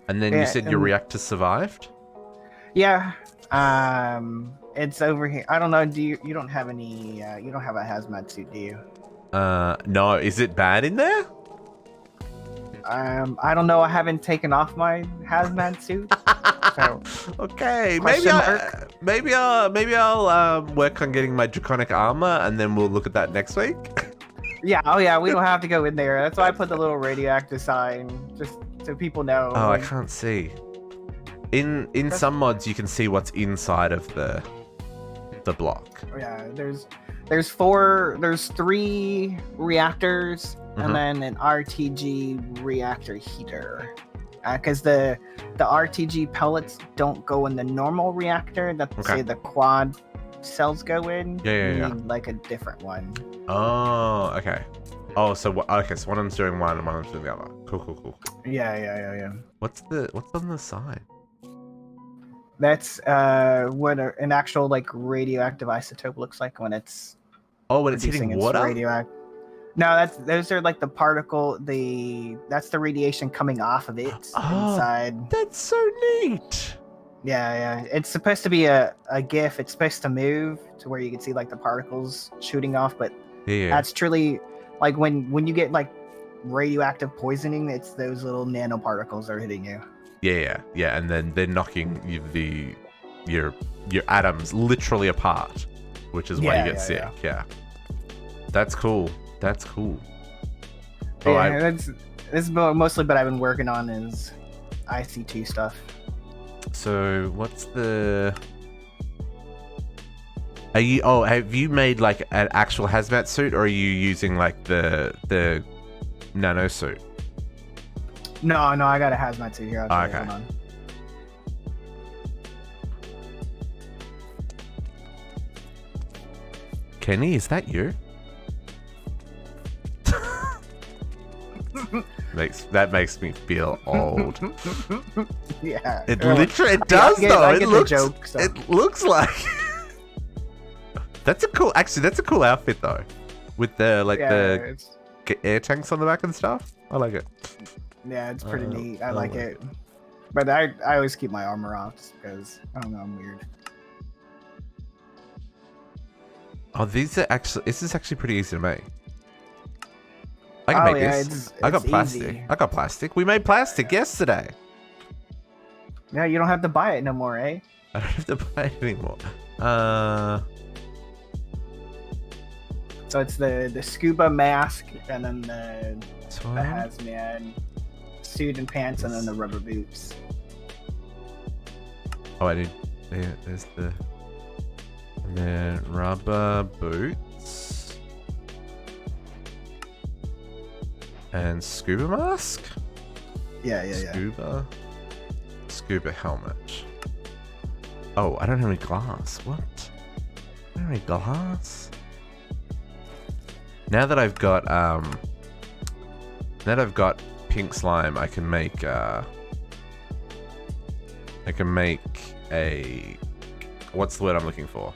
And then you said your reactor survived? Yeah. It's over here. I don't know, you don't have any, you don't have a hazmat suit, do you? No. Is it bad in there? I don't know. I haven't taken off my hazmat suit. So, okay, maybe I'll work on getting my draconic armor, and then we'll look at that next week. Yeah. Oh yeah. We don't have to go in there. That's why I put the little radioactive sign, just so people know. Oh, I can't see. In some mods, you can see what's inside of the block. Yeah. There's 3 reactors. And then an RTG reactor heater, because the RTG pellets don't go in the normal reactor that say the quad cells go in. You need like a different one. Oh, okay. Oh, so so one of them's doing one and one of them's doing the other. Cool. Yeah. What's on the side? That's what an actual like radioactive isotope looks like when it's when it's hitting water. Radioactive. No, those are like the particle. That's the radiation coming off of it inside. That's so neat. Yeah. It's supposed to be a GIF. It's supposed to move to where you can see like the particles shooting off. But that's truly like when you get like radioactive poisoning, it's those little nanoparticles that are hitting you. Yeah, and then they're knocking your atoms literally apart, which is why you get sick. Yeah, that's cool. This is mostly what I've been working on is IC2 stuff. So what's the... have you made like an actual hazmat suit, or are you using like the nano suit? No, I got a hazmat suit here. Okay. Hold on. Kenny, is that you? That makes me feel old. Yeah. It literally does though. It looks like that's a cool outfit though. With the the air tanks on the back and stuff. I like it. Yeah, it's pretty neat. I like it. But I always keep my armor off just because I don't know, I'm weird. Oh, this is actually pretty easy to make. I can make this. I got plastic. Easy. I got plastic. We made plastic yesterday. Yeah, you don't have to buy it no more, eh? I don't have to buy it anymore. So it's the scuba mask, and then the hazmat suit and pants, and then the rubber boots. Oh, I did. Yeah, there's the rubber boots and scuba mask. Yeah. Scuba helmet. Oh, I don't have any glass. What? I don't have any glass. Now that I've got pink slime, I can make a what's the word I'm looking for?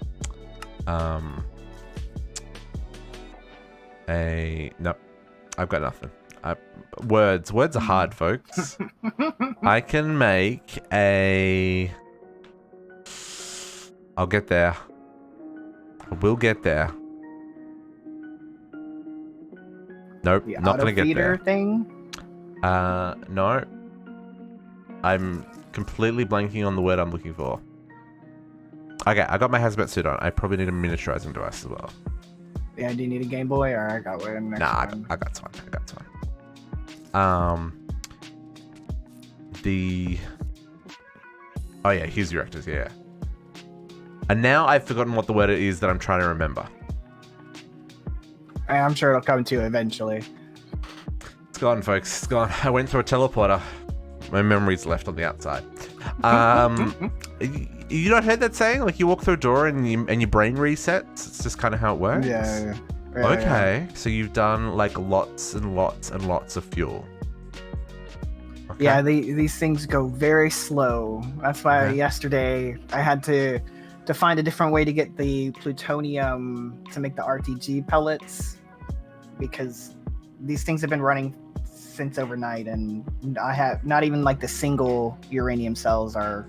Nope. I've got nothing. Words are hard, folks. I can make a... I'll get there. I will get there. Nope, not gonna get there. Thing? No. I'm completely blanking on the word I'm looking for. Okay, I got my hazmat suit on. I probably need a miniaturizing device as well. Yeah, do you need a Game Boy, or I got one? Nah, I got one. Oh yeah, here's your reactors, yeah. And now I've forgotten what the word it is that I'm trying to remember. I'm sure it'll come to you eventually. It's gone, folks. It's gone. I went through a teleporter. My memory's left on the outside. You not heard that saying? Like you walk through a door and your brain resets. It's just kind of how it works. Yeah. Okay, so you've done like lots and lots and lots of fuel. Okay. Yeah, these things go very slow. That's why yesterday I had to find a different way to get the plutonium to make the RTG pellets, because these things have been running since overnight, and I have not even like the single uranium cells are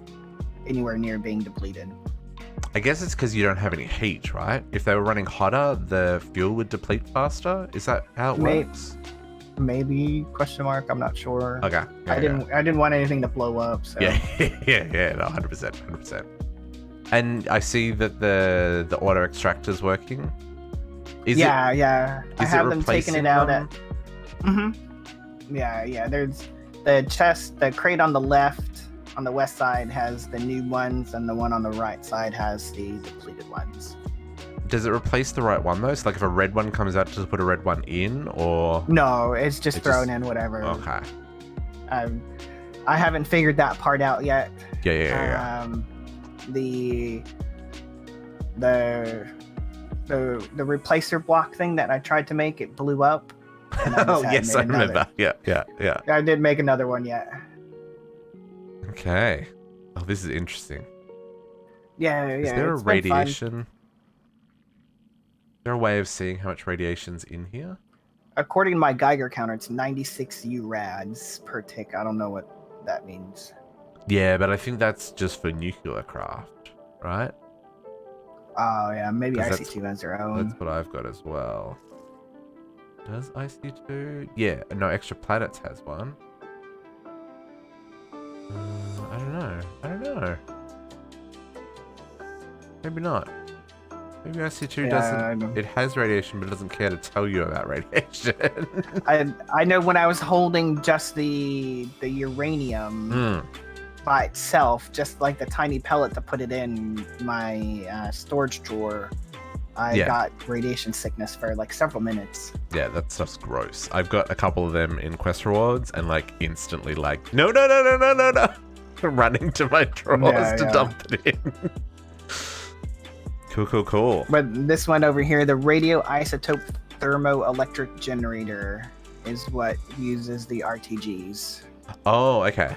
anywhere near being depleted. I guess it's because you don't have any heat, right? If they were running hotter, the fuel would deplete faster. Is that how it works? Maybe ? I'm not sure. Okay. I didn't want anything to blow up. So. Yeah. No, 100%. And I see that the auto extractor's working. Yeah. I have them taking it out at. Yeah. There's the crate on the left. On the west side has the new ones, and the one on the right side has the depleted ones. Does it replace the right one though? So like if a red one comes out, just put a red one in, or no? It's just thrown in whatever. Okay. I haven't figured that part out yet. Yeah. The replacer block thing that I tried to make, it blew up. Oh yes, I remember. Yeah. I did make another one yet. Okay. Oh, this is interesting. Yeah. Is there a radiation? Is there a way of seeing how much radiation's in here? According to my Geiger counter, it's 96 URads per tick. I don't know what that means. Yeah, but I think that's just for nuclear craft, right? Oh, yeah. Maybe IC2 has their own. That's what I've got as well. Does IC2? Yeah. No, Extra Planets has one. I don't know. Maybe not. Maybe IC2 doesn't. It has radiation, but it doesn't care to tell you about radiation. I know when I was holding just the uranium by itself, just like the tiny pellet to put it in my storage drawer, I got radiation sickness for like several minutes. Yeah, that stuff's gross. I've got a couple of them in quest rewards, and like instantly like no, running to my drawers to dump it in. Cool. But this one over here, the radioisotope thermoelectric generator, is what uses the RTGs. Oh, okay.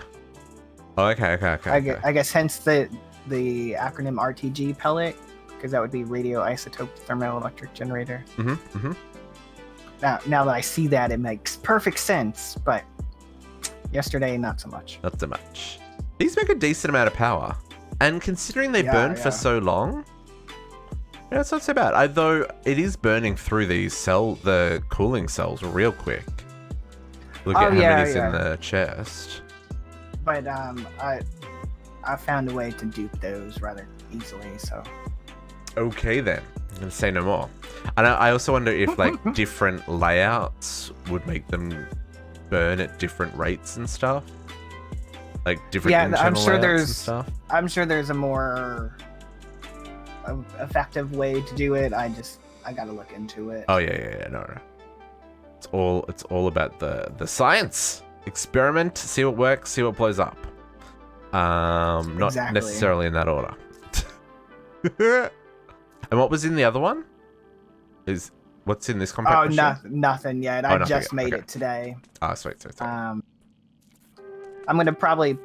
I guess hence the acronym RTG pellet, because that would be radioisotope thermoelectric generator. Now that I see that, it makes perfect sense, but yesterday, not so much. These make a decent amount of power, and considering they burn for so long, it's not so bad. Though it is burning through the cooling cells real quick. Look at how many's in the chest. But I found a way to dupe those rather easily. So. Okay then, I'm gonna say no more. And I also wonder if like different layouts would make them burn at different rates and stuff. Like different internal layouts and stuff. I'm sure there's a more effective way to do it. I gotta look into it. Oh yeah. No. It's all about the science. Experiment, see what works, see what blows up. Not necessarily in that order. And what was in the other one? What's in this compact machine? Nothing yet. I just made it today. Sweet. I'm gonna probably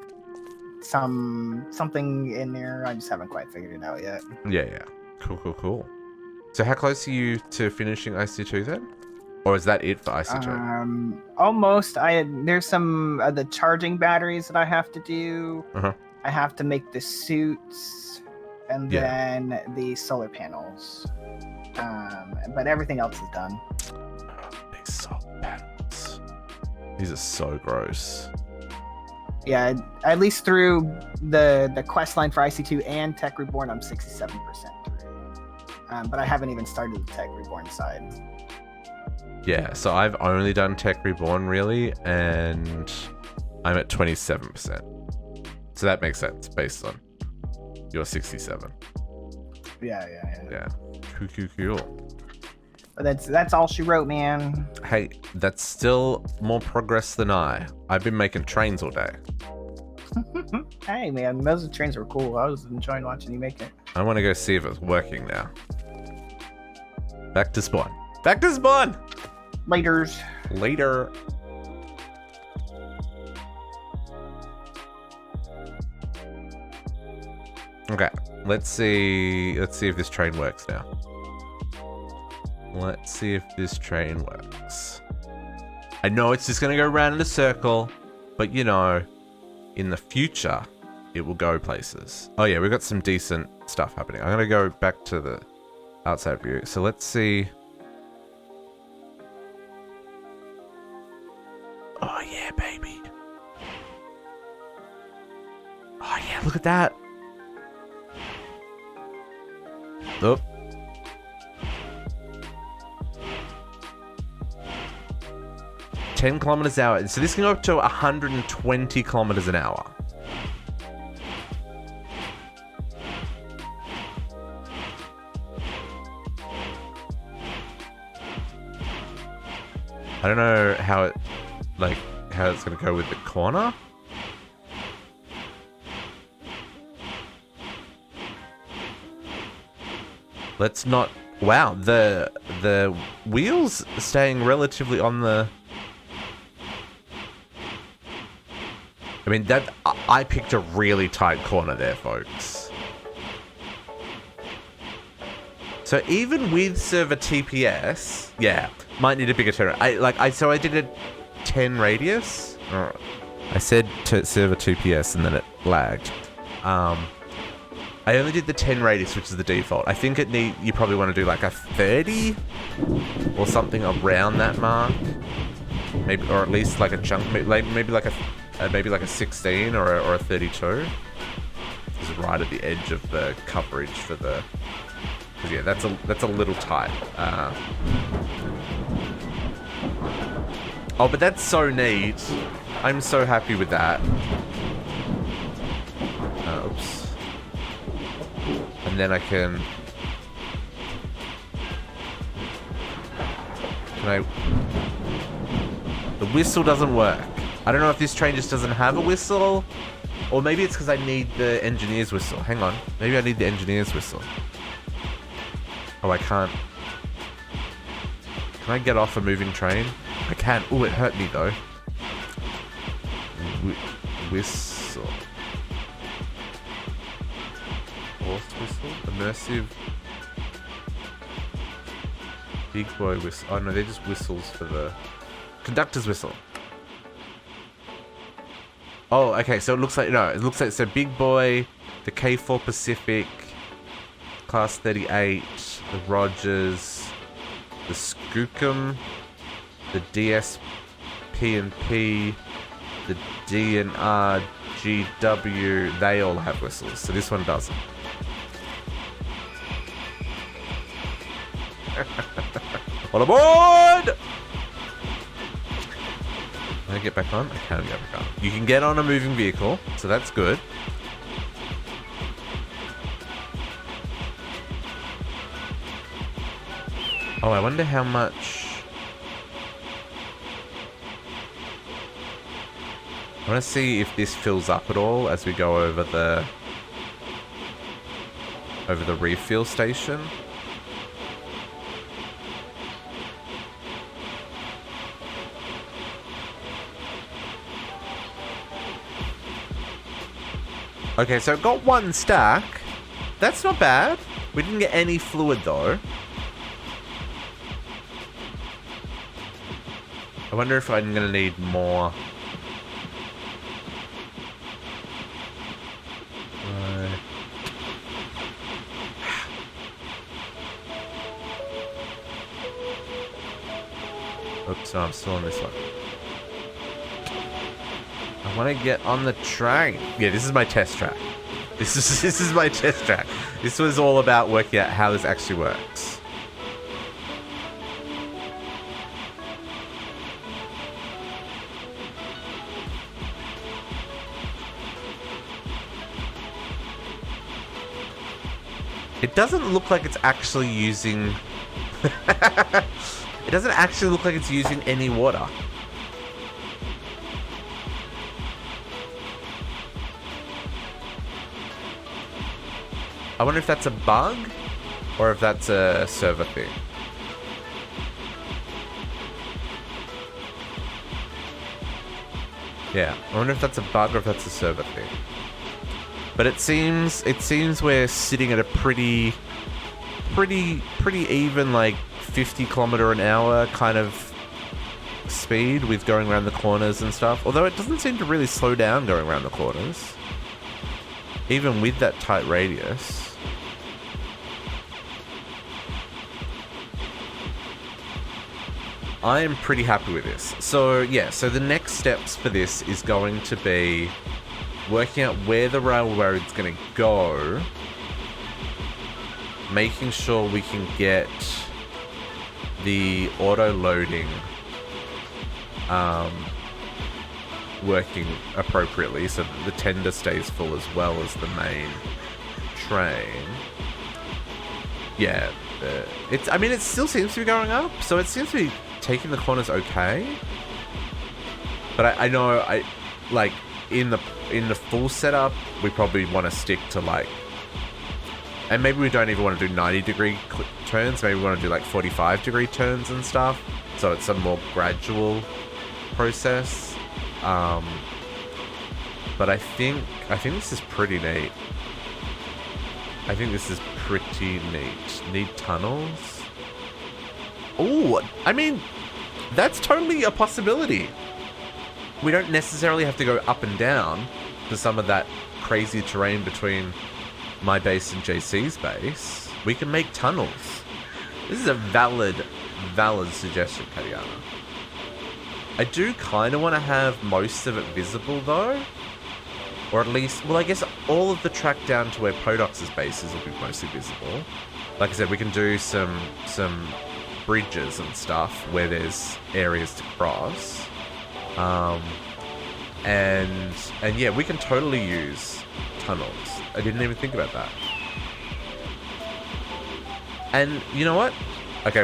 something in there. I just haven't quite figured it out yet. Yeah. Cool. So how close are you to finishing IC2 then? Or is that it for IC2? Almost. There's some of the charging batteries that I have to do. I have to make the suits and then the solar panels. But everything else is done. These solar panels. These are so gross. Yeah, at least through the quest line for IC2 and Tech Reborn, I'm 67% through. But I haven't even started the Tech Reborn side. Yeah, so I've only done Tech Reborn really, and I'm at 27%. So that makes sense based on your 67. Yeah. Cool. But that's all she wrote, man. Hey, that's still more progress than I've been making trains all day. Hey man, those trains were cool. I was enjoying watching you make it. I want to go see if it's working now. Back to spawn. Back to spawn! Laters. Later. Okay, let's see if this train works now. Let's see if this train works. I know it's just gonna go around in a circle, but you know, in the future, it will go places. Oh yeah, we've got some decent stuff happening. I'm gonna go back to the outside view. So let's see. Oh yeah, baby. Oh yeah, look at that. Oop. $10 an hour. So this can go up to 120 kilometers an hour. I don't know how it, like, how it's gonna go with the corner. Let's not. Wow, the wheels staying relatively on the. I mean, that I picked a really tight corner there, folks. So even with server TPS, yeah, might need a bigger turn. So I did a 10 radius. I said to server TPS and then it lagged. I only did the 10 radius, which is the default. I think you probably want to do like a 30 or something around that mark, maybe, or at least like a chunk, maybe like a 16 or a 32. It's right at the edge of the coverage for the. Cause yeah, that's a little tight. Oh, but that's so neat. I'm so happy with that. Oops. And then I can the whistle doesn't work. I don't know if this train just doesn't have a whistle, or maybe it's because I need the engineer's whistle. Hang on, maybe I need the engineer's whistle. Oh, I can't. Can I get off a moving train? I can. Oh, it hurt me though. Whistle. Whistle? Immersive. Big boy whistle. Oh no, they're just whistles for the conductor's whistle. Oh, okay. So it looks like so big boy, the K4 Pacific, Class 38, the Rogers, the Skookum, the DSP&P, the DNR GW. They all have whistles. So this one doesn't. All aboard! Can I get back on? I can get back on. You can get on a moving vehicle, so that's good. Oh, I wonder how much. I want to see if this fills up at all as we go over the refuel station. Okay, so it got one stack. That's not bad. We didn't get any fluid though. I wonder if I'm gonna need more. Oops, no, I'm still on this one. I want to get on the train. Yeah, this is my test track. This is my test track. This was all about working out how this actually works. It doesn't look like it's actually using... It doesn't actually look like it's using any water. I wonder if that's a bug or if that's a server thing. Yeah, I wonder if that's a bug or if that's a server thing. But it seems we're sitting at a pretty even, like 50 kilometer an hour kind of speed with going around the corners and stuff. Although it doesn't seem to really slow down going around the corners, even with that tight radius. I am pretty happy with this. So yeah, so the next steps for this is going to be working out where the railroad's going to go, making sure we can get the auto loading working appropriately so that the tender stays full as well as the main train. Yeah, I mean, it still seems to be going up, so it seems to be taking the corners okay. But I know, like in the full setup, we probably want to stick to like, and maybe we don't even want to do 90-degree turns. Maybe we want to do like 45-degree turns and stuff. So it's a more gradual process. But I think this is pretty neat. I think this is pretty neat. Need tunnels? Oh, I mean, that's totally a possibility. We don't necessarily have to go up and down to some of that crazy terrain between my base and JC's base. We can make tunnels. This is a valid suggestion, Kariana. I do kind of want to have most of it visible though. Or at least, well, I guess all of the track down to where Podox's bases will be mostly visible. Like I said, we can do some bridges and stuff where there's areas to cross. And yeah, we can totally use tunnels. I didn't even think about that. And you know what? Okay,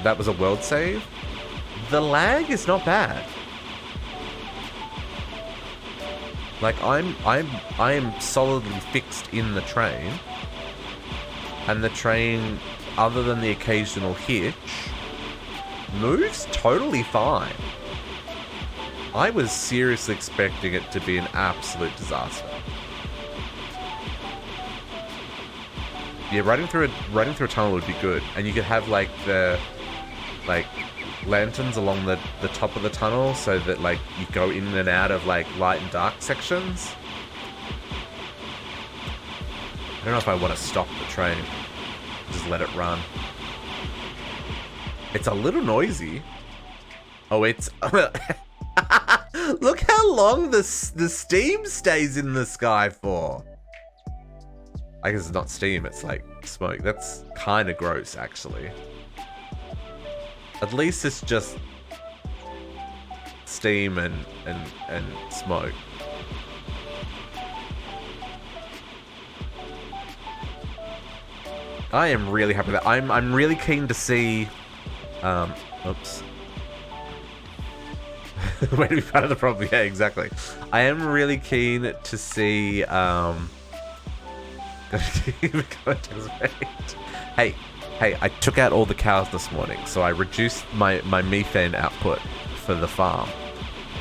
that was a world save. The lag is not bad. Like I am solidly fixed in the train, and the train, other than the occasional hitch, moves totally fine. I was seriously expecting it to be an absolute disaster. Yeah, riding through a tunnel would be good, and you could have like the lanterns along the top of the tunnel so that like you go in and out of like light and dark sections. I don't know if I want to stop the train. Just let it run. It's a little noisy. Oh, it's look how long the steam stays in the sky for. I guess it's not steam, it's like smoke. That's kind of gross, actually. At least it's just steam and smoke. I am really happy with that. I'm really keen to see. Oops. Way to be part of the problem. Yeah, exactly. I am really keen to see. Hey, I took out all the cows this morning, so I reduced my methane output for the farm.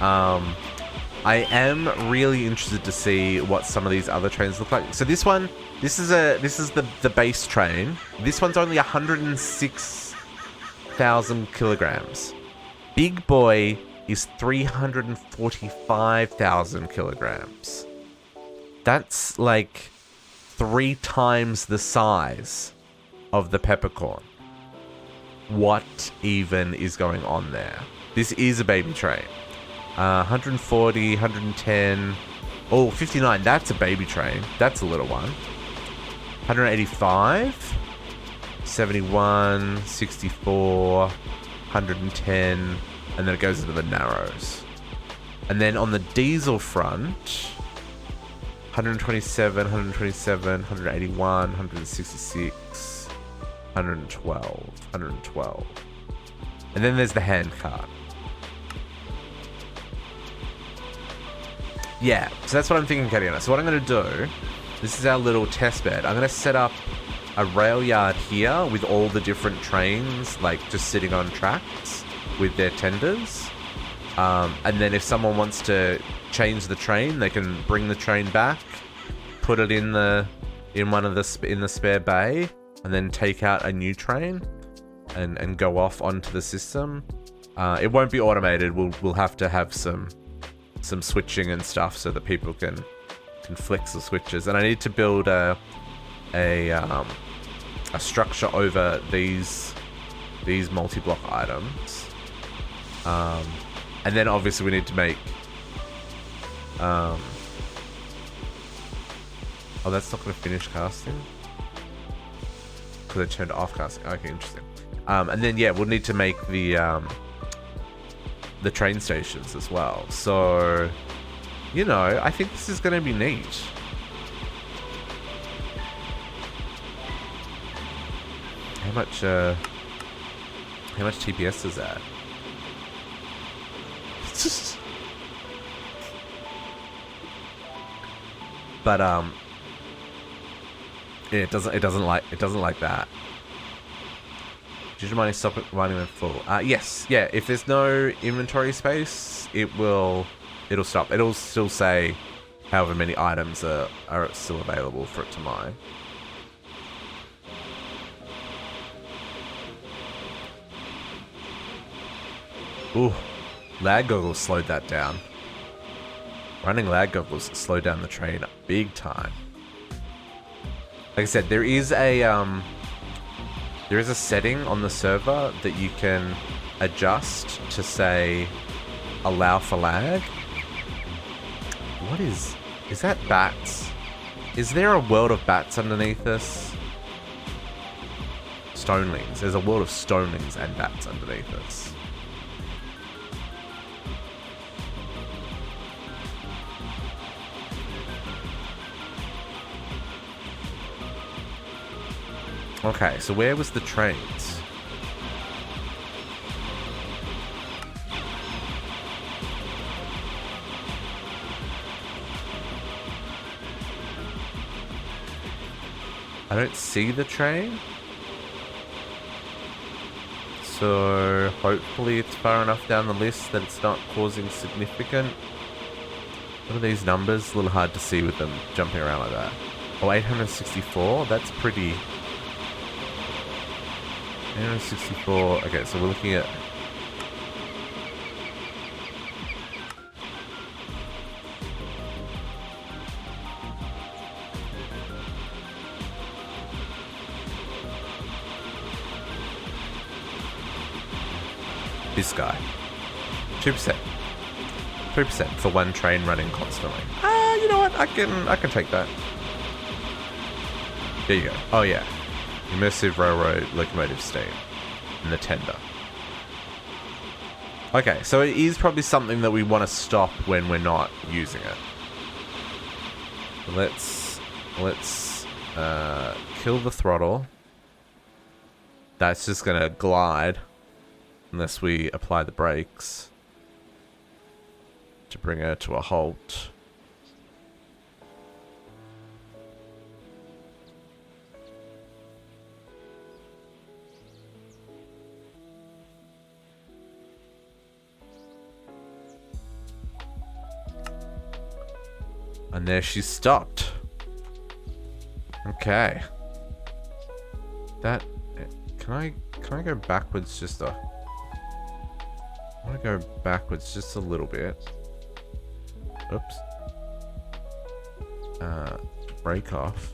I am really interested to see what some of these other trains look like. So this is the base train. This one's only 106,000 kilograms. Big Boy is 345,000 kilograms. That's like 3 times the size of the peppercorn. What even is going on there? This is a baby train. 140, 110. Oh, 59. That's a baby train. That's a little one. 185. 71. 64. 110. And then it goes into the narrows. And then on the diesel front, 127, 127, 181, 166. 112. And then there's the handcart. Yeah, so that's what I'm thinking, Katiana. So what I'm going to do This is our little test bed. I'm going to set up a rail yard here with all the different trains, like just sitting on tracks with their tenders. And then if someone wants to change the train, they can bring the train back, put it in the spare bay, and then take out a new train and go off onto the system. It won't be automated. We'll have to have some switching and stuff so that people can flex the switches. And I need to build a structure over these multi-block items. And then obviously we need to make oh, that's not going to finish casting because I turned off casting. Okay, interesting. And then yeah, we'll need to make the train stations as well. So, you know, I think this is going to be neat. How much TPS is that? But yeah, it doesn't like that. Did you mind stop it running when full? Yes, yeah. If there's no inventory space, it'll stop. It'll still say however many items are still available for it to mine. Ooh, lag goggles slowed that down. Running lag goggles slowed down the train big time. Like I said, there is a setting on the server that you can adjust to say allow for lag. What is that bats? Is there a world of bats underneath this? Stonelings. There's a world of stonelings and bats underneath this. Okay, so where was the trains? I don't see the train. So hopefully it's far enough down the list that it's not causing significant. What are these numbers? A little hard to see with them jumping around like that. Oh, 864? That's pretty... 864. Okay, so we're looking at... this guy. 2%. 3% for one train running constantly. You know what? I can take that. There you go. Oh yeah. Immersive Railroad locomotive steam in the tender. Okay, so it is probably something that we want to stop when we're not using it. Let's kill the throttle. That's just gonna glide unless we apply the brakes to bring her to a halt. And there she stopped. Okay. That... Can I go backwards just a... I want to go backwards just a little bit. Oops. Break off.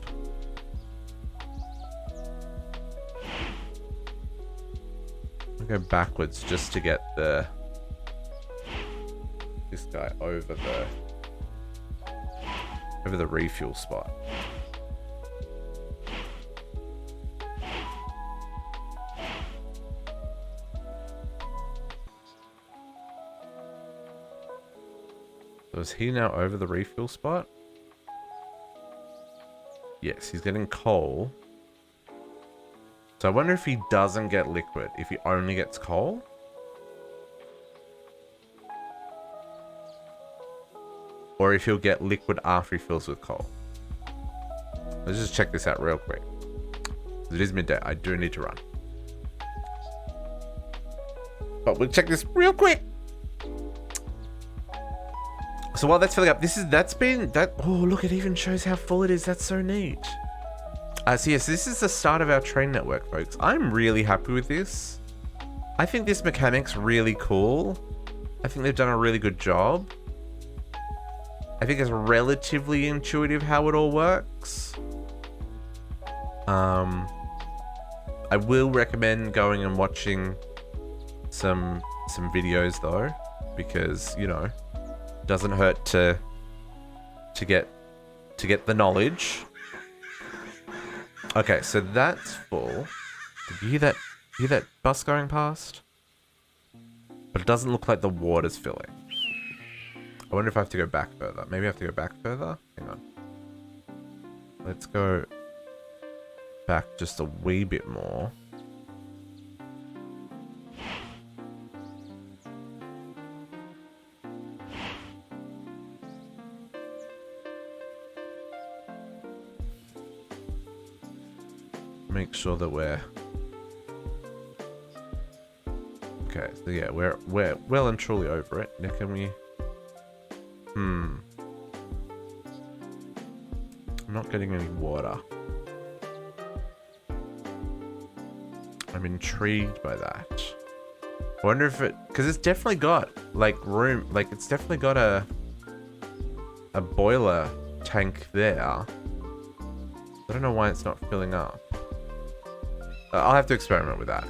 I'll go backwards just to get this guy over the refuel spot. So is he now over the refuel spot? Yes, he's getting coal. So I wonder if he doesn't get liquid, if he only gets coal? Or if he'll get liquid after he fills with coal. Let's just check this out real quick. It is midday. I do need to run. But we'll check this real quick. So while that's filling up, oh, look, it even shows how full it is. That's so neat. So yes, this is the start of our train network, folks. I'm really happy with this. I think this mechanic's really cool. I think they've done a really good job. I think it's relatively intuitive how it all works. I will recommend going and watching some videos though, because, you know, it doesn't hurt to get the knowledge. Okay, so that's full. Did you hear that bus going past? But it doesn't look like the water's filling. I wonder if I have to go back further. Maybe I have to go back further? Hang on. Let's go back just a wee bit more. Make sure that we're... Okay, so yeah, we're well and truly over it. Now can we... I'm not getting any water. I'm intrigued by that. I wonder if it... Because it's definitely got, like, room... Like, it's definitely got a boiler tank there. I don't know why it's not filling up. I'll have to experiment with that.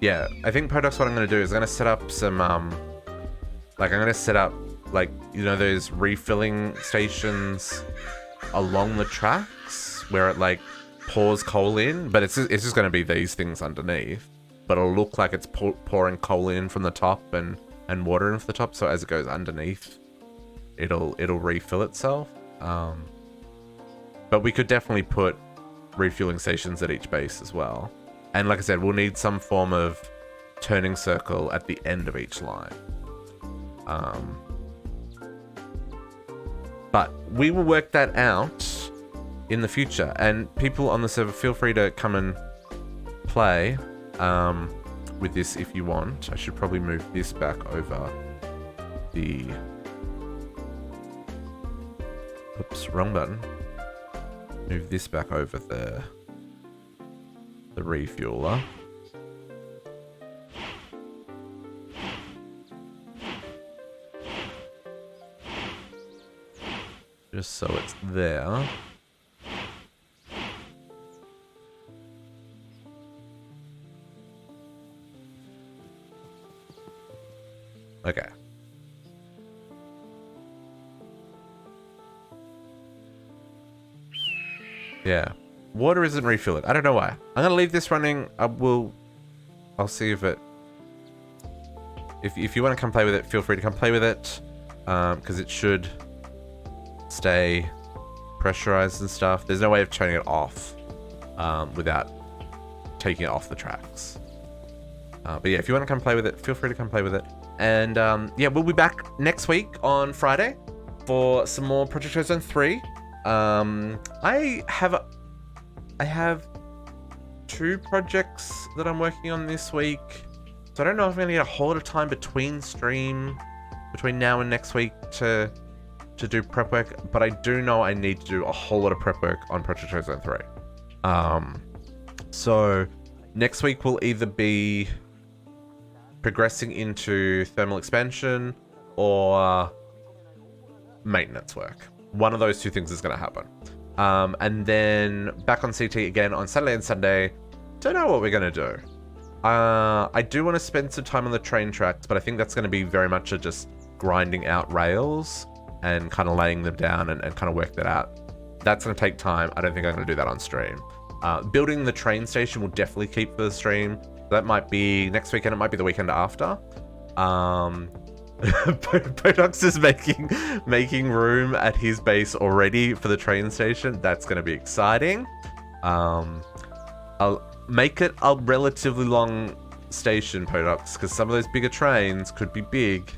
Yeah, I think Podox, what I'm going to do is I'm going to set up some, like, I'm going to set up, like, you know, those refilling stations along the tracks where it, like, pours coal in, but it's just going to be these things underneath. But it'll look like it's pouring coal in from the top and water in from the top, so as it goes underneath, it'll refill itself. But we could definitely put refueling stations at each base as well. And like I said, we'll need some form of turning circle at the end of each line. But we will work that out in the future. And people on the server, feel free to come and play with this if you want. I should probably move this back over the... Oops, wrong button. Move this back over the refueler. Just so it's there. Okay. Yeah. Water isn't refilling. I don't know why. I'm gonna leave this running. I'll see if it... If you want to come play with it, feel free to come play with it. Because it should stay pressurized and stuff. There's no way of turning it off without taking it off the tracks. But yeah, if you want to come play with it, feel free to come play with it. And yeah, we'll be back next week on Friday for some more Project Ozone 3. I have 2 projects that I'm working on this week, so I don't know if I'm gonna get a whole lot of time between now and next week to do prep work, but I do know I need to do a whole lot of prep work on Project Ozone 3. So next week will either be progressing into thermal expansion or maintenance work. One of those 2 things is going to happen. And then back on CT again on Saturday and Sunday. Don't know what we're going to do. I do want to spend some time on the train tracks, but I think that's going to be very much a just grinding out rails and kind of laying them down and kind of work that out. That's going to take time. I don't think I'm going to do that on stream. Building the train station will definitely keep for the stream. That might be next weekend. It might be the weekend after. Podox is making room at his base already for the train station. That's going to be exciting. I'll make it a relatively long station, Podox, because some of those bigger trains could be big.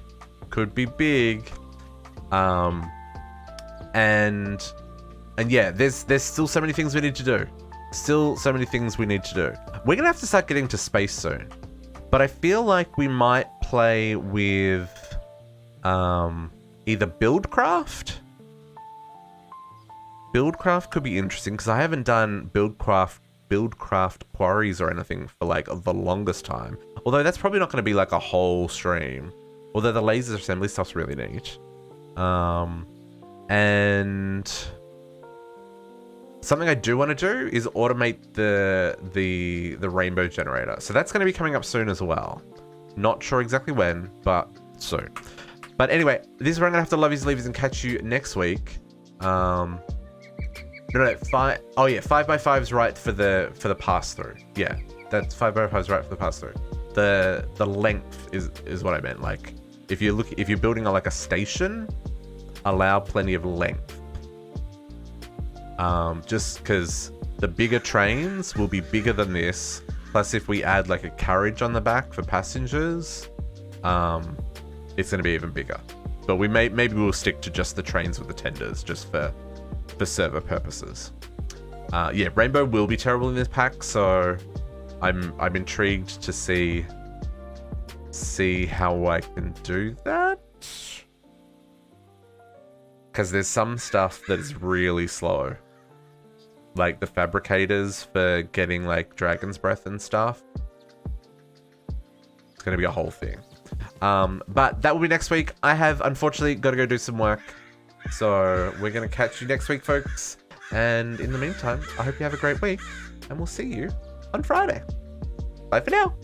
And And yeah, there's still so many things we need to do. Still so many things we need to do. We're gonna have to start getting to space soon. But I feel like we might play with either Buildcraft. Buildcraft could be interesting because I haven't done Buildcraft quarries or anything for like the longest time. Although that's probably not going to be like a whole stream. Although the laser assembly stuff's really neat. And something I do want to do is automate the rainbow generator. So that's going to be coming up soon as well. Not sure exactly when, but soon. But anyway, this is where I'm going to have to love yous, leave yous, and catch you next week. No, 5. Oh yeah, 5x5 is right for the pass through. Yeah, that's 5x5 is right for the pass through. The length is what I meant. Like if you're building like a station, allow plenty of length. Just because the bigger trains will be bigger than this. Plus, if we add like a carriage on the back for passengers, it's going to be even bigger. But maybe we'll stick to just the trains with the tenders, just for server purposes. Yeah, Rainbow will be terrible in this pack, so I'm intrigued to see how I can do that. Because there's some stuff that is really slow. Like the fabricators for getting like Dragon's Breath and stuff. It's going to be a whole thing. But that will be next week. I have unfortunately got to go do some work. So we're going to catch you next week, folks. And in the meantime, I hope you have a great week. And we'll see you on Friday. Bye for now.